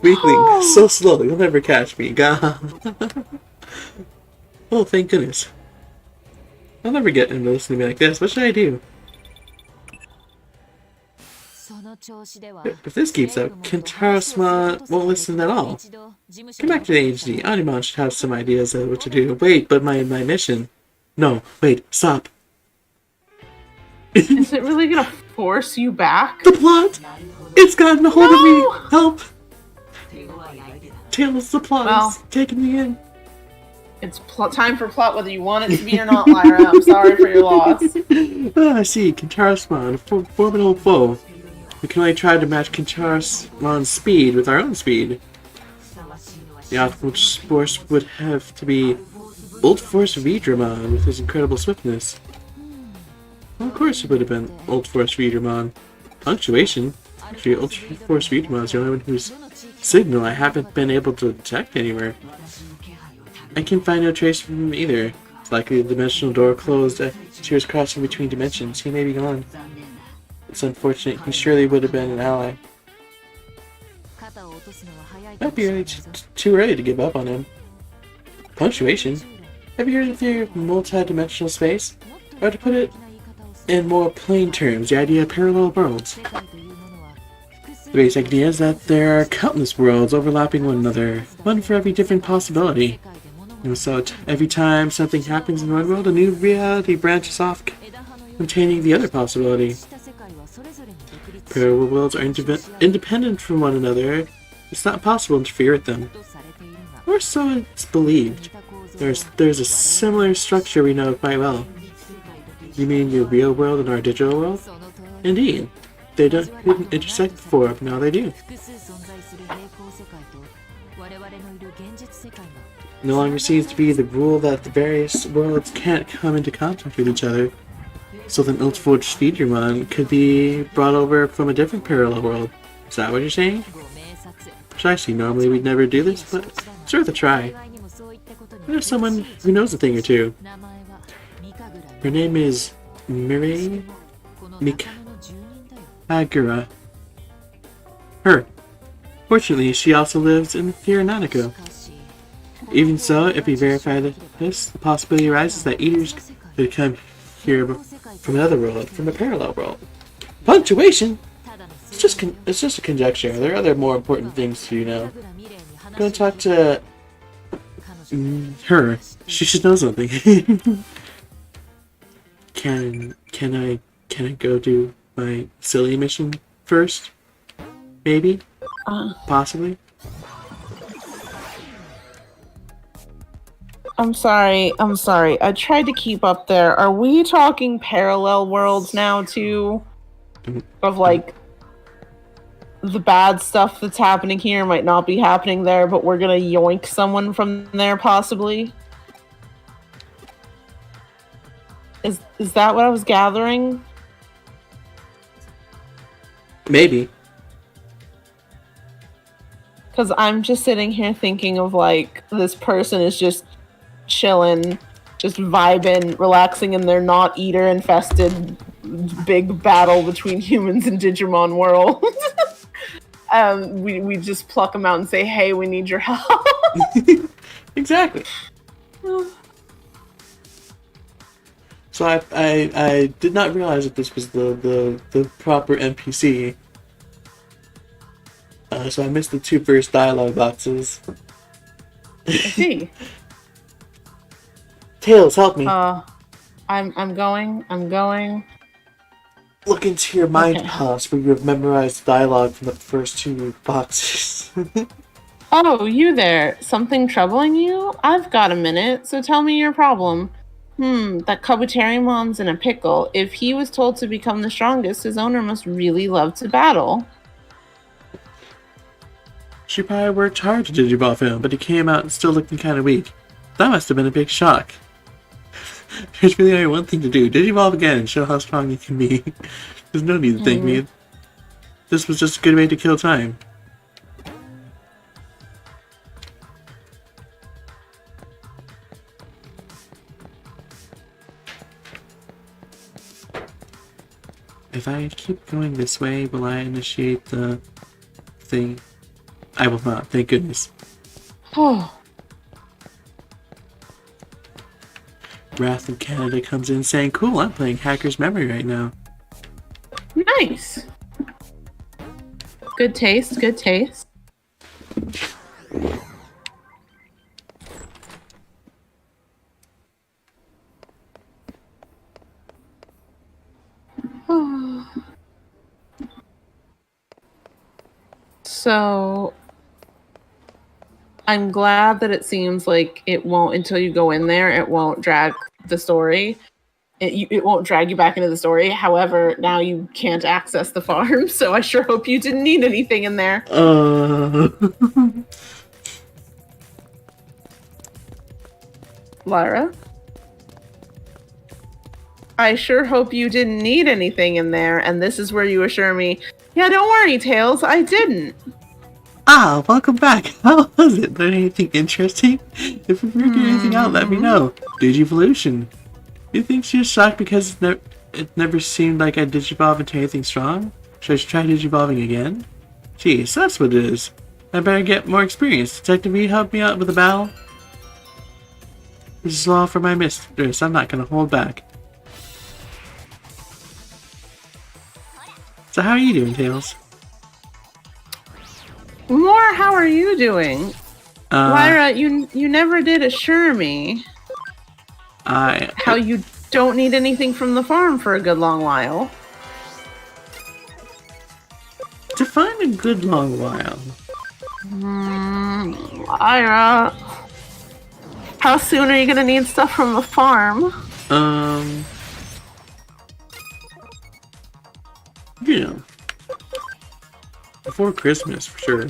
Speaker 2: Weakling, so slow, you'll never catch me. Gah. Oh, thank goodness. I'll never get him to listen to me like this. What should I do? If this keeps up, Kentaro-sama won't listen at all. Come back to the HD. Animon should have some ideas of what to do. Wait, but my mission. No, wait, stop.
Speaker 1: Is it really gonna force you back?
Speaker 2: The plot! It's gotten a hold of me! Help! Tails, the plot is taking me in.
Speaker 1: It's time for plot whether you want it to be or not, Lyra. I'm sorry for your loss.
Speaker 2: I see. Kentaro-sama, a formidable foe. We can only try to match Kentaro-sama's speed with our own speed. The optimal force would have to be Old Force Digimon with his incredible swiftness. Well, of course it would have been Old Force Digimon. Punctuation? Actually, Old Force Digimon is the only one whose signal I haven't been able to detect anywhere. I can find no trace from him either. It's likely the dimensional door closed as she was crossing between dimensions. He may be gone. It's unfortunate. He surely would have been an ally. Might be too early to give up on him. Punctuation? Have you heard of the theory of multi-dimensional space? Or to put it in more plain terms, the idea of parallel worlds. The basic idea is that there are countless worlds overlapping one another, one for every different possibility. And so every time something happens in one world, a new reality branches off, containing the other possibility. Parallel worlds are independent from one another. It's not possible to interfere with them. Or so it's believed. There's a similar structure we know quite well. You mean your real world and our digital world? Indeed. They didn't intersect before, but now they do. No longer seems to be the rule that the various worlds can't come into contact with each other. So then Ultraforged Digimon could be brought over from a different parallel world. Is that what you're saying? Precisely, normally we'd never do this, but it's worth a try. There's someone who knows a thing or two. Her name is Mirai Mikagura. Her. Fortunately, she also lives in here in Nanako. Even so, if we verify this, the possibility arises that eaters could come here from another world, from a parallel world. Punctuation? It's just a conjecture. There are other more important things to know. Go and talk to her. She should know something. Can I go do my silly mission first? Maybe? Possibly?
Speaker 1: I'm sorry. I tried to keep up there. Are we talking parallel worlds now, too? Of, like, the bad stuff that's happening here might not be happening there, but we're gonna yoink someone from there, possibly? Is that what I was gathering?
Speaker 2: Maybe.
Speaker 1: Because I'm just sitting here thinking of, like, this person is just chilling, just vibing, relaxing in their not eater infested big battle between humans and Digimon world. We just pluck them out and say, hey, we need your help.
Speaker 2: Exactly. So I did not realize that this was the proper NPC. So I missed the 2 first dialogue boxes.
Speaker 1: I see.
Speaker 2: Tails, help me.
Speaker 1: I'm going.
Speaker 2: Look into your mind palace where you have memorized the dialogue from the first 2 boxes.
Speaker 1: Oh, you there. Something troubling you? I've got a minute, so tell me your problem. That Kabuterimon's in a pickle. If he was told to become the strongest, his owner must really love to battle.
Speaker 2: She probably worked hard to digivolve him, but he came out still looking kind of weak. That must have been a big shock. There's really only one thing to do. Digivolve again and show how strong you can be. There's no need to thank me. This was just a good way to kill time. If I keep going this way, will I initiate the thing? I will not, thank goodness.
Speaker 1: Oh.
Speaker 2: Wrath of Canada comes in saying, cool, I'm playing Hacker's Memory right now.
Speaker 1: Nice. Good taste, good taste. So, I'm glad that it seems like it won't, until you go in there, it won't drag the story. It won't drag you back into the story. However, now you can't access the farm, so I sure hope you didn't need anything in there. Lyra? I sure hope you didn't need anything in there, and this is where you assure me, yeah, don't worry, Tails, I didn't.
Speaker 2: Ah, welcome back. How was it? Learn anything interesting? If you figured anything out, let me know. Digivolution. You think she was shocked because it never seemed like I digivolved into anything strong? Should I try digivolving again? Geez, that's what it is. I better get more experience. Detective, will you help me out with the battle? This is all for my mistress. I'm not gonna hold back. So how are you doing, Tails?
Speaker 1: More, how are you doing? Lyra, you never did assure me how you don't need anything from the farm for a good long while.
Speaker 2: Define a good long while.
Speaker 1: Lyra, how soon are you gonna need stuff from the farm?
Speaker 2: You know, before Christmas for sure.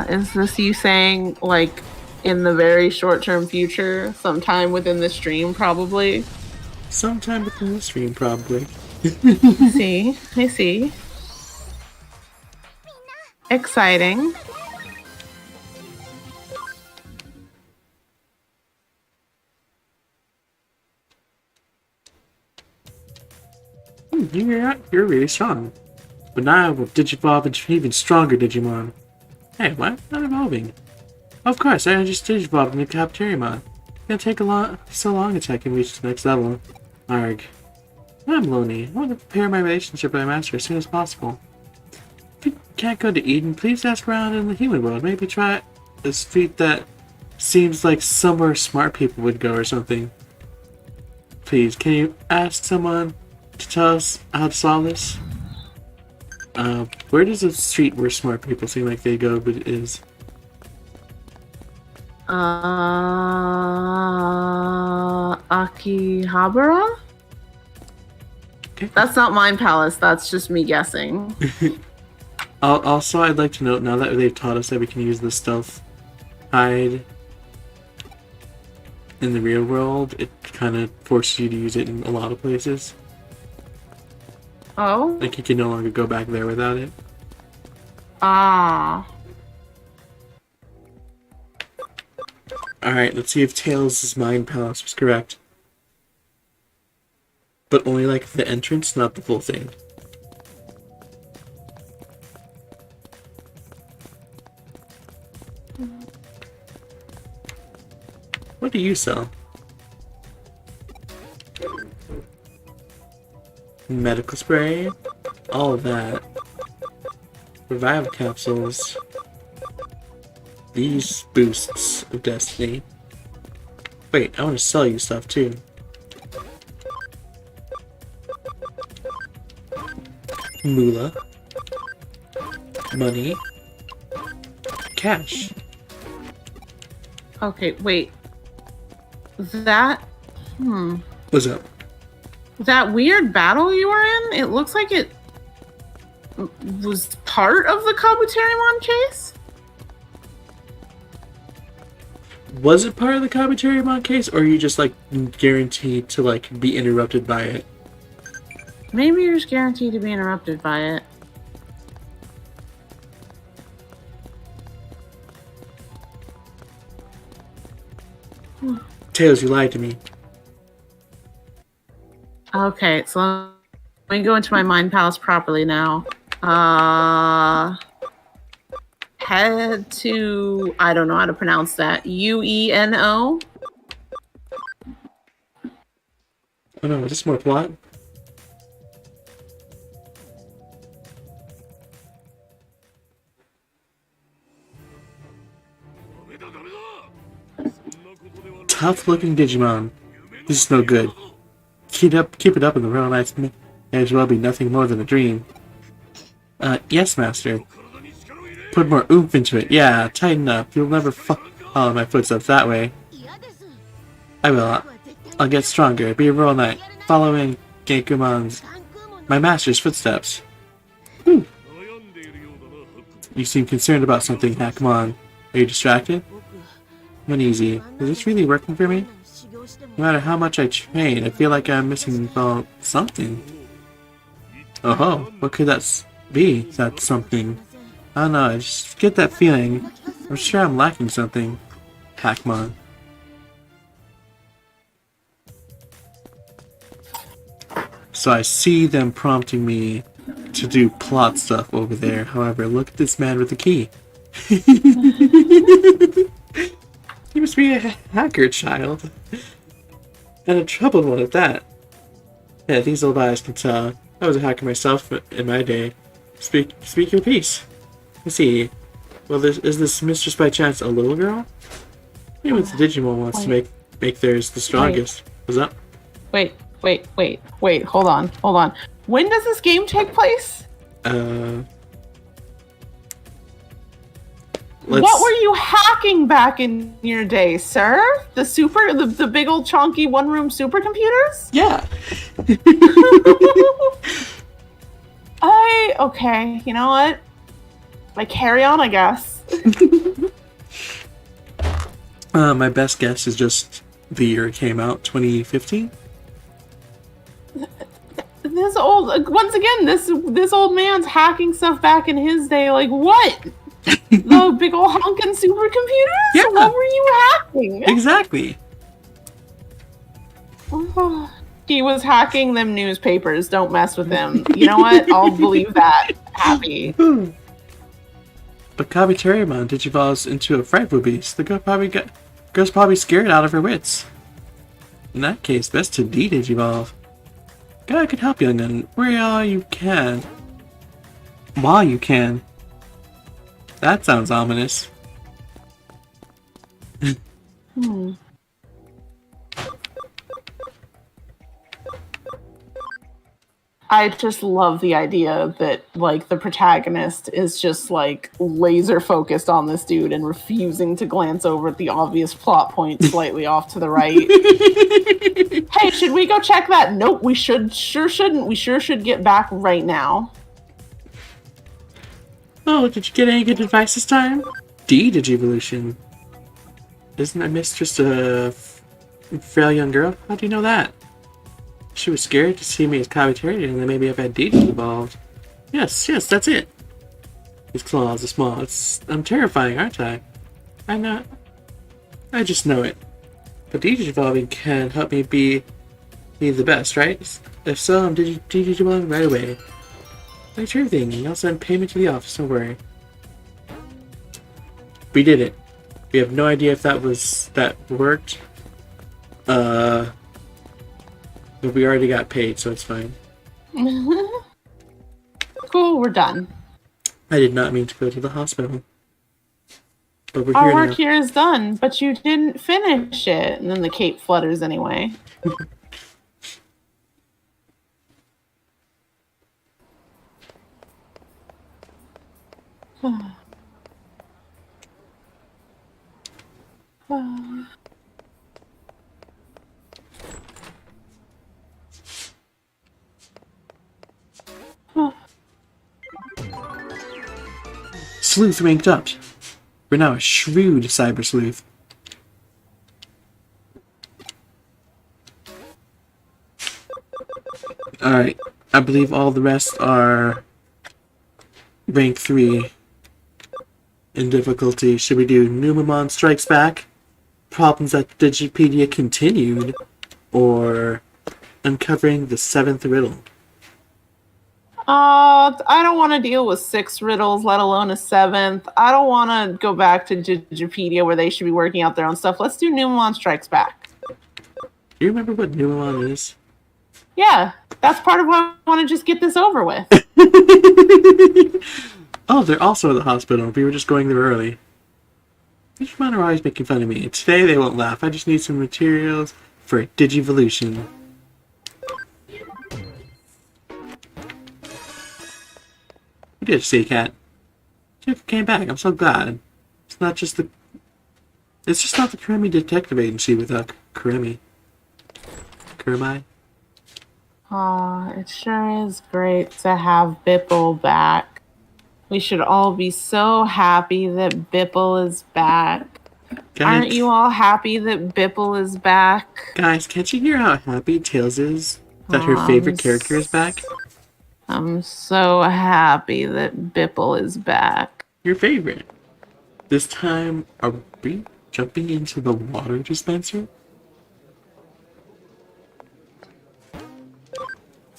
Speaker 1: Is this you saying, like, in the very short-term future, sometime within the stream, probably?
Speaker 2: Sometime within the stream, probably.
Speaker 1: I see. Exciting.
Speaker 2: You're really strong. But now I will digivolve into even stronger Digimon. Hey, why am I not evolving? Of course, I just digivolved into Capterimon. It's gonna take so long until I can reach the next level. Arg. I'm lonely. I want to prepare my relationship with my master as soon as possible. If you can't go to Eden, please ask around in the human world. Maybe try a street that seems like somewhere smart people would go or something. Please, can you ask someone to tell us how to solve this? Where does a street where smart people seem like they go is?
Speaker 1: Akihabara?
Speaker 2: Okay.
Speaker 1: That's not Mind Palace, that's just me guessing.
Speaker 2: Also, I'd like to note now that they've taught us that we can use the stealth hide in the real world, it kind of forces you to use it in a lot of places.
Speaker 1: Oh?
Speaker 2: Like you can no longer go back there without it.
Speaker 1: Ah.
Speaker 2: Alright, let's see if Tails' Mind Palace was correct. But only like the entrance, not the full thing. What do you sell? Medical spray, all of that. Revival capsules. These boosts of destiny. Wait, I want to sell you stuff too. Moolah. Money. Cash.
Speaker 1: Okay, wait. That...
Speaker 2: What's up?
Speaker 1: That weird battle you were in, it looks like it was part of the Kabuterimon chase?
Speaker 2: Was it part of the pkmnMasterWheeler case, or are you just like guaranteed to like be interrupted by it?
Speaker 1: Maybe you're just guaranteed to be interrupted by it.
Speaker 2: Tails, you lied to me.
Speaker 1: Okay, so let me go into my mind palace properly now. Head to, I don't know how to pronounce that. UENO?
Speaker 2: Oh no, is this more plot? Tough-looking Digimon. This is no good. Keep it up in the real life may as well be nothing more than a dream. Yes, Master. Put more oomph into it. Yeah, tighten up. You'll never follow my footsteps that way. I will. I'll get stronger. Be a real knight. Following Genkumon's, my master's footsteps. You seem concerned about something, Hackmon. Are you distracted? Uneasy. Is this really working for me? No matter how much I train, I feel like I'm missing something. Oh, what could that be? That something? I don't know, I just get that feeling. I'm sure I'm lacking something. Hackmon. So I see them prompting me to do plot stuff over there. However, look at this man with the key. He must be a hacker child. And a troubled one at that. Yeah, these old eyes can tell. I was a hacker myself in my day. Speak your piece. Let's see. Well, is this mistress by chance a little girl? Maybe the Digimon wants to make theirs the strongest. What's up?
Speaker 1: Wait. Hold on. When does this game take place? What were you hacking back in your day, sir? The big old chunky one-room supercomputers?
Speaker 2: Yeah.
Speaker 1: Okay, you know what? Carry on, I guess.
Speaker 2: My best guess is just the year it came out, 2015.
Speaker 1: This old man's hacking stuff back in his day. Like what? The big old honkin' supercomputers?
Speaker 2: Yeah.
Speaker 1: What were you hacking?
Speaker 2: Exactly.
Speaker 1: He was hacking them newspapers. Don't mess with him. You know what? I'll believe that. Happy.
Speaker 2: But pkmnMasterWheeler digivolves into a frightful beast. The girl's probably scared out of her wits. In that case, best to de-digivolve. God can help, young un. While you can. That sounds ominous.
Speaker 1: I just love the idea that, the protagonist is just, laser focused on this dude and refusing to glance over at the obvious plot point slightly off to the right. Hey, should we go check that? Nope, we shouldn't. We sure should get back right now.
Speaker 2: Oh, did you get any good advice this time? Digivolution. Isn't my mistress a frail young girl? How do you know that? She was scared to see me as pkmnMasterWheeler, and then maybe I've had digivolved. Yes, that's it. These claws are small. I'm terrifying, aren't I? I'm not. I just know it. But digivolving can help me be the best, right? If so, I'm digivolving right away. Thanks for everything. I'll send payment to the office, don't worry. We did it. We have no idea if that worked. But we already got paid, so it's fine.
Speaker 1: Cool, we're done.
Speaker 2: I did not mean to go to the hospital. But we're
Speaker 1: Our
Speaker 2: here
Speaker 1: work
Speaker 2: now.
Speaker 1: here is done, but you didn't finish it. And then the cape flutters anyway.
Speaker 2: Sleuth ranked up. We're now a shrewd cyber sleuth. I believe all the rest are rank 3 in difficulty. Should we do Numamon Strikes Back, Problems at Digipedia Continued, or Uncovering the 7th Riddle?
Speaker 1: I don't want to deal with 6 riddles, let alone a 7th. I don't want to go back to Digipedia where they should be working out their own stuff. Let's do Numamon Strikes Back.
Speaker 2: Do you remember what Numamon is?
Speaker 1: Yeah, that's part of why I want to just get this over with.
Speaker 2: Oh, they're also at the hospital. We were just going there early. Digimon are always making fun of me. Today they won't laugh. I just need some materials for Digivolution. You did see, Cat. Jeff came back. I'm so glad. It's not just the... It's just not the Kuremi Detective Agency without Kuremi. Kuremi?
Speaker 1: Aw, it sure is great to have Bipple back. We should all be so happy that Bipple is back.
Speaker 2: Guys,
Speaker 1: aren't you all happy that Bipple is back?
Speaker 2: Guys, can't you hear how happy Tails is that her favorite character is back?
Speaker 1: I'm so happy that Bipple is back.
Speaker 2: Your favorite. This time, are we jumping into the water dispenser?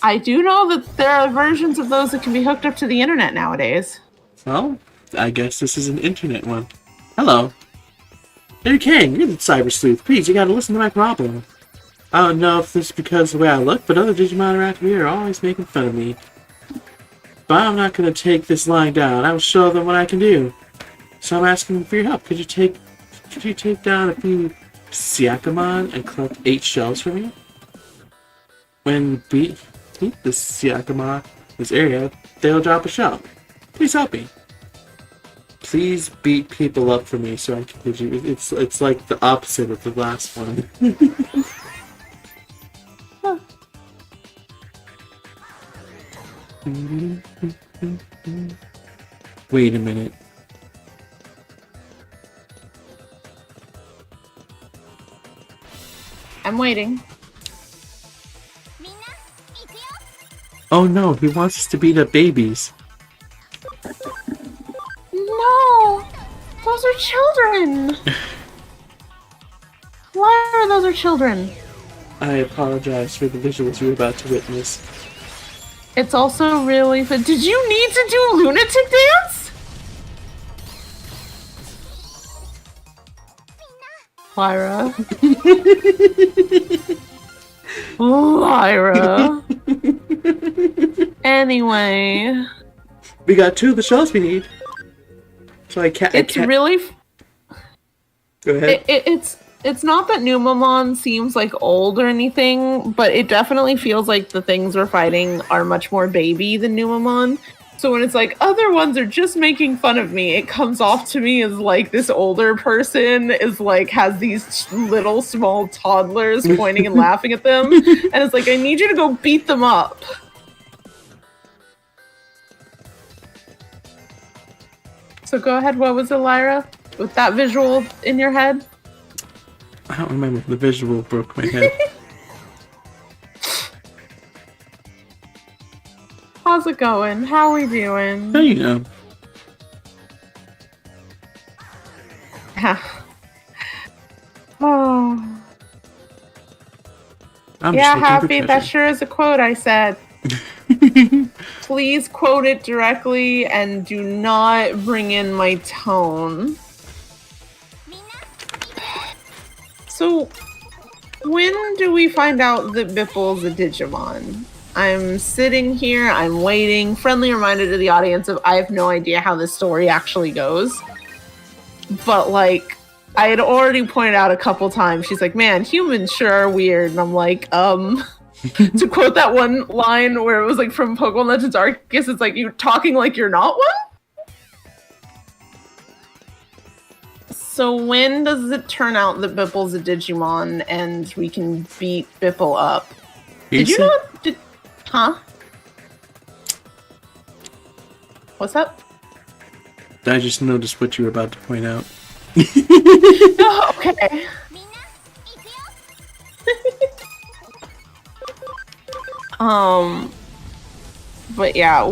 Speaker 1: I do know that there are versions of those that can be hooked up to the internet nowadays.
Speaker 2: Well, I guess this is an internet one. Hello. Hey, King, you're the Cyber Sleuth. Please, you gotta listen to my problem. I don't know if this is because of the way I look, but other Digimon around here are always making fun of me. But I'm not gonna take this lying down. I will show them what I can do. So I'm asking for your help. Could you take down a few Siakamon and collect 8 shells for me? When we beat the Siakamon in this area, they'll drop a shell. Please help me. Please beat people up for me so I can give you. It's like the opposite of the last one. Wait a minute.
Speaker 1: I'm waiting.
Speaker 2: Oh no, he wants us to beat up babies.
Speaker 1: No! Those are children! Why are those children?
Speaker 2: I apologize for the visuals you're about to witness.
Speaker 1: It's also really fun. Did you need to do lunatic dance? Lyra. Lyra. Anyway.
Speaker 2: We got 2 of the shells we need. So I can't.
Speaker 1: It's really.
Speaker 2: Go ahead.
Speaker 1: It's not that Numamon seems like old or anything, but it definitely feels like the things we're fighting are much more baby than Numamon. So when it's like, other ones are just making fun of me, it comes off to me as like this older person is like, has these little small toddlers pointing and laughing at them. And it's like, I need you to go beat them up. So go ahead, what was it, Lyra? With that visual in your head?
Speaker 2: I don't remember. The visual broke my head.
Speaker 1: How's it going? How we doing?
Speaker 2: How you know?
Speaker 1: Oh.
Speaker 2: I'm
Speaker 1: Yeah,
Speaker 2: just
Speaker 1: happy. That sure is a quote I said. Please quote it directly and do not bring in my tone. So, when do we find out that Bipple's a Digimon? I'm sitting here, I'm waiting. Friendly reminder to the audience of I have no idea how this story actually goes. But, like, I had already pointed out a couple times, she's like, man, humans sure are weird. And I'm like, to quote that one line where it was like from Pokemon Legends Arceus, it's like, you talking like you're not one? So when does it turn out that Bipple's a Digimon and we can beat Bipple up? Did you know? Huh? What's up?
Speaker 2: I just noticed what you were about to point out.
Speaker 1: Oh, okay. But yeah,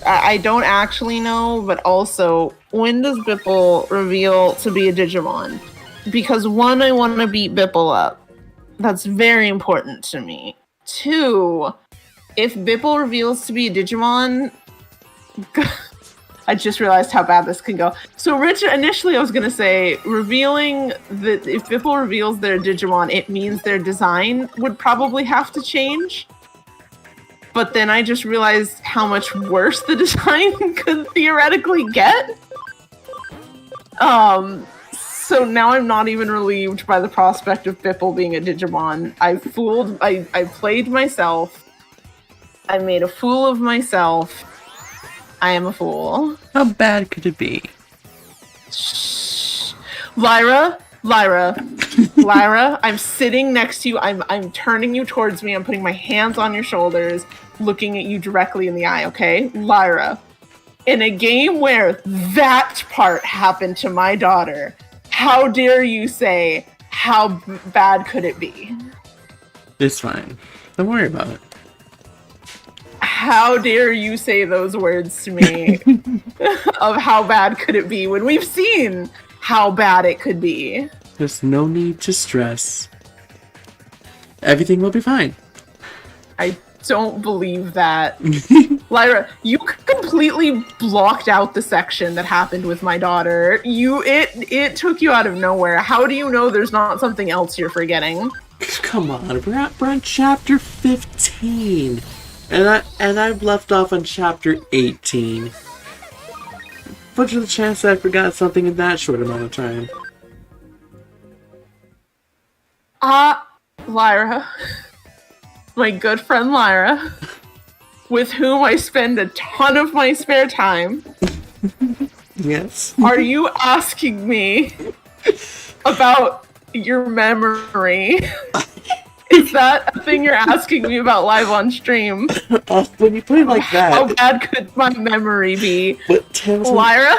Speaker 1: I don't actually know, but also, when does Bipple reveal to be a Digimon? Because one, I want to beat Bipple up. That's very important to me. Two, if Bipple reveals to be a Digimon, I just realized how bad this can go. So, Rich, initially I was going to say, revealing that if Bipple reveals their Digimon, it means their design would probably have to change. But then I just realized how much worse the design could theoretically get. So now I'm not even relieved by the prospect of Bipple being a Digimon. I played myself. I made a fool of myself. I am a fool.
Speaker 2: How bad could it be?
Speaker 1: Shh. Lyra, I'm sitting next to you. I'm turning you towards me. I'm putting my hands on your shoulders, looking at you directly in the eye, okay? Lyra, in a game where that part happened to my daughter, how dare you say, how bad could it be?
Speaker 2: It's fine. Don't worry about it.
Speaker 1: How dare you say those words to me of how bad could it be when we've seen how bad it could be?
Speaker 2: There's no need to stress. Everything will be fine.
Speaker 1: I don't believe that. Lyra, you completely blocked out the section that happened with my daughter. It took you out of nowhere. How do you know there's not something else you're forgetting?
Speaker 2: Come on, we're on chapter 15. And I've left off on chapter 18. What's the chance that I forgot something in that short amount of time?
Speaker 1: Lyra. My good friend Lyra, with whom I spend a ton of my spare time.
Speaker 2: Yes.
Speaker 1: Are you asking me about your memory? Is that a thing you're asking me about live on stream?
Speaker 2: When you put it like that...
Speaker 1: How bad could my memory be?
Speaker 2: Lyra?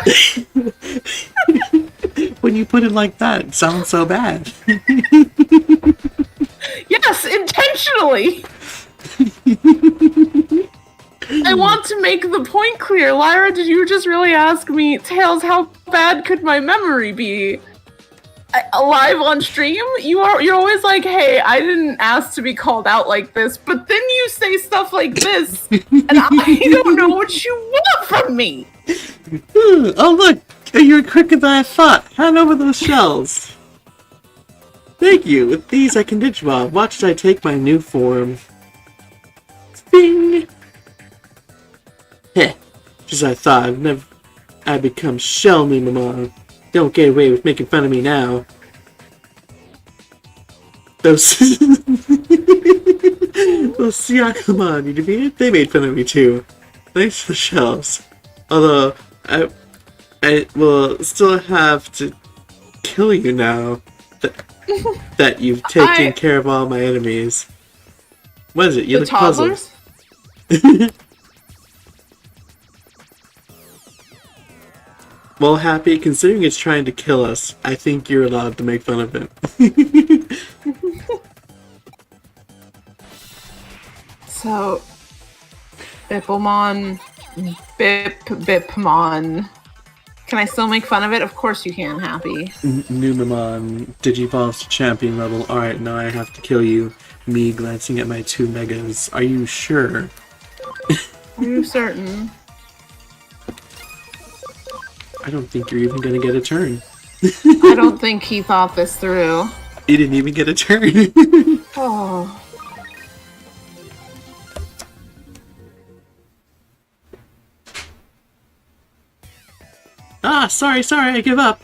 Speaker 2: When you put it like that, it sounds so bad.
Speaker 1: Yes, intentionally! I want to make the point clear. Lyra, did you just really ask me, Tails, how bad could my memory be? Live on stream, you're always like, hey, I didn't ask to be called out like this, but then you say stuff like this, and I don't know what you want from me.
Speaker 2: Oh look, you're quicker than I thought. Hand over those shells. Thank you. With these, I can Digimon. Watch as I take my new form. Bing. Heh. Just as I thought. I become Shell Me, Mama. Don't get away with making fun of me now. Those Siakamon you defeated, they made fun of me too. Thanks for the shells. Although, I will still have to kill you now that you've taken care of all my enemies. What is it? You look puzzled. Well, Happy, considering it's trying to kill us, I think you're allowed to make fun of it.
Speaker 1: So, Bipmon, Bipmon. Can I still make fun of it? Of course you can, Happy.
Speaker 2: Numemon, Digivolves to champion level. Alright, now I have to kill you. Me glancing at my 2 megas. Are you sure?
Speaker 1: Are you certain?
Speaker 2: I don't think you're even gonna get a turn.
Speaker 1: I don't think he thought this through.
Speaker 2: He didn't even get a turn.
Speaker 1: Oh.
Speaker 2: Ah, sorry, I give up.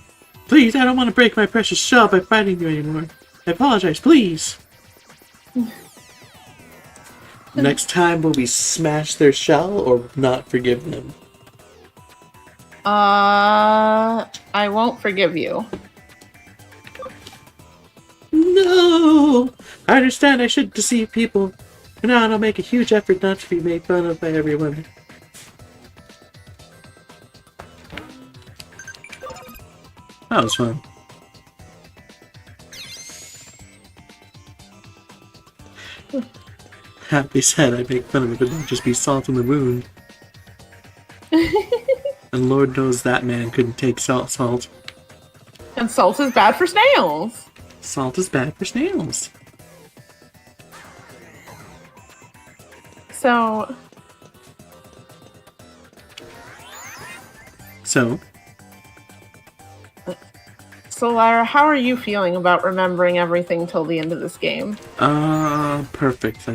Speaker 2: Please, I don't want to break my precious shell by fighting you anymore. I apologize, please. Next time, will we smash their shell or not forgive them?
Speaker 1: I won't forgive you.
Speaker 2: No! I understand I shouldn't deceive people. For now, I'll make a huge effort not to be made fun of by everyone. That was fun. Happy said I make fun of it, but it'd just be salt on the wound. And Lord knows that man couldn't take salt.
Speaker 1: And salt is bad for snails.
Speaker 2: Salt is bad for snails.
Speaker 1: So, Lyra, how are you feeling about remembering everything till the end of this game?
Speaker 2: Perfect.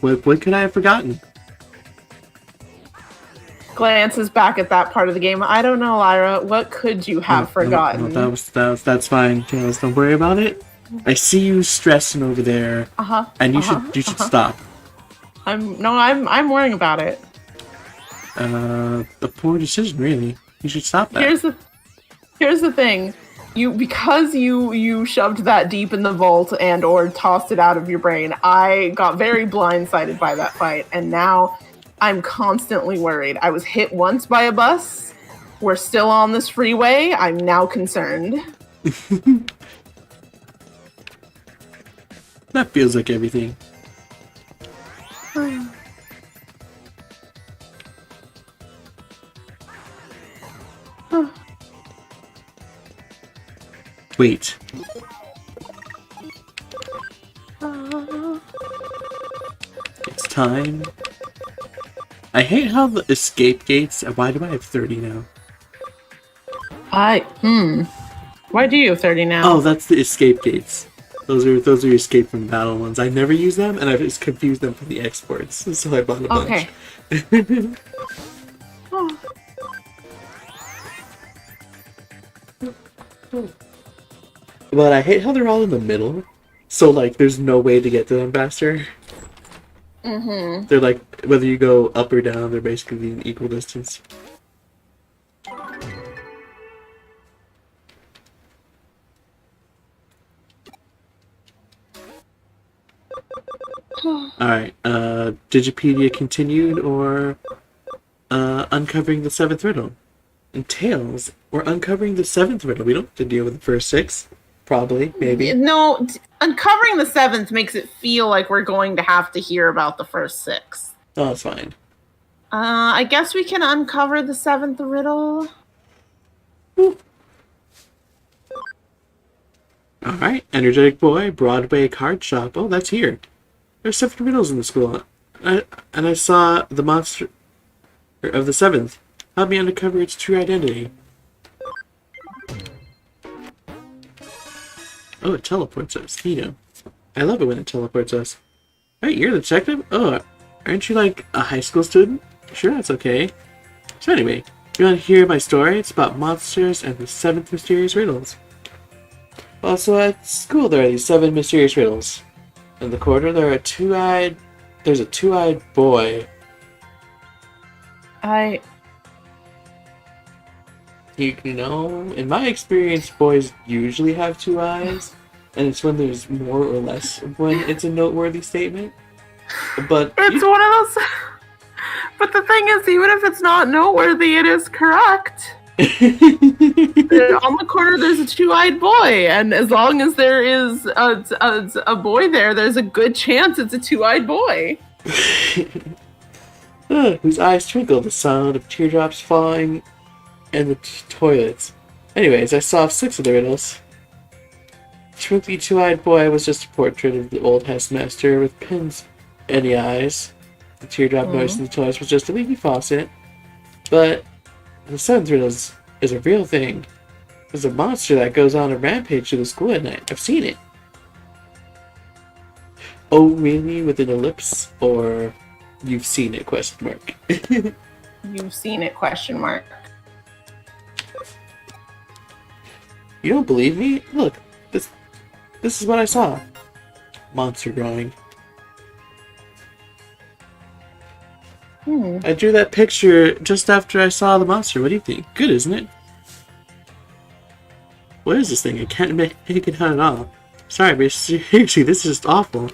Speaker 2: What could I have forgotten?
Speaker 1: Glances back at that part of the game. I don't know, Lyra. What could you have forgotten?
Speaker 2: No, that's fine. Tails, don't worry about it. I see you stressing over there. And you should stop.
Speaker 1: I'm worrying about it.
Speaker 2: A poor decision, really. You should stop that.
Speaker 1: Here's the thing. Because you shoved that deep in the vault and or tossed it out of your brain, I got very blindsided by that fight, and now I'm constantly worried. I was hit once by a bus. We're still on this freeway. I'm now concerned.
Speaker 2: That feels like everything. Wait. It's time. I hate how the escape gates. Why do I have 30 now?
Speaker 1: Why do you have 30 now?
Speaker 2: Oh, that's the escape gates. Those are escape from battle ones. I never use them, and I've just confused them for the exports. So I bought a bunch.
Speaker 1: Okay.
Speaker 2: But I hate how they're all in the middle. So, like, there's no way to get to them faster.
Speaker 1: Mm-hmm.
Speaker 2: They're like, whether you go up or down, they're basically an equal distance. Alright, Digipedia continued, or uncovering the 7th riddle. And Tails, we're uncovering the 7th riddle. We don't have to deal with the first 6. Probably, maybe.
Speaker 1: No, uncovering the 7th makes it feel like we're going to have to hear about the first 6.
Speaker 2: Oh, that's fine.
Speaker 1: I guess we can uncover the 7th riddle.
Speaker 2: Alright, Energetic Boy, Broadway Card Shop. Oh, that's here. There's 7 riddles in the school. And I saw the monster of the 7th. Help me uncover its true identity. Oh, it teleports us. Neato. I love it when it teleports us. Hey, you're the detective? Oh, aren't you like a high school student? Sure, that's okay. So anyway, you want to hear my story? It's about monsters and the 7th mysterious riddles. Also, at school there are these 7 mysterious riddles. In the corner there's a two-eyed boy. You know, in my experience, boys usually have 2 eyes, and it's when there's more or less when it's a noteworthy statement. But
Speaker 1: it's one of those. But the thing is, even if it's not noteworthy, it is correct. On the corner, there's a 2-eyed boy, and as long as there is a boy there, there's a good chance it's a 2-eyed boy.
Speaker 2: Whose eyes twinkle, the sound of teardrops falling in the toilets. Anyways, I solved 6 of the riddles. Twinkly 2-eyed boy was just a portrait of the old headmaster with pins in the eyes. The teardrop noise in the toilets was just a leaky faucet. But the 7th riddle is a real thing. There's a monster that goes on a rampage through the school at night. I've seen it. Oh, really? With an ellipse? Or you've seen it? Question mark.
Speaker 1: You've seen it? Question mark.
Speaker 2: You don't believe me? Look, this is what I saw. Monster drawing. I drew that picture just after I saw the monster. What do you think? Good, isn't it? What is this thing? I can't make it out at all. Sorry, but seriously, this is just awful.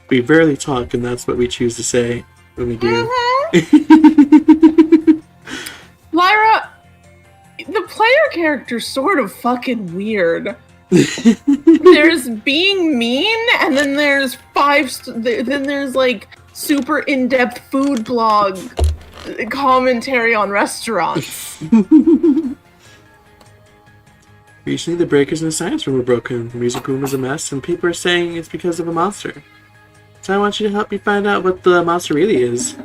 Speaker 2: We rarely talk, and that's what we choose to say when we do.
Speaker 1: Lyra, the player character's sort of fucking weird. There's being mean, and then there's then there's like super in-depth food blog commentary on restaurants.
Speaker 2: Recently, the breakers in the science room were broken. The music room was a mess, and people are saying it's because of a monster. So I want you to help me find out what the monster really is. You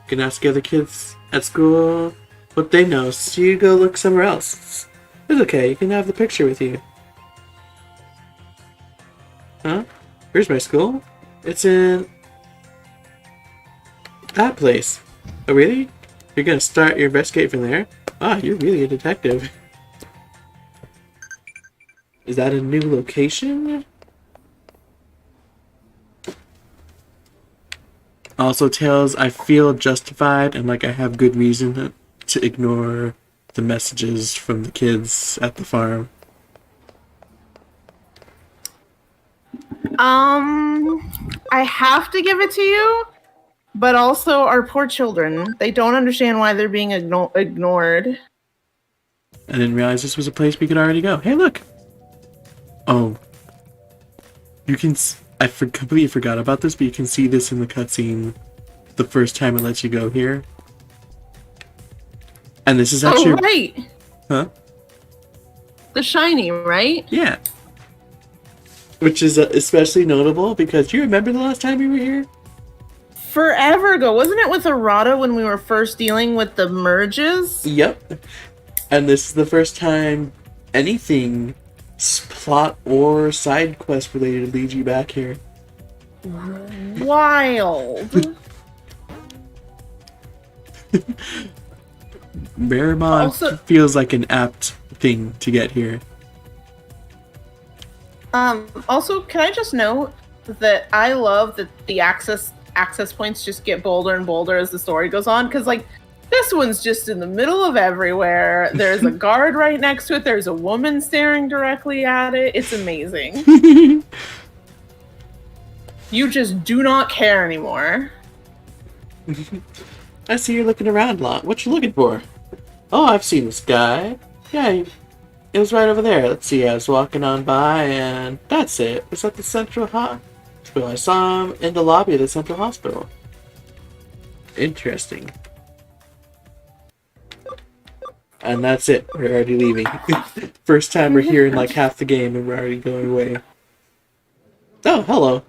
Speaker 2: can ask the other kids at school what they know, so you go look somewhere else. It's okay, you can have the picture with you. Huh? Where's my school? It's in that place. Oh, really? You're gonna start your investigate from there? Ah, you're really a detective. Is that a new location? Also, Tails, I feel justified and like I have good reason to ignore the messages from the kids at the farm.
Speaker 1: I have to give it to you, but also our poor children. They don't understand why they're being ignored.
Speaker 2: I didn't realize this was a place we could already go. Hey, look! Oh. You can... completely forgot about this, but you can see this in the cutscene the first time it lets you go here. And this is actually...
Speaker 1: Oh, right!
Speaker 2: Huh?
Speaker 1: The shiny, right?
Speaker 2: Yeah. Which is especially notable because you remember the last time you were here?
Speaker 1: Forever ago. Wasn't it with Errata when we were first dealing with the merges?
Speaker 2: Yep. And this is the first time anything plot or side quest related leads you back here.
Speaker 1: Wild.
Speaker 2: Miramon
Speaker 1: Also,
Speaker 2: feels like an apt thing to get here.
Speaker 1: Also, can I just note that I love that the access points just get bolder and bolder as the story goes on, because like this one's just in the middle of everywhere. There's a guard right next to it. There's a woman staring directly at it. It's amazing. You just do not care anymore.
Speaker 2: I see you're looking around a lot. What you looking for? Oh, I've seen this guy. Yeah, it was right over there. Let's see, I was walking on by and that's it. It's at the central hospital. I saw him in the lobby of the central hospital. Interesting. And that's it. We're already leaving. First time we're here in like half the game and we're already going away. Oh, hello.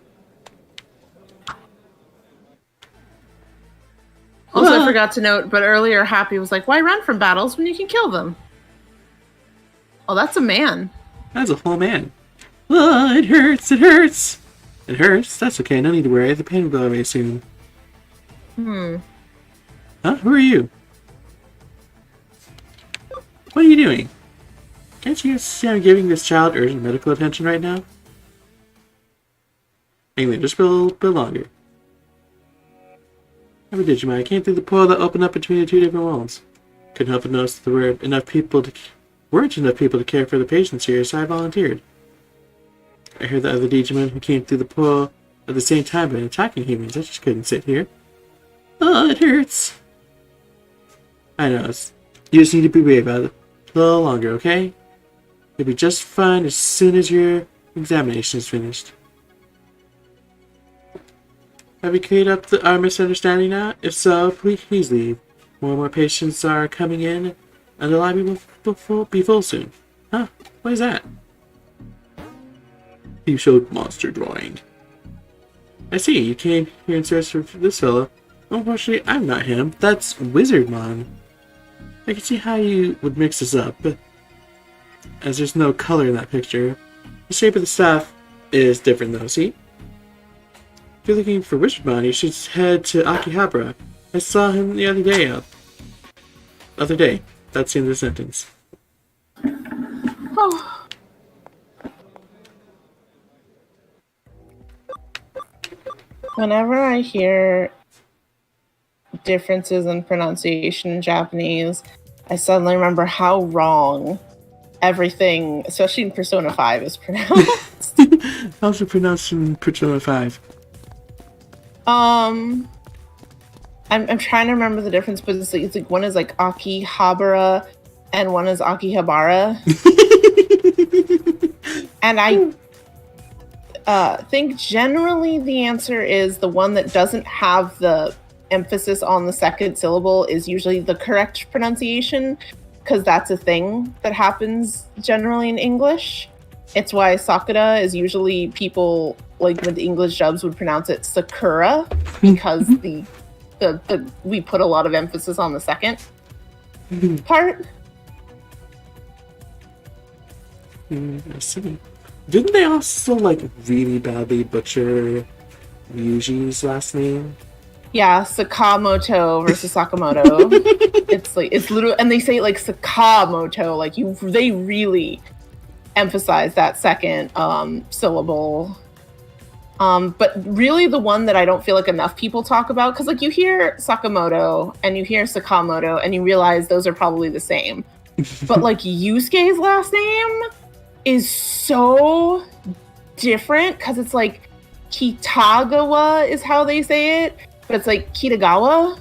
Speaker 1: Also, I forgot to note, but earlier Happy was like, why run from battles when you can kill them? Oh, that's a man.
Speaker 2: That's a whole man. Oh, it hurts, it hurts. It hurts? That's okay, no need to worry. The pain will go away soon. Huh? Who are you? What are you doing? Can't you see I'm giving this child urgent medical attention right now? Hang on, just for a little bit longer. I'm a Digimon. I came through the portal that opened up between the two different walls. Couldn't help but notice that there weren't enough people to care for the patients here, so I volunteered. I heard the other Digimon who came through the portal at the same time but attacking humans. I just couldn't sit here. Oh, it hurts. I know. You just need to be brave about it a little longer, okay? You'll be just fine as soon as your examination is finished. Have we cleared up our misunderstanding now? If so, please leave. More and more patients are coming in, and the lobby will be full soon. Huh? What is that? You showed monster drawing. I see, you came here in search for this fellow. Unfortunately, I'm not him. That's Wizardmon. I can see how you would mix this up, but as there's no color in that picture. The shape of the staff is different though, see? If you're looking for Wizardmon, you should head to Akihabara. I saw him the other day. That's the end of the sentence.
Speaker 1: Oh. Whenever I hear differences in pronunciation in Japanese, I suddenly remember how wrong everything, especially in Persona 5, is pronounced.
Speaker 2: How's it pronounced in Persona 5?
Speaker 1: I'm trying to remember the difference, but it's like one is like Akihabara and one is Akihabara. And I think generally the answer is the one that doesn't have the emphasis on the second syllable is usually the correct pronunciation, because that's a thing that happens generally in English. It's why Sakura is usually people, like with English dubs, would pronounce it Sakura, because the we put a lot of emphasis on the second part.
Speaker 2: I see. Didn't they also like really badly butcher Ryuji's last name?
Speaker 1: Yeah, Sakamoto versus Sakamoto. It's literally, and they say it like Sakamoto, like they really emphasize that second syllable. But really the one that I don't feel like enough people talk about, because like you hear Sakamoto and you hear Sakamoto and you realize those are probably the same. But like Yusuke's last name is so different, because it's like Kitagawa is how they say it, but it's like Kitagawa.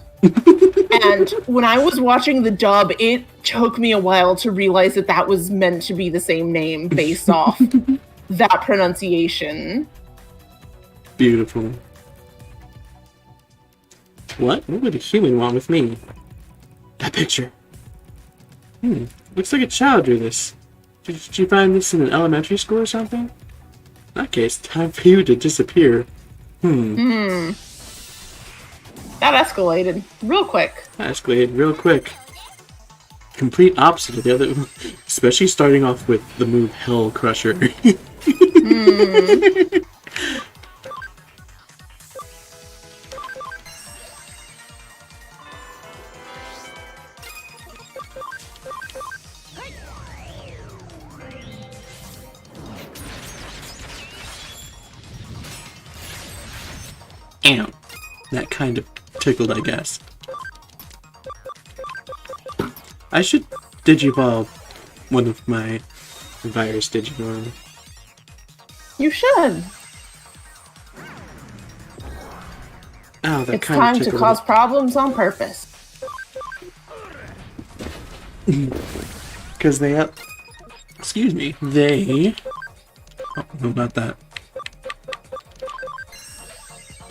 Speaker 1: And when I was watching the dub, it took me a while to realize that that was meant to be the same name based off that pronunciation.
Speaker 2: Beautiful. What would a human want with me? That picture. Looks like a child drew this. Did you find this in an elementary school or something? In that case, time for you to disappear.
Speaker 1: That escalated real quick.
Speaker 2: Complete opposite of the other, especially starting off with the move Hell Crusher. Ow. That kind of tickled, I guess. I should Digivolve one of my virus Digimon.
Speaker 1: You should.
Speaker 2: Ow, that
Speaker 1: It's
Speaker 2: kind
Speaker 1: time
Speaker 2: of
Speaker 1: to
Speaker 2: tickled.
Speaker 1: cause problems on purpose.
Speaker 2: Because they have... Excuse me. They... Oh, no, not that.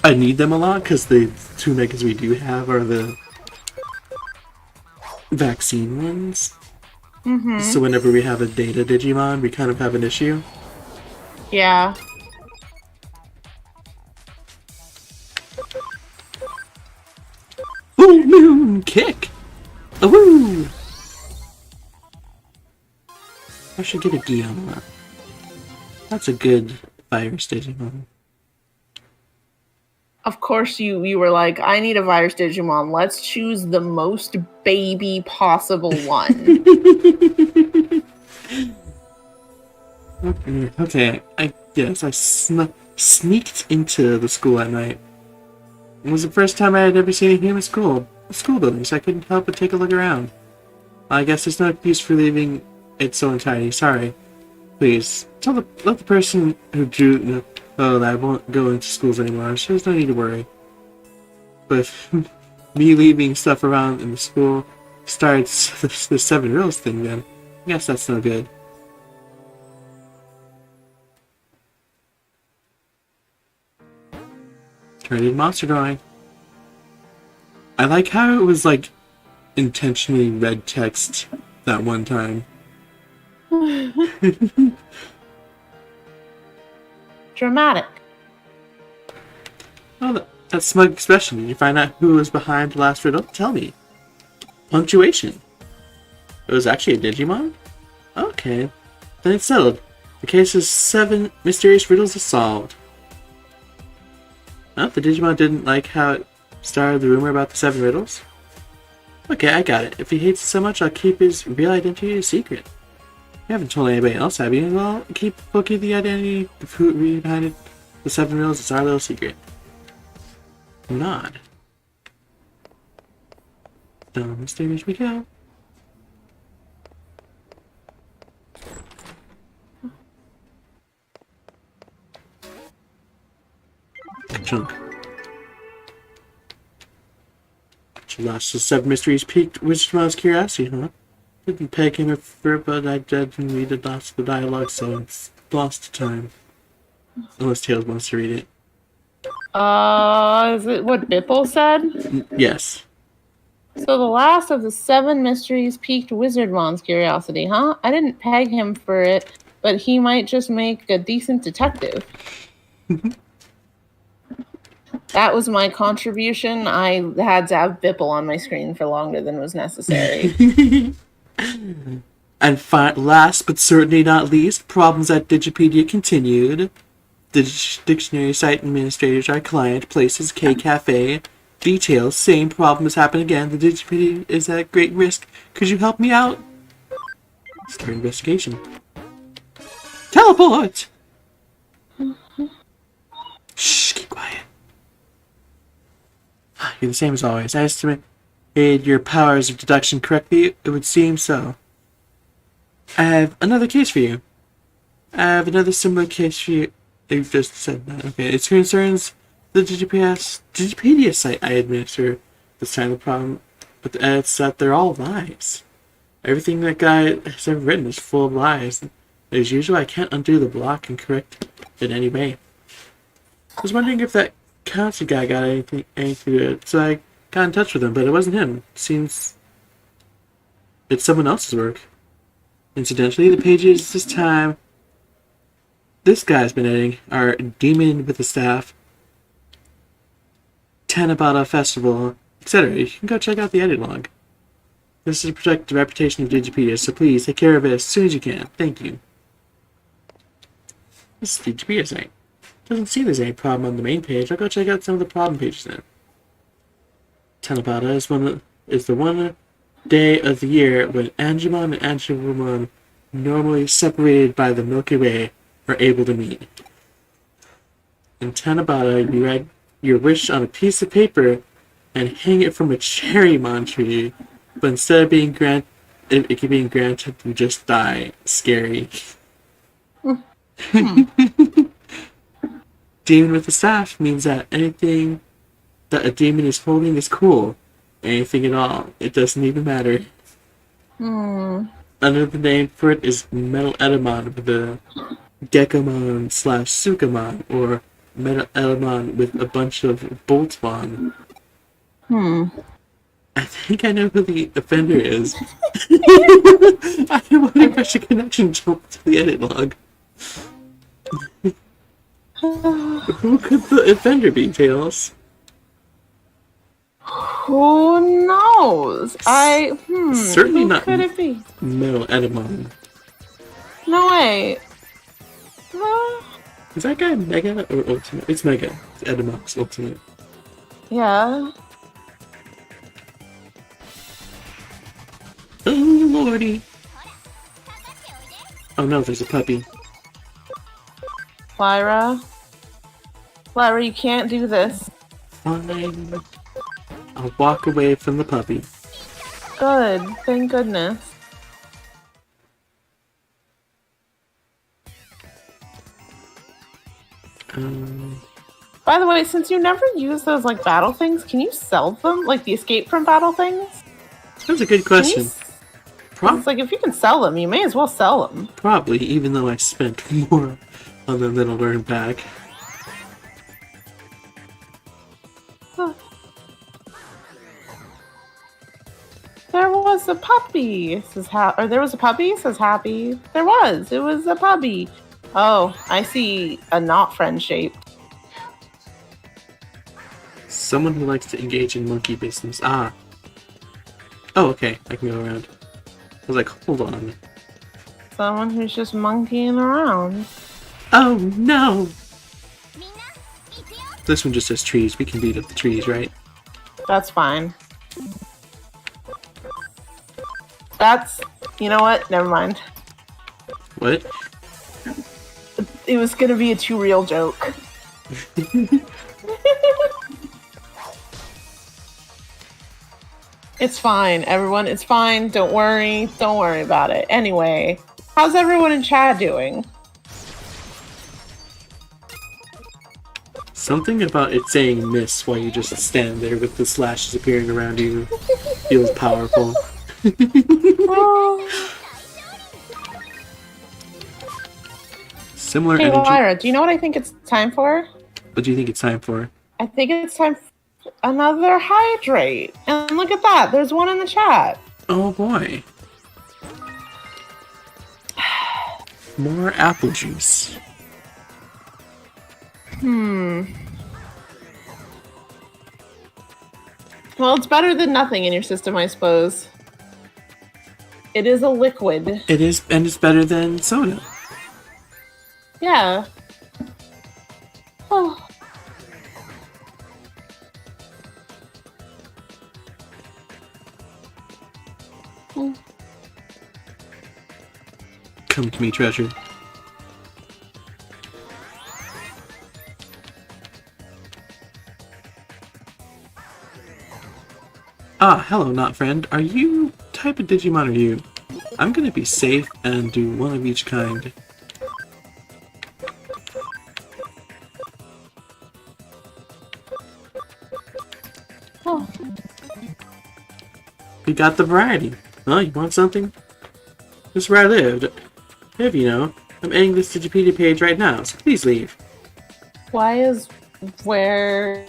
Speaker 2: I need them a lot because the two megas we do have are the vaccine ones. So whenever we have a data Digimon, we kind of have an issue.
Speaker 1: Yeah.
Speaker 2: Full moon kick! A woo! I should get a D on that. That's a good virus Digimon.
Speaker 1: Of course you were like, I need a virus Digimon. Let's choose the most baby possible one.
Speaker 2: Okay, I guess I sneaked into the school at night. It was the first time I had ever seen a human school building, so I couldn't help but take a look around. I guess there's no excuse for leaving it so untidy. Sorry. Please, let the person who drew that I won't go into schools anymore. So there's no need to worry. But me leaving stuff around in the school starts the 7 rules thing then. I guess that's no good. Turned in monster drawing. I like how it was like intentionally red text that one time.
Speaker 1: Dramatic.
Speaker 2: Oh, that smug expression. Did you find out who was behind the last riddle? Tell me. Punctuation. It was actually a Digimon? Okay. Then it's settled. The case's 7 mysterious riddles are solved. Oh, the Digimon didn't like how it started the rumor about the 7 riddles? Okay, I got it. If he hates it so much, I'll keep his real identity a secret. You haven't told anybody else, have you? Well, keep booking the identity of who behind it. The 7 riddles, it's our little secret. Nod. Down the stairs we go. Chunk. She lost the 7 mysteries piqued Wizardmon's curiosity, huh? Didn't peg him for it, but I didn't read the lots of the dialogue, so it's lost to time. Unless Tails wants to read it.
Speaker 1: Is it what Bipple said?
Speaker 2: Yes.
Speaker 1: So the last of the 7 mysteries piqued Wizardmon's curiosity, huh? I didn't peg him for it, but he might just make a decent detective. That was my contribution. I had to have Bipple on my screen for longer than was necessary.
Speaker 2: And last but certainly not least, problems at Digipedia continued. The dictionary site administrators, our client, places K Cafe. Details, same problem has happened again. The Digipedia is at great risk. Could you help me out? Start investigation. Teleport! Shh, keep quiet. You're the same as always. I estimated your powers of deduction correctly. It would seem so. I have another case for you. I have another similar case for you. They've just said that. Okay, it concerns the Digipedia site I administer. This time the problem with the edits that they're all lies. Everything that guy has ever written is full of lies. As usual, I can't undo the block and correct it in any way. I was wondering if that council guy got anything to do with it, so I got in touch with him, but it wasn't him. It seems it's someone else's work. Incidentally, the pages this time this guy's been editing are Demon with the Staff, Tanabata Festival, etc. You can go check out the edit log. This is to protect the reputation of Digipedia, so please take care of it as soon as you can. Thank you. This is Digipedia site. Doesn't seem there's any problem on the main page. I'll go check out some of the problem pages then. Tanabata is the one day of the year when Angemon and Angemon, normally separated by the Milky Way, are able to meet. In Tanabata, you write your wish on a piece of paper and hang it from a cherrymon tree, but instead of being granted, you just die. Scary. Demon with the Staff means that anything that a demon is holding is cool. Anything at all. It doesn't even matter. Another name for it is Metal Edamon with a Gekomon / Sukamon, or Metal Edamon with a bunch of Boltmon. I think I know who the offender is. I wonder if I should connection jump to the edit log. Who could the offender be, Tails?
Speaker 1: Who knows?
Speaker 2: Certainly
Speaker 1: who
Speaker 2: not.
Speaker 1: Could it be?
Speaker 2: Metal Edamon.
Speaker 1: No way.
Speaker 2: Is that guy Mega or Ultimate? It's Mega. It's Edamon's Ultimate.
Speaker 1: Yeah.
Speaker 2: Oh lordy. Oh no, there's a puppy.
Speaker 1: Lyra, you can't do this.
Speaker 2: Fine. I'll walk away from the puppy.
Speaker 1: Good. Thank goodness. By the way, since you never use those like battle things, can you sell them? Like the escape from battle things?
Speaker 2: That's a good question.
Speaker 1: It's like if you can sell them, you may as well sell them.
Speaker 2: Probably, even though I spent more on them than I'll earn back.
Speaker 1: Huh. There was a puppy. Says or there was a puppy. Says happy. There was. It was a puppy. Oh, I see a not friend shape.
Speaker 2: Someone who likes to engage in monkey business. Ah. Oh, okay. I can go around. I was like, hold on.
Speaker 1: Someone who's just monkeying around.
Speaker 2: Oh, no! This one just says trees. We can beat up the trees, right?
Speaker 1: That's fine. That's... You know what? Never mind.
Speaker 2: What?
Speaker 1: It was gonna be a too real joke. It's fine, everyone. It's fine. Don't worry. Don't worry about it. Anyway, how's everyone in chat doing?
Speaker 2: Something about it saying miss while you just stand there with the slashes appearing around you feels powerful. Similar
Speaker 1: Hey,
Speaker 2: energy.
Speaker 1: Lyra, do you know what I think it's time for?
Speaker 2: What do you think it's time for?
Speaker 1: I think it's time for another hydrate. And look at that. There's one in the chat.
Speaker 2: Oh boy. More apple juice.
Speaker 1: Well, it's better than nothing in your system, I suppose. It is a liquid.
Speaker 2: It is, and it's better than soda.
Speaker 1: Yeah. Oh.
Speaker 2: Come to me, treasure. Ah, hello, not friend. Are you type of Digimon are you? I'm gonna be safe and do one of each kind.
Speaker 1: Oh.
Speaker 2: We got the variety. Oh, you want something? This is where I lived. If you know, I'm ending this Digipedia page right now, so please leave.
Speaker 1: Why is where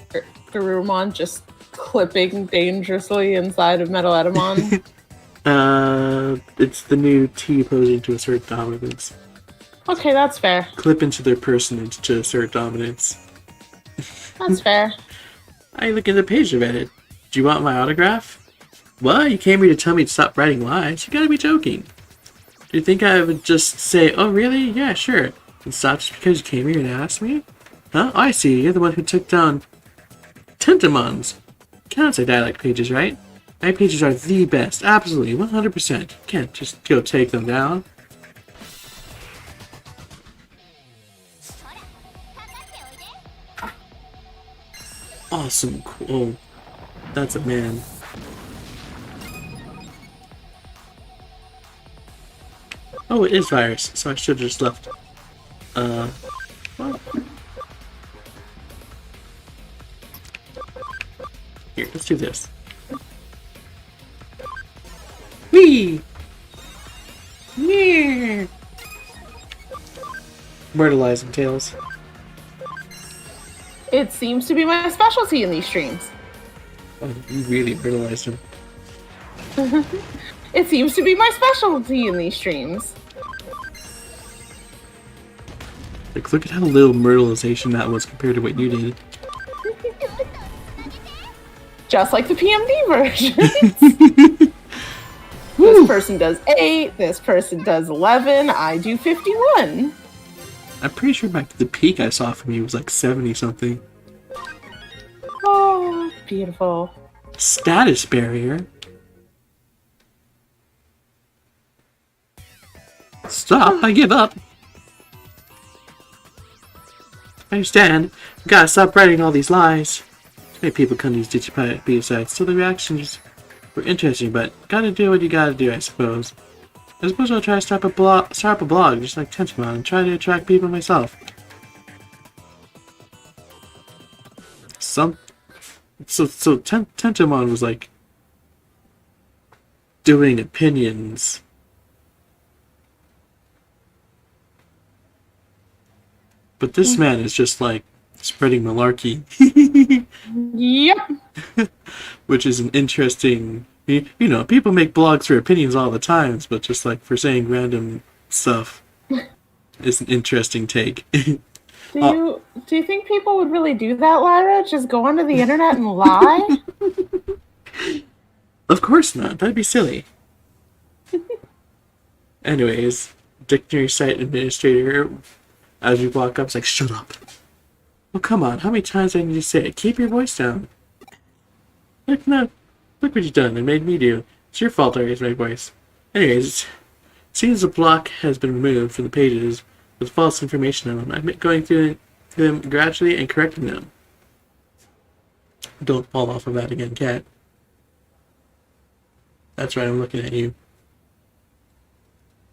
Speaker 1: Garurumon just clipping dangerously inside of Metal Edamon?
Speaker 2: It's the new T posing to assert dominance.
Speaker 1: Okay, that's fair.
Speaker 2: Clip into their personage to assert dominance.
Speaker 1: That's fair.
Speaker 2: I look at the page of it. Do you want my autograph? What? You came here to tell me to stop writing lies? You gotta be joking. Do you think I would just say, oh really? Yeah, sure. And stop just because you came here and asked me? Huh? Oh, I see. You're the one who took down Tentamons. Can't say dialect pages, right? My pages are the best. Absolutely. 100%. Can't just go take them down. Awesome. Cool. That's a man. Oh, it is virus, so I should have just left. What? Here, let's do this. Whee! Yeah! Myrtleizing Tails.
Speaker 1: It seems to be my specialty in these streams.
Speaker 2: Oh, you really myrtleized him.
Speaker 1: It seems to be my specialty in these streams.
Speaker 2: Like, look at how little myrtleization that was compared to what you did.
Speaker 1: Just like the PMD version. This person does 8, this person does 11, I do 51.
Speaker 2: I'm pretty sure the peak I saw from you was like 70 something.
Speaker 1: Oh, beautiful.
Speaker 2: Status barrier? Stop, I give up. I understand. You gotta stop writing all these lies. Too many people come to these Digipedia sites, so the reactions were interesting, but gotta do what you gotta do, I suppose. I suppose I'll try to start up a blog just like Tentamon and try to attract people myself. So Tentamon was like doing opinions. But this man is just like spreading malarkey.
Speaker 1: Yep.
Speaker 2: Which is an interesting... You know, people make blogs for opinions all the time, but just like for saying random stuff is an interesting take.
Speaker 1: Do you think people would really do that, Lyra? Just go onto the internet and lie?
Speaker 2: Of course not. That'd be silly. Anyways, dictionary site administrator, as we walk up, is like, shut up. Well, come on. How many times do I need to say it? Keep your voice down. Look, no. Look what you've done and made me do. It's your fault I raised my voice. Anyways, seems the block has been removed from the pages with false information on them. I'm going through them gradually and correcting them. Don't fall off of that again, cat. That's right, I'm looking at you.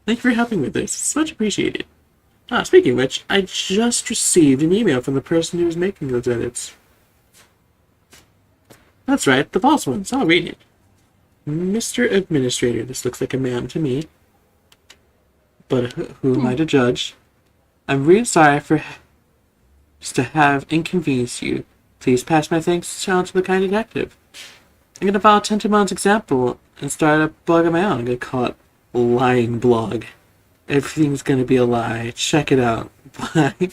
Speaker 2: Thank you for helping with this. It's much appreciated. Ah, speaking of which, I just received an email from the person who was making those edits. That's right, the false ones. I'll read it. Mr. Administrator, this looks like a ma'am to me. But who am I to judge? I'm really sorry for just to have inconvenienced you. Please pass my thanks on to the kind detective. I'm gonna follow Tentimon's example and start a blog of my own. I'm gonna call it Lying Blog. Everything's gonna be a lie. Check it out. Bye.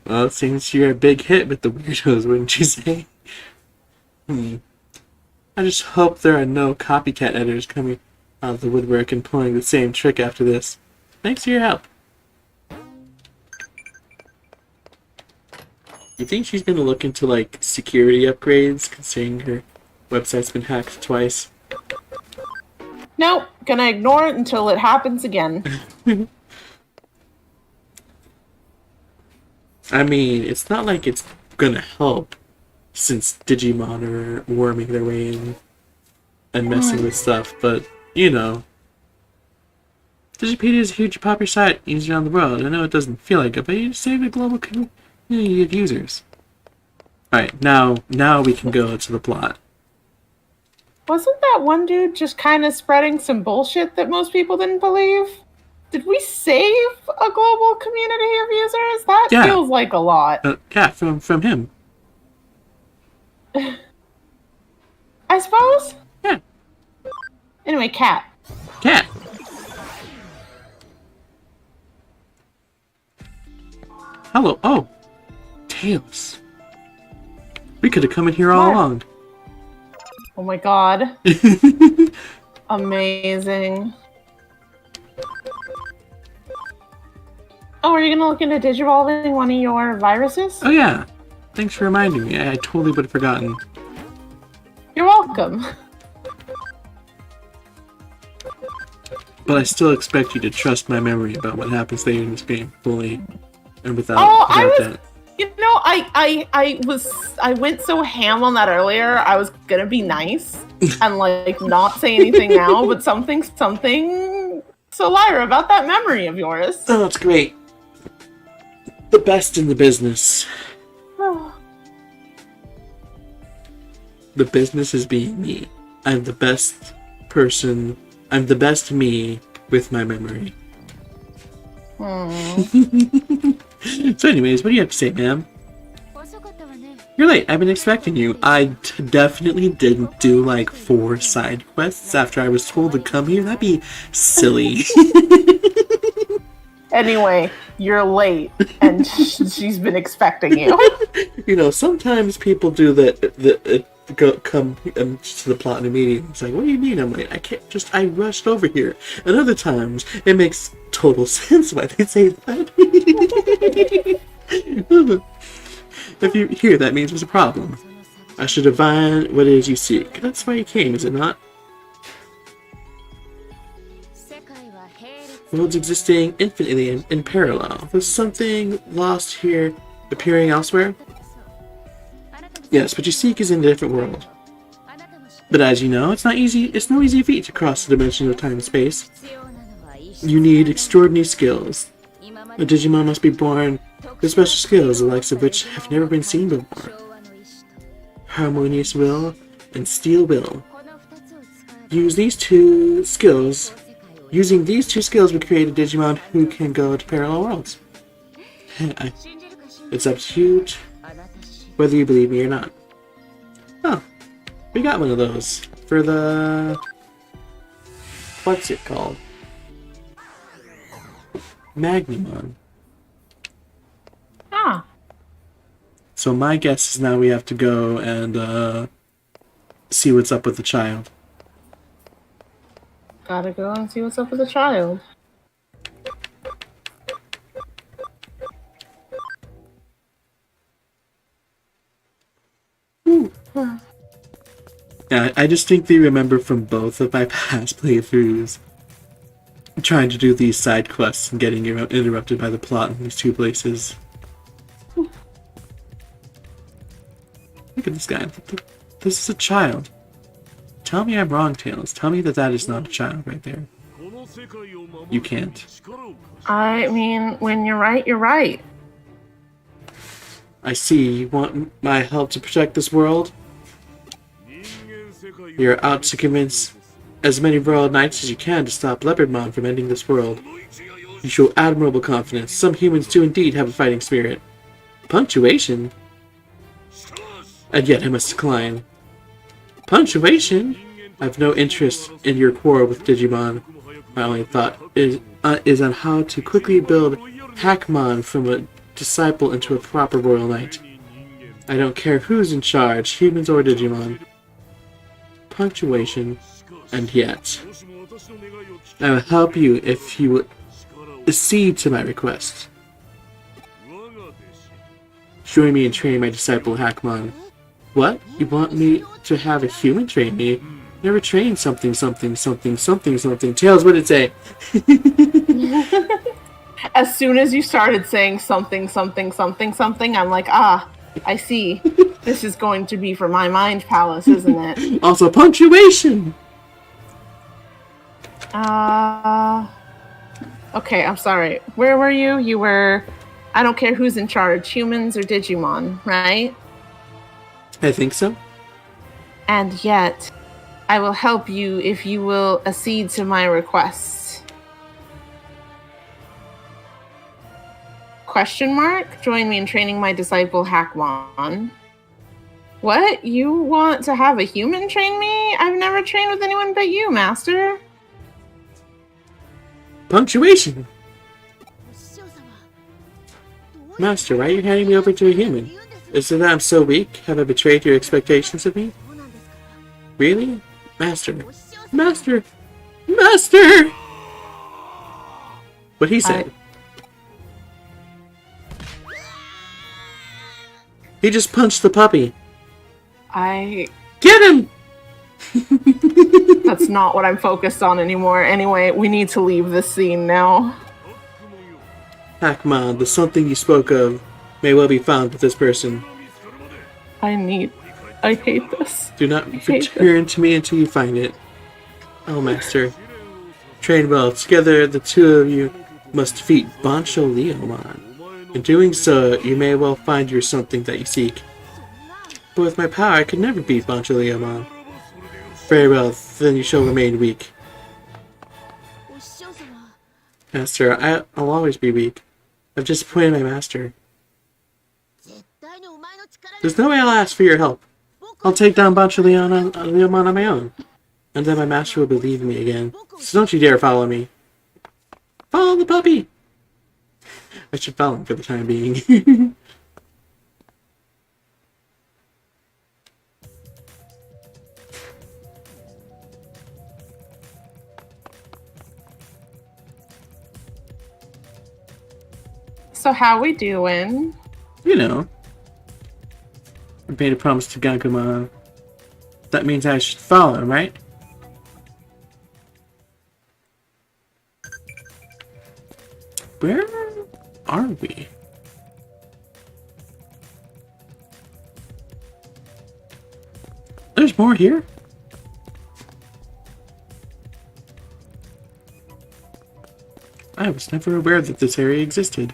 Speaker 2: Well, it seems you're a big hit with the weirdos, wouldn't you say? I just hope there are no copycat editors coming out of the woodwork and pulling the same trick after this. Thanks for your help. You think she's gonna look into, like, security upgrades, considering her website's been hacked twice?
Speaker 1: Nope, gonna ignore it until it happens again.
Speaker 2: I mean, it's not like it's gonna help, since Digimon are worming their way in and messing with stuff, but, you know. Digipedia is a huge popular site used around the world. I know it doesn't feel like it, but you save a global community of users. Alright, now we can go to the plot.
Speaker 1: Wasn't that one dude just kind of spreading some bullshit that most people didn't believe? Did we save a global community of users? That feels like a lot.
Speaker 2: Yeah, from him.
Speaker 1: I suppose?
Speaker 2: Yeah.
Speaker 1: Anyway, Cat.
Speaker 2: Cat. Hello. Oh. Tails. We could have come in here all along.
Speaker 1: Oh my god. Amazing. Oh, are you gonna look into digivolving one of your viruses?
Speaker 2: Oh yeah. Thanks for reminding me. I totally would have forgotten.
Speaker 1: You're welcome.
Speaker 2: But I still expect you to trust my memory about what happens later in this game fully and without that.
Speaker 1: You know, I went so ham on that earlier. I was gonna be nice and like not say anything now, but something. So Lyra, about that memory of yours.
Speaker 2: Oh, that's great. The best in the business. The business is being me. I'm the best person. I'm the best me with my memory. So anyways, what do you have to say, ma'am? You're late. I've been expecting you. I definitely didn't do like 4 side quests after I was told to come here. That'd be silly.
Speaker 1: Anyway, you're late, and she's been expecting you.
Speaker 2: You know, sometimes people do that. Come to the plot in a meeting. It's like, what do you mean I'm late? I rushed over here. And other times, it makes total sense why they say that. If you hear that means there's a problem. I should divine what it is you seek. That's why you came, is it not? Worlds existing infinitely in parallel. There's something lost here appearing elsewhere? Yes, what you seek is in a different world. But as you know, it's no easy feat to cross the dimension of time and space. You need extraordinary skills. A Digimon must be born with special skills, the likes of which have never been seen before. Harmonious will and steel will. Using these two skills, we create a Digimon who can go to parallel worlds. It's up to you whether you believe me or not. Oh, we got one of those for the... what's it called? Magnumon.
Speaker 1: Ah.
Speaker 2: So my guess is now we have to go and see what's up with the child.
Speaker 1: Gotta go and see what's up with the child.
Speaker 2: Yeah, I distinctly remember from both of my past playthroughs trying to do these side quests and getting interrupted by the plot in these 2 places. Look at this guy. This is a child. Tell me I'm wrong, Tails. Tell me that is not a child right there. You can't.
Speaker 1: I mean, when you're right, you're right.
Speaker 2: I see. You want my help to protect this world? You're out to convince as many Royal Knights as you can to stop Leopardmon from ending this world. You show admirable confidence. Some humans do indeed have a fighting spirit. Punctuation? And yet I must decline. Punctuation? I have no interest in your quarrel with Digimon. My only thought is on how to quickly build Hackmon from a disciple into a proper royal knight. I don't care who's in charge, humans or Digimon. Punctuation. And yet, I will help you if you will accede to my request. Join me in training my disciple Hackmon. What? You want me to have a human train me? Never trained something. Tails, what did it say?
Speaker 1: As soon as you started saying something, I'm like, I see. This is going to be for my mind palace, isn't it?
Speaker 2: Also, punctuation!
Speaker 1: Okay, I'm sorry. Where were you? You were... I don't care who's in charge, humans or Digimon, right?
Speaker 2: I think so.
Speaker 1: And yet, I will help you if you will accede to my requests. Question mark? Join me in training my disciple Hackmon. What? You want to have a human train me? I've never trained with anyone but you, Master.
Speaker 2: Punctuation! Master, why are you handing me over to a human? Is it that I'm so weak? Have I betrayed your expectations of me? Really? Master. Master! Master! What he said. He just punched the puppy. Get him!
Speaker 1: That's not what I'm focused on anymore. Anyway, we need to leave this scene now.
Speaker 2: Hackmon, the something you spoke of may well be found with this person.
Speaker 1: I hate this.
Speaker 2: Do not return to me until you find it. Oh, Master. Train well. Together, the two of you must defeat Bancho Leomon. In doing so, you may well find your something that you seek. But with my power, I could never beat Bancho Leomon. Very well, then you shall remain weak. Master, I'll always be weak. I've disappointed my master. There's no way I'll ask for your help. I'll take down Bancho Leomon on my own. And then my master will believe in me again. So don't you dare follow me. Follow the puppy! I should follow him for the time being.
Speaker 1: So how we doing?
Speaker 2: You know. I made a promise to Gagumon. That means I should follow him, right? Where are we? There's more here? I was never aware that this area existed.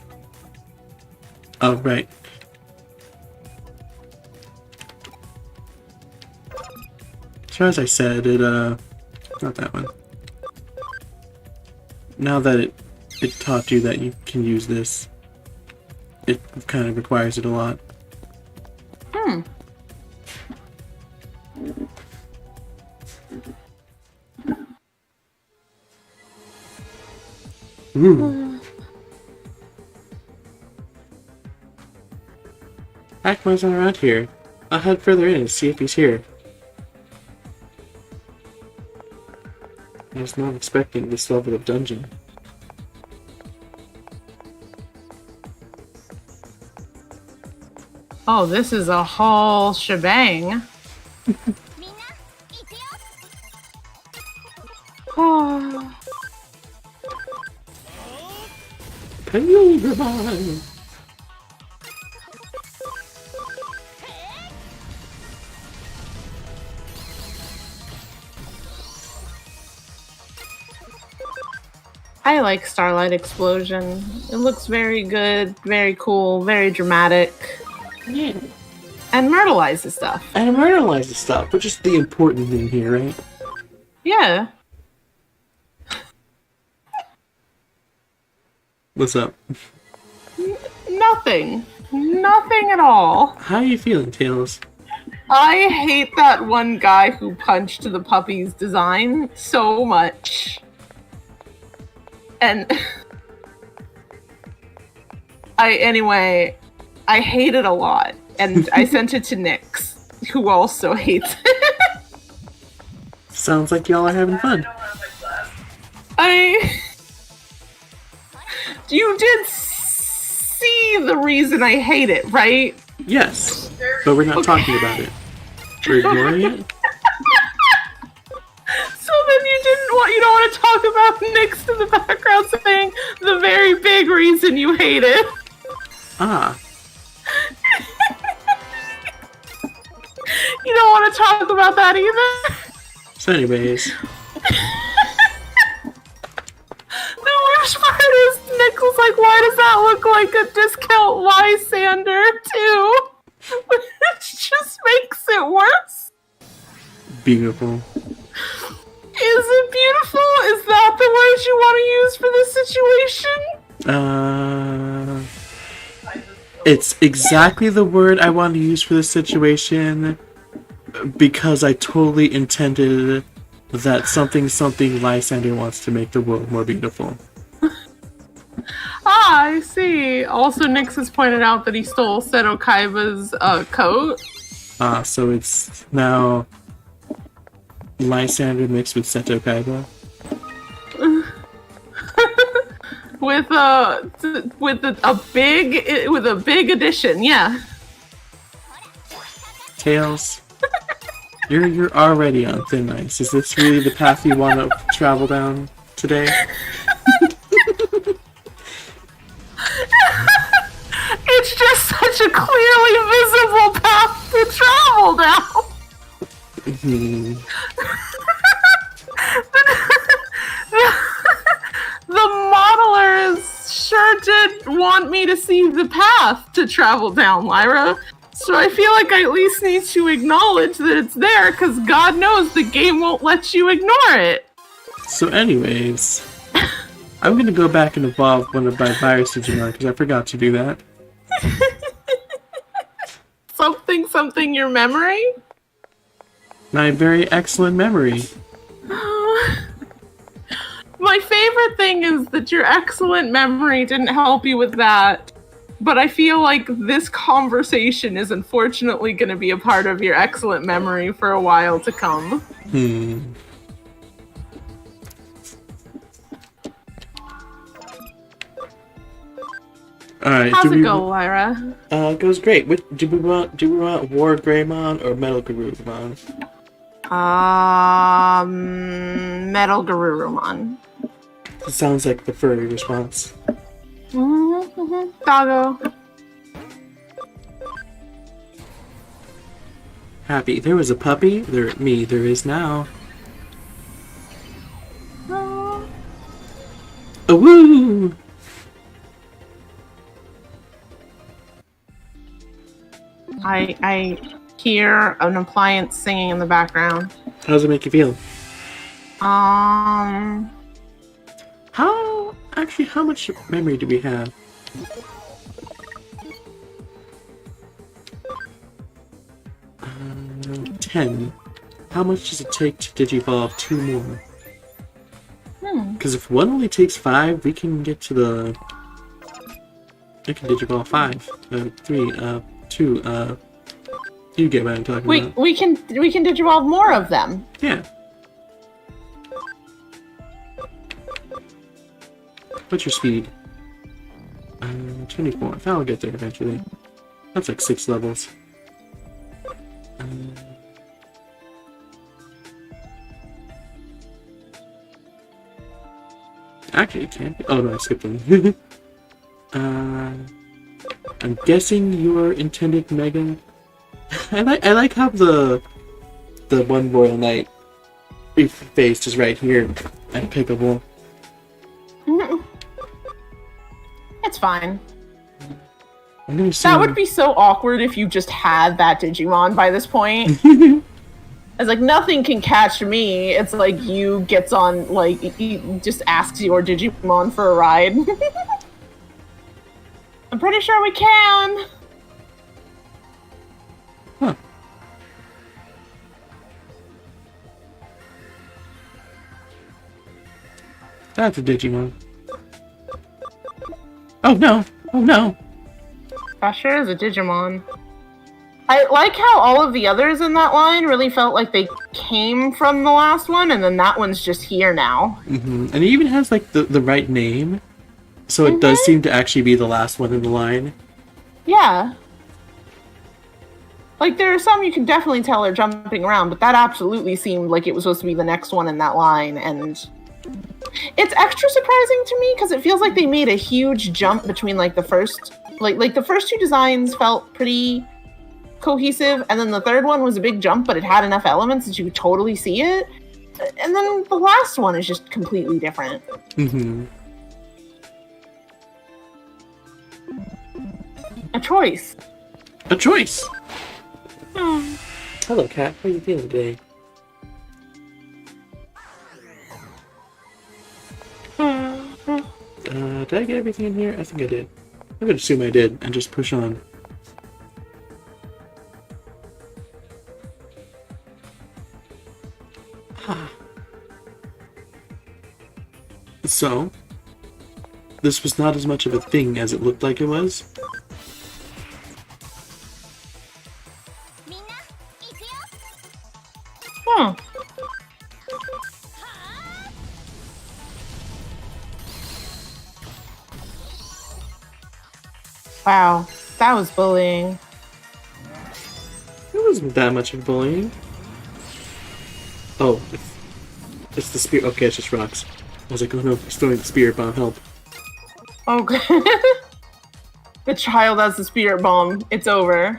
Speaker 2: Oh, right. So as I said, not that one. Now that it taught you that you can use this, it kind of requires it a lot. Ooh. Hackmon's not around here. I'll head further in and see if he's here. I was not expecting this level of dungeon.
Speaker 1: Oh, this is a whole shebang. Oh.
Speaker 2: Goodbye.
Speaker 1: I like Starlight Explosion. It looks very good, very cool, very dramatic.
Speaker 2: Yeah.
Speaker 1: And myrtleizes stuff.
Speaker 2: And myrtleizes stuff, which is the important thing here, right?
Speaker 1: Yeah.
Speaker 2: What's up?
Speaker 1: Nothing. Nothing at all.
Speaker 2: How are you feeling, Tails?
Speaker 1: I hate that one guy who punched the puppy's design so much. And I hate it a lot. And I sent it to Nyx, who also hates it.
Speaker 2: Sounds like y'all are having fun.
Speaker 1: You did see the reason I hate it, right?
Speaker 2: Yes, but we're not talking about it. We're ignoring it?
Speaker 1: So then you don't want to talk about Nyx in the background saying the very big reason you hate it.
Speaker 2: Ah.
Speaker 1: You don't want to talk about that either?
Speaker 2: So anyways.
Speaker 1: The worst part is Nyx was like, why does that look like a discount Lysander too? Which just makes it worse.
Speaker 2: Beautiful.
Speaker 1: Is it beautiful? Is that the word you want to use for this situation?
Speaker 2: It's exactly the word I want to use for this situation because I totally intended that something Lysander wants to make the world more beautiful.
Speaker 1: Ah, I see. Also, Nyx has pointed out that he stole Seto Kaiba's coat.
Speaker 2: So it's now Lysander mixed with Seto Kaiba.
Speaker 1: with a big addition, yeah.
Speaker 2: Tails, you're already on thin ice. Is this really the path you want to travel down today?
Speaker 1: It's just such a clearly visible path to travel down. The modelers sure did want me to see the path to travel down, Lyra. So I feel like I at least need to acknowledge that it's there, because God knows the game won't let you ignore it.
Speaker 2: So anyways, I'm gonna go back and evolve one of my virus Digimon, because I forgot to do that.
Speaker 1: Something your memory?
Speaker 2: My very excellent memory.
Speaker 1: My favorite thing is that your excellent memory didn't help you with that. But I feel like this conversation is unfortunately going to be a part of your excellent memory for a while to come.
Speaker 2: Alright,
Speaker 1: how's it go, Lyra?
Speaker 2: It goes great. Do we want War Greymon or Metal Garurumon?
Speaker 1: Metal Garurumon.
Speaker 2: Sounds like the furry response.
Speaker 1: Doggo.
Speaker 2: Happy. There was a puppy. There is now.
Speaker 1: Oh.
Speaker 2: A woo!
Speaker 1: I hear an appliance singing in the background.
Speaker 2: How does it make you feel?
Speaker 1: How
Speaker 2: much memory do we have? Uh, 10. How much does it take to digivolve 2 more? Because if one only takes 5, we can get to the... I can digivolve 5. 3, 2, you get what I'm talking about.
Speaker 1: We can digivolve more of them.
Speaker 2: Yeah. What's your speed? 24. I'll get there eventually. That's like 6 levels. Actually, it can't be. Oh no, I skipped one. I'm guessing your intended Mega. I like how the one Royal Knight face is right here and pickable.
Speaker 1: It's fine.
Speaker 2: I'm gonna
Speaker 1: That would be so awkward if you just had that Digimon by this point. It's like, nothing can catch me. It's like you gets on, like, he just asks your Digimon for a ride. I'm pretty sure we can.
Speaker 2: Huh. That's a Digimon. Oh no! Oh no!
Speaker 1: That sure is a Digimon. I like how all of the others in that line really felt like they came from the last one, and then that one's just here now.
Speaker 2: And it even has like the right name, so it does seem to actually be the last one in the line.
Speaker 1: Yeah. Like, there are some you can definitely tell are jumping around, but that absolutely seemed like it was supposed to be the next one in that line, and it's extra surprising to me because it feels like they made a huge jump between like the first, like the first two designs felt pretty cohesive, and then the third one was a big jump, but it had enough elements that you could totally see it, and then the last one is just completely different. A choice.
Speaker 2: A choice. Hello, Kat. How are you feeling today? Did I get everything in here? I think I did. I'm gonna assume I did and just push on. So, this was not as much of a thing as it looked like it was.
Speaker 1: Huh. Wow, that was bullying.
Speaker 2: It wasn't that much of bullying. Oh, it's the spear. Okay, it's just rocks. I was like, oh no, he's throwing the spirit bomb, help.
Speaker 1: Okay. The child has the spirit bomb. It's over.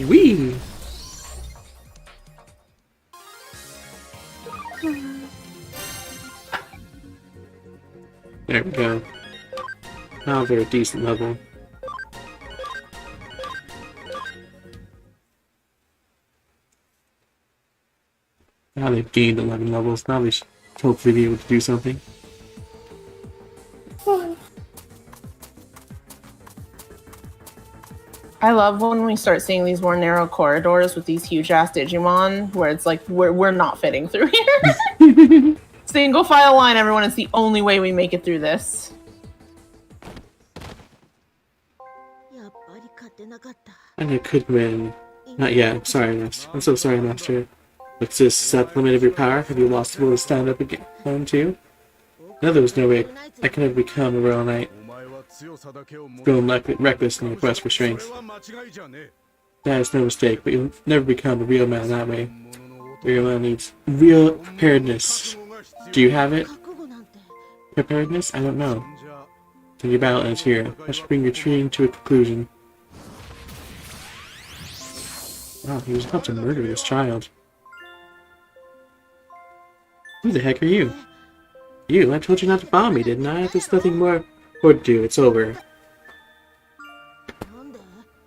Speaker 2: Wee! There we go. Now they're a decent level. Now they've gained 11 levels. Now they should hopefully be able to do something.
Speaker 1: I love when we start seeing these more narrow corridors with these huge ass Digimon, where it's like we're not fitting through here. Single file line, everyone. It's the only way we make it through this.
Speaker 2: And I could win. Not yet. I'm sorry, Master. I'm so sorry, Master. What's this? Is that the limit of your power? Have you lost the will to stand up again too? No, there was no way I could have become a royal knight. Feeling reckless in your quest for strength. That is no mistake, but you'll never become a real man that way. A real man needs real preparedness. Do you have it? Preparedness? I don't know. Then your battle ends here. I should bring your training to a conclusion. Wow, he was about to murder this child. Who the heck are you? You? I told you not to follow me, didn't I? There's nothing more to do. It's over.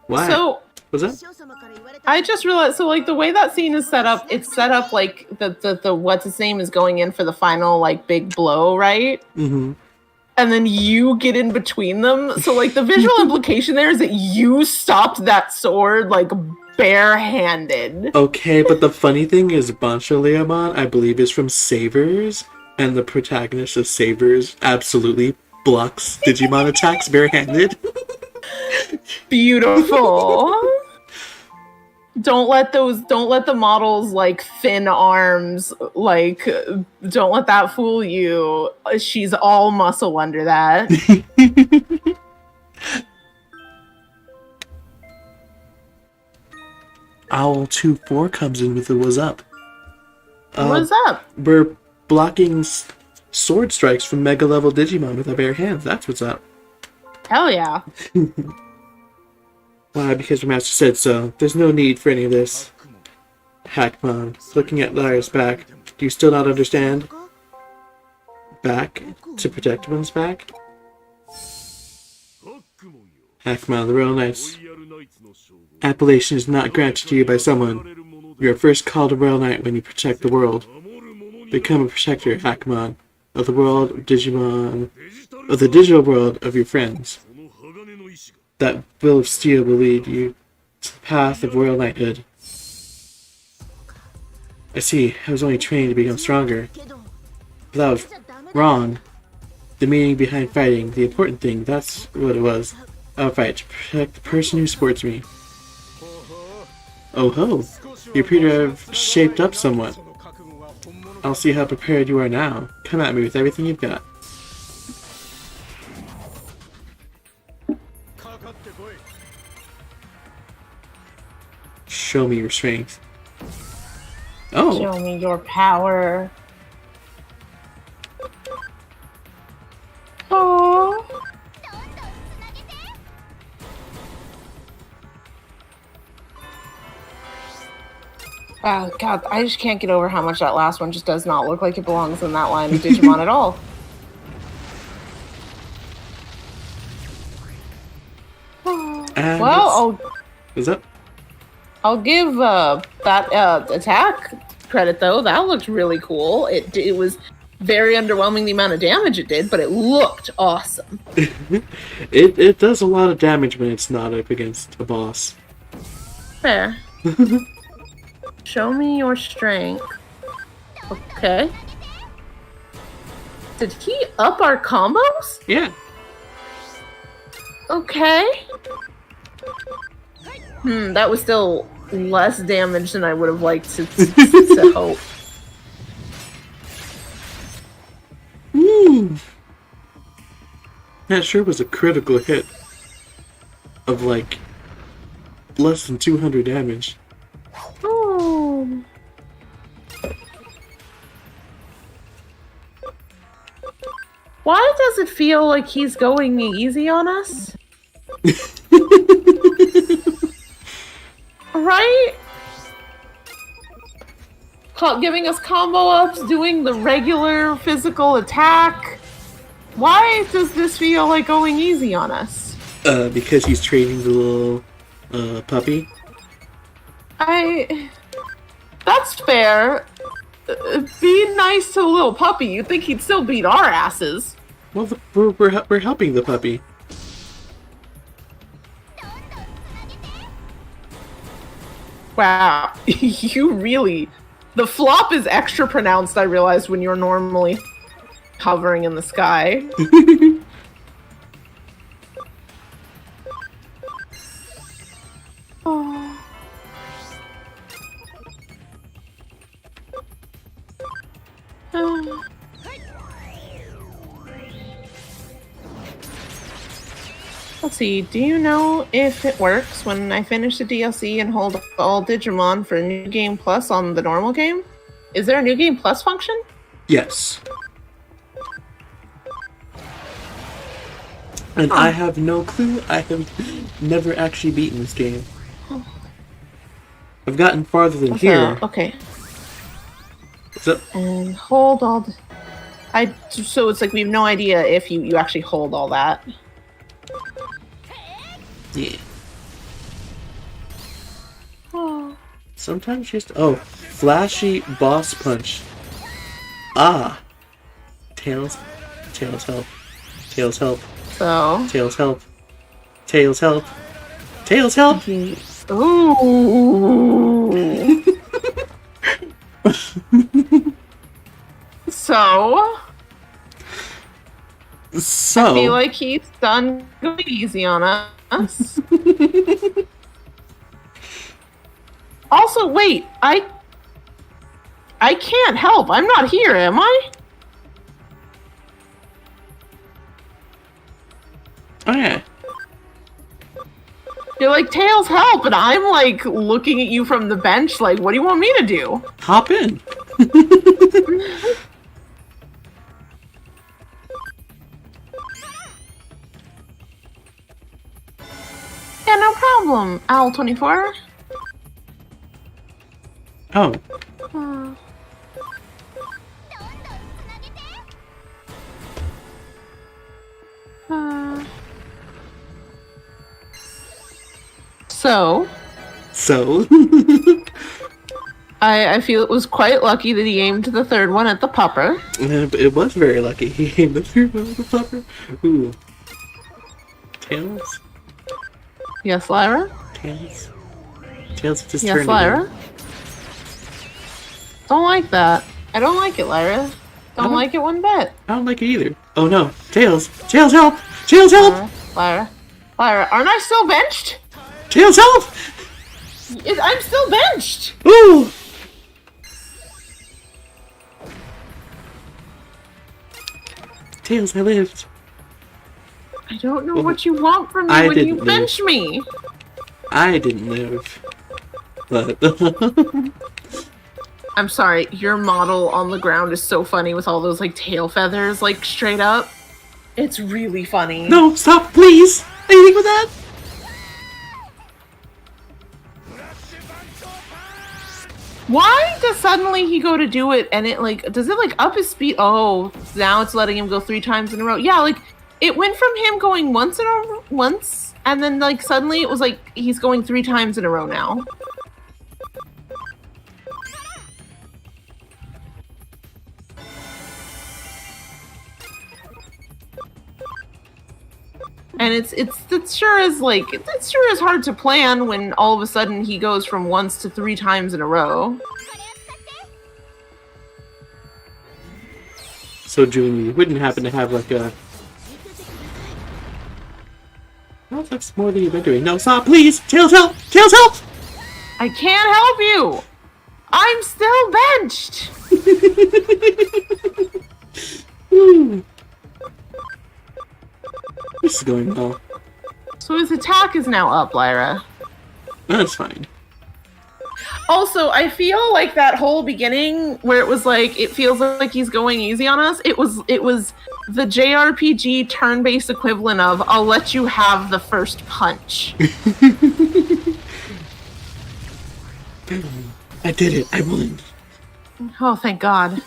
Speaker 2: Why?
Speaker 1: So,
Speaker 2: what's that?
Speaker 1: I just realized, so like the way that scene is set up, it's set up like the what's his name is going in for the final like big blow, right?
Speaker 2: Mm-hmm.
Speaker 1: And then you get in between them. So like the visual implication there is that you stopped that sword like barehanded.
Speaker 2: Okay, but the funny thing is Bancho Leomon, I believe, is from Sabers, and the protagonist of Sabers absolutely blocks Digimon attacks barehanded.
Speaker 1: Beautiful. Don't let the models like thin arms, like don't let that fool you. She's all muscle under that.
Speaker 2: Owl 2-4 comes in with a what's up.
Speaker 1: What's up?
Speaker 2: We're blocking sword strikes from mega level Digimon with our bare hands. That's what's up.
Speaker 1: Hell yeah.
Speaker 2: Why? Because your master said so. There's no need for any of this. Hackmon, looking at Lyra's back. Do you still not understand? back to protect one's back. Hackmon, the Royal Knights. Appellation is not granted to you by someone. You are first called a Royal Knight when you protect the world. Become a protector, Hackmon, of the world of Digimon, of the digital world of your friends. That will of steel will lead you to the path of royal knighthood. I see, I was only trained to become stronger. But that was wrong. The meaning behind fighting, the important thing, that's what it was. I'll fight to protect the person who supports me. Oh ho! You appear to have shaped up somewhat. I'll see how prepared you are now. Come at me with everything you've got. Show me your strength. Oh!
Speaker 1: Show me your power. Oh. God, I just can't get over how much that last one just does not look like it belongs in that line of Digimon at all.
Speaker 2: And
Speaker 1: well, I'll give that attack credit though. That looked really cool. It was very underwhelming the amount of damage it did, but it looked awesome.
Speaker 2: it does a lot of damage when it's not up against a boss.
Speaker 1: Fair. Show me your strength. Okay. Did he up our combos?
Speaker 2: Yeah.
Speaker 1: Okay. That was still less damage than I would have liked to hope.
Speaker 2: That sure was a critical hit of like less than 200 damage.
Speaker 1: Oh. Why does it feel like he's going easy on us? Right? Giving us combo ups, doing the regular physical attack. Why does this feel like going easy on us?
Speaker 2: Because he's training the little puppy.
Speaker 1: That's fair. Be nice to a little puppy. You'd think he'd still beat our asses.
Speaker 2: Well, we're helping the puppy.
Speaker 1: Wow, you really... The flop is extra pronounced, I realized, when you're normally hovering in the sky. Oh. Let's see, do you know if it works when I finish the DLC and hold all Digimon for New Game Plus on the normal game? Is there a New Game Plus function?
Speaker 2: Yes. And I have no clue. I have never actually beaten this game. I've gotten farther than here.
Speaker 1: Okay.
Speaker 2: So,
Speaker 1: and hold all the... So it's like we have no idea if you actually hold all that.
Speaker 2: Yeah.
Speaker 1: Oh.
Speaker 2: Sometimes just... Oh, flashy boss punch. Ah. Tails help. Tails help.
Speaker 1: So...
Speaker 2: Tails help. Tails help. Tails help!
Speaker 1: Ooh. So... I feel like he's done going easy on us. Also, wait, I can't help. I'm not here, am I?
Speaker 2: Oh yeah.
Speaker 1: You're like, Tails, help, and I'm like looking at you from the bench like, what do you want me to do?
Speaker 2: Hop in.
Speaker 1: Yeah, no problem, Owl24.
Speaker 2: Oh.
Speaker 1: So,
Speaker 2: So,
Speaker 1: I feel it was quite lucky that he aimed the third one at the pupper.
Speaker 2: it was very lucky he aimed the third one with the pupper. Ooh. Tails?
Speaker 1: Yes, Lyra?
Speaker 2: Tails? Tails just
Speaker 1: Yes,
Speaker 2: turned
Speaker 1: Lyra?
Speaker 2: again.
Speaker 1: Don't like that. I don't like it, Lyra. Don't like it one bit.
Speaker 2: I don't like it either. Oh no. Tails! Tails, help! Tails, help!
Speaker 1: Lyra, aren't I still benched?
Speaker 2: Tails, help!
Speaker 1: I'm still benched!
Speaker 2: Ooh! Tails, I lived.
Speaker 1: I don't know what you want from me when you bench me.
Speaker 2: I didn't live. But...
Speaker 1: I'm sorry, your model on the ground is so funny with all those, like, tail feathers, like, straight up. It's really funny.
Speaker 2: No, stop, please! Anything with that?
Speaker 1: Why does suddenly he go to do it and it, like, does it, like, up his speed? Oh, now it's letting him go 3 times in a row. Yeah, like, it went from him going once, and then, like, suddenly it was, like, he's going 3 times in a row now. And it sure is hard to plan when all of a sudden he goes from once to 3 times in a row.
Speaker 2: So, June, you wouldn't happen to have like a... Well, that's more than you've been doing. No, stop, please! Tails, help! Tails, help!
Speaker 1: I can't help you! I'm still benched!
Speaker 2: This is going well.
Speaker 1: So his attack is now up, Lyra.
Speaker 2: That's fine.
Speaker 1: Also, I feel like that whole beginning where it was like, it feels like he's going easy on us, it was the JRPG turn-based equivalent of, I'll let you have the first punch.
Speaker 2: I did it. I won.
Speaker 1: Oh, thank God.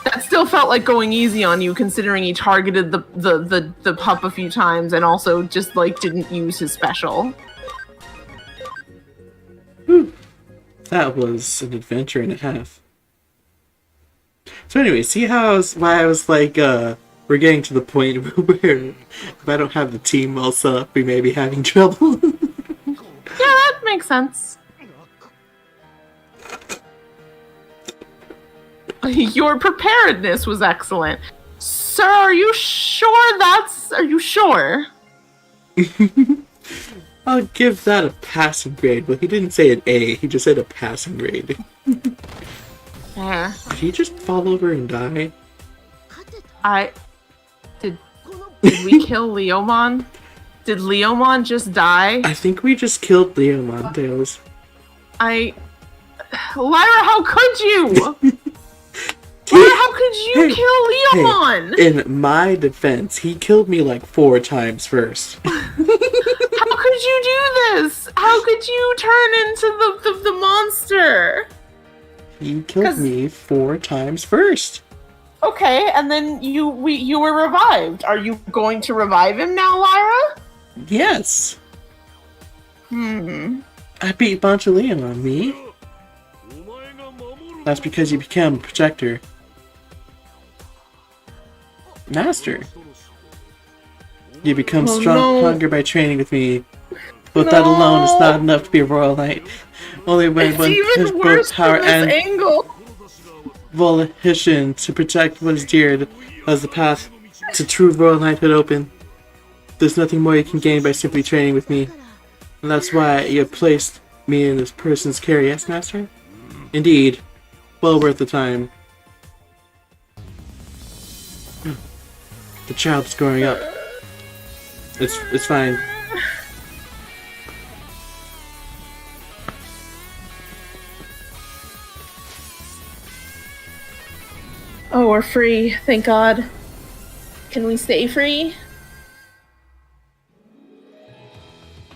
Speaker 1: That still felt like going easy on you, considering he targeted the pup a few times and also just, like, didn't use his special.
Speaker 2: That was an adventure and a half. So anyway, see why I was like, we're getting to the point where if I don't have the team all set up, we may be having trouble.
Speaker 1: Yeah, that makes sense. Your preparedness was excellent. Sir, are you sure Are you sure?
Speaker 2: I'll give that a passing grade. Well, he didn't say an A, he just said a passing grade.
Speaker 1: Yeah.
Speaker 2: Did he just fall over and die?
Speaker 1: Did we kill Leomon? Did Leomon just die?
Speaker 2: I think we just killed Leomon, Tails.
Speaker 1: Lyra, how could you? How could you kill Leomon?
Speaker 2: Hey, in my defense, he killed me like 4 times first.
Speaker 1: How could you do this? How could you turn into the monster?
Speaker 2: He killed me 4 times first.
Speaker 1: Okay, and then you were revived. Are you going to revive him now, Lyra?
Speaker 2: Yes. I beat a bunch of Leomon, me. That's because you became a protector. Master. You become stronger by training with me. But that alone is not enough to be a royal knight. Only when one has both power and volition to protect what is dear as the path to true royal knighthood open. There's nothing more you can gain by simply training with me. And that's why you have placed me in this person's care, yes, Master? Indeed. Well worth the time. The child's growing up. It's fine.
Speaker 1: Oh, we're free, thank God. Can we stay free?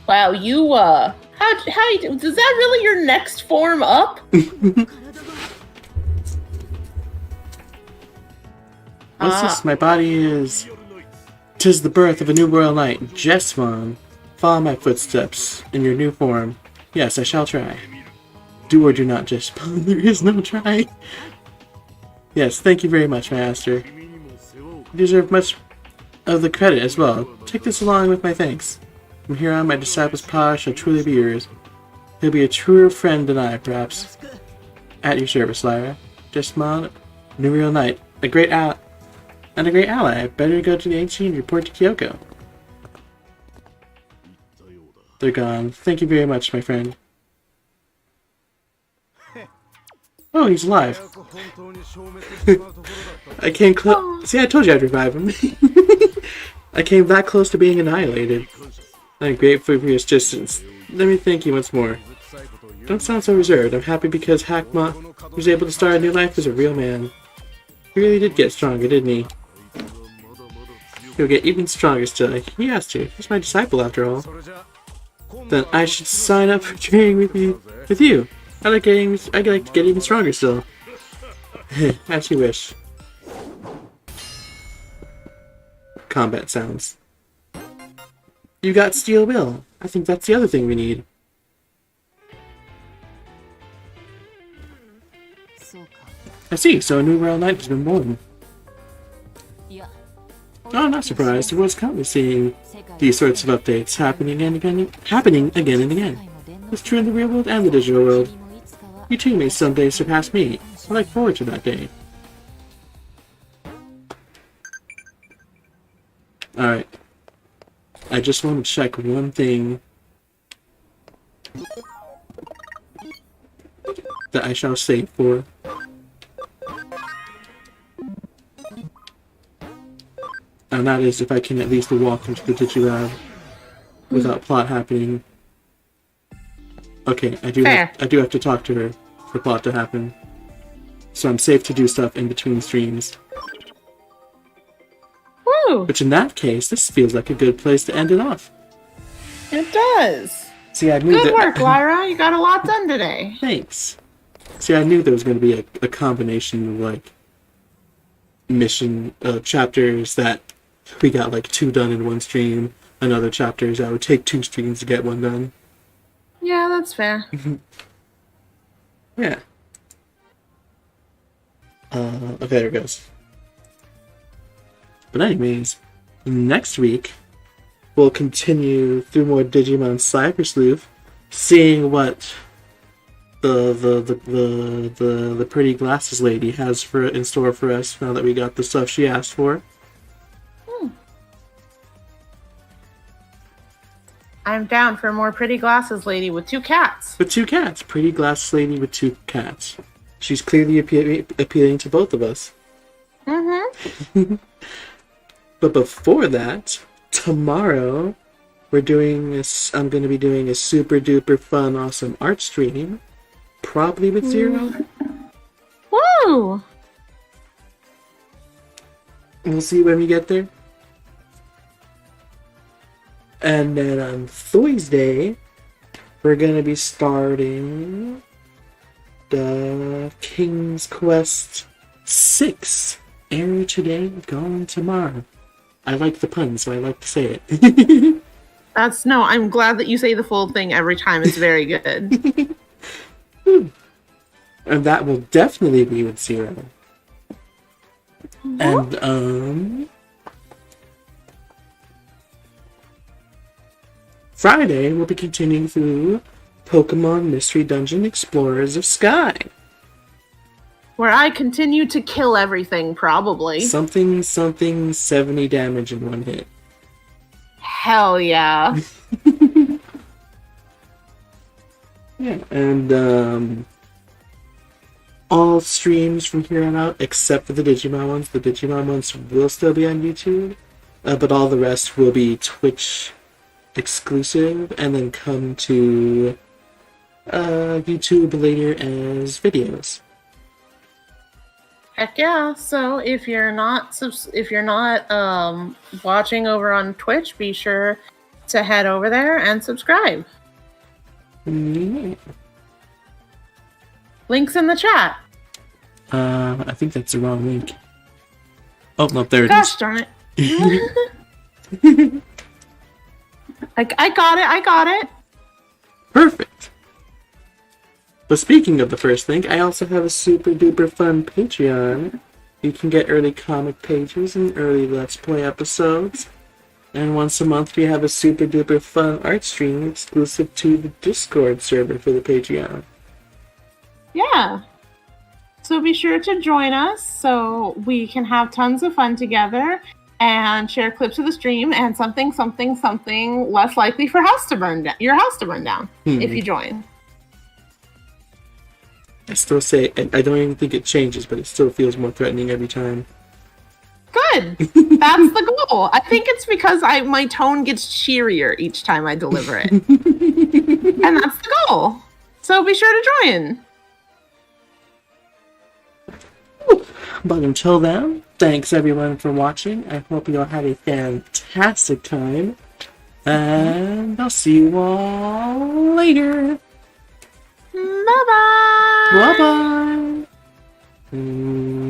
Speaker 1: Wow, you, how is that really your next form up?
Speaker 2: What's this? My body is... 'Tis the birth of a new royal knight, Jesmon. Follow my footsteps in your new form. Yes, I shall try. Do or do not just there is no try. Yes, thank you very much, Master. You deserve much of the credit as well. Take this along with my thanks. From here on, my disciple's power shall truly be yours. He'll be a truer friend than I, perhaps. At your service, Lyra. Digimon, new real knight, a great ally. Better go to the ancient and report to Kyoko. They're gone. Thank you very much, my friend. Oh, he's alive. I came close. See, I told you I'd revive him. I came that close to being annihilated. I'm grateful for your assistance. Let me thank you once more. Don't sound so reserved. I'm happy because Hackma was able to start a new life as a real man. He really did get stronger, didn't he? He'll get even stronger still. He has to. He's my disciple after all. Then I should sign up for training with you. I like to get even stronger still. As you wish. Combat sounds. You got Steel Will. I think that's the other thing we need. I see, so a new Royal Knight has been born. Oh, I'm not surprised. The world's constantly seeing these sorts of updates happening again and again. It's true in the real world and the digital world. You too may someday surpass me. I look forward to that day. Alright. I just want to check one thing that I shall save for. And that is if I can at least walk into the Digilab without plot happening. Okay, I do have to talk to her for plot to happen. So I'm safe to do stuff in between streams.
Speaker 1: Woo!
Speaker 2: Which in that case, this feels like a good place to end it off.
Speaker 1: It does.
Speaker 2: See, I knew
Speaker 1: Good work, Lyra. You got a lot done today.
Speaker 2: Thanks. See, I knew there was going to be a combination of, like, mission chapters that we got, like, 2 done in one stream, and other chapters that would take 2 streams to get 1 done.
Speaker 1: Yeah, that's fair.
Speaker 2: Yeah. Okay, there it goes. But anyways, next week, we'll continue through more Digimon Cyber Sleuth, seeing what the pretty glasses lady has in store for us now that we got the stuff she asked for.
Speaker 1: I'm down for more pretty glasses lady with 2 cats.
Speaker 2: With 2 cats. Pretty glasses lady with 2 cats. She's clearly appealing to both of us.
Speaker 1: Mm-hmm.
Speaker 2: But before that, tomorrow, I'm going to be doing a super duper fun, awesome art stream. Probably with Zero.
Speaker 1: Woo!
Speaker 2: We'll see when we get there. And then on Thursday, we're going to be starting the King's Quest 6. Air today, gone tomorrow. I like the pun, so I like to say it.
Speaker 1: I'm glad that you say the full thing every time. It's very good.
Speaker 2: And that will definitely be with Zero. And, Friday, we'll be continuing through Pokemon Mystery Dungeon Explorers of Sky.
Speaker 1: Where I continue to kill everything, probably.
Speaker 2: Something 70 damage in 1 hit.
Speaker 1: Hell yeah.
Speaker 2: Yeah, and all streams from here on out, except for the Digimon ones. The Digimon ones will still be on YouTube, but all the rest will be Twitch exclusive, and then come to YouTube later as videos.
Speaker 1: Heck yeah! So if you're not watching over on Twitch, be sure to head over there and subscribe.
Speaker 2: Yeah.
Speaker 1: Links in the chat.
Speaker 2: I think that's the wrong link. Oh no, there it is.
Speaker 1: Gosh darn it! Like, I got it.
Speaker 2: Perfect. But speaking of the first link, I also have a super duper fun Patreon. You can get early comic pages and early Let's Play episodes. And once a month we have a super duper fun art stream exclusive to the Discord server for the Patreon.
Speaker 1: Yeah. So be sure to join us so we can have tons of fun together and share clips of the stream and something less likely for your house to burn down if you join.
Speaker 2: I still say, I don't even think it changes, but it still feels more threatening every time.
Speaker 1: Good. That's the goal. I think it's because my tone gets cheerier each time I deliver it. And that's the goal. So be sure to join.
Speaker 2: But until then, thanks everyone for watching. I hope you all had a fantastic time. And I'll see you all later.
Speaker 1: Bye-bye.
Speaker 2: Bye-bye.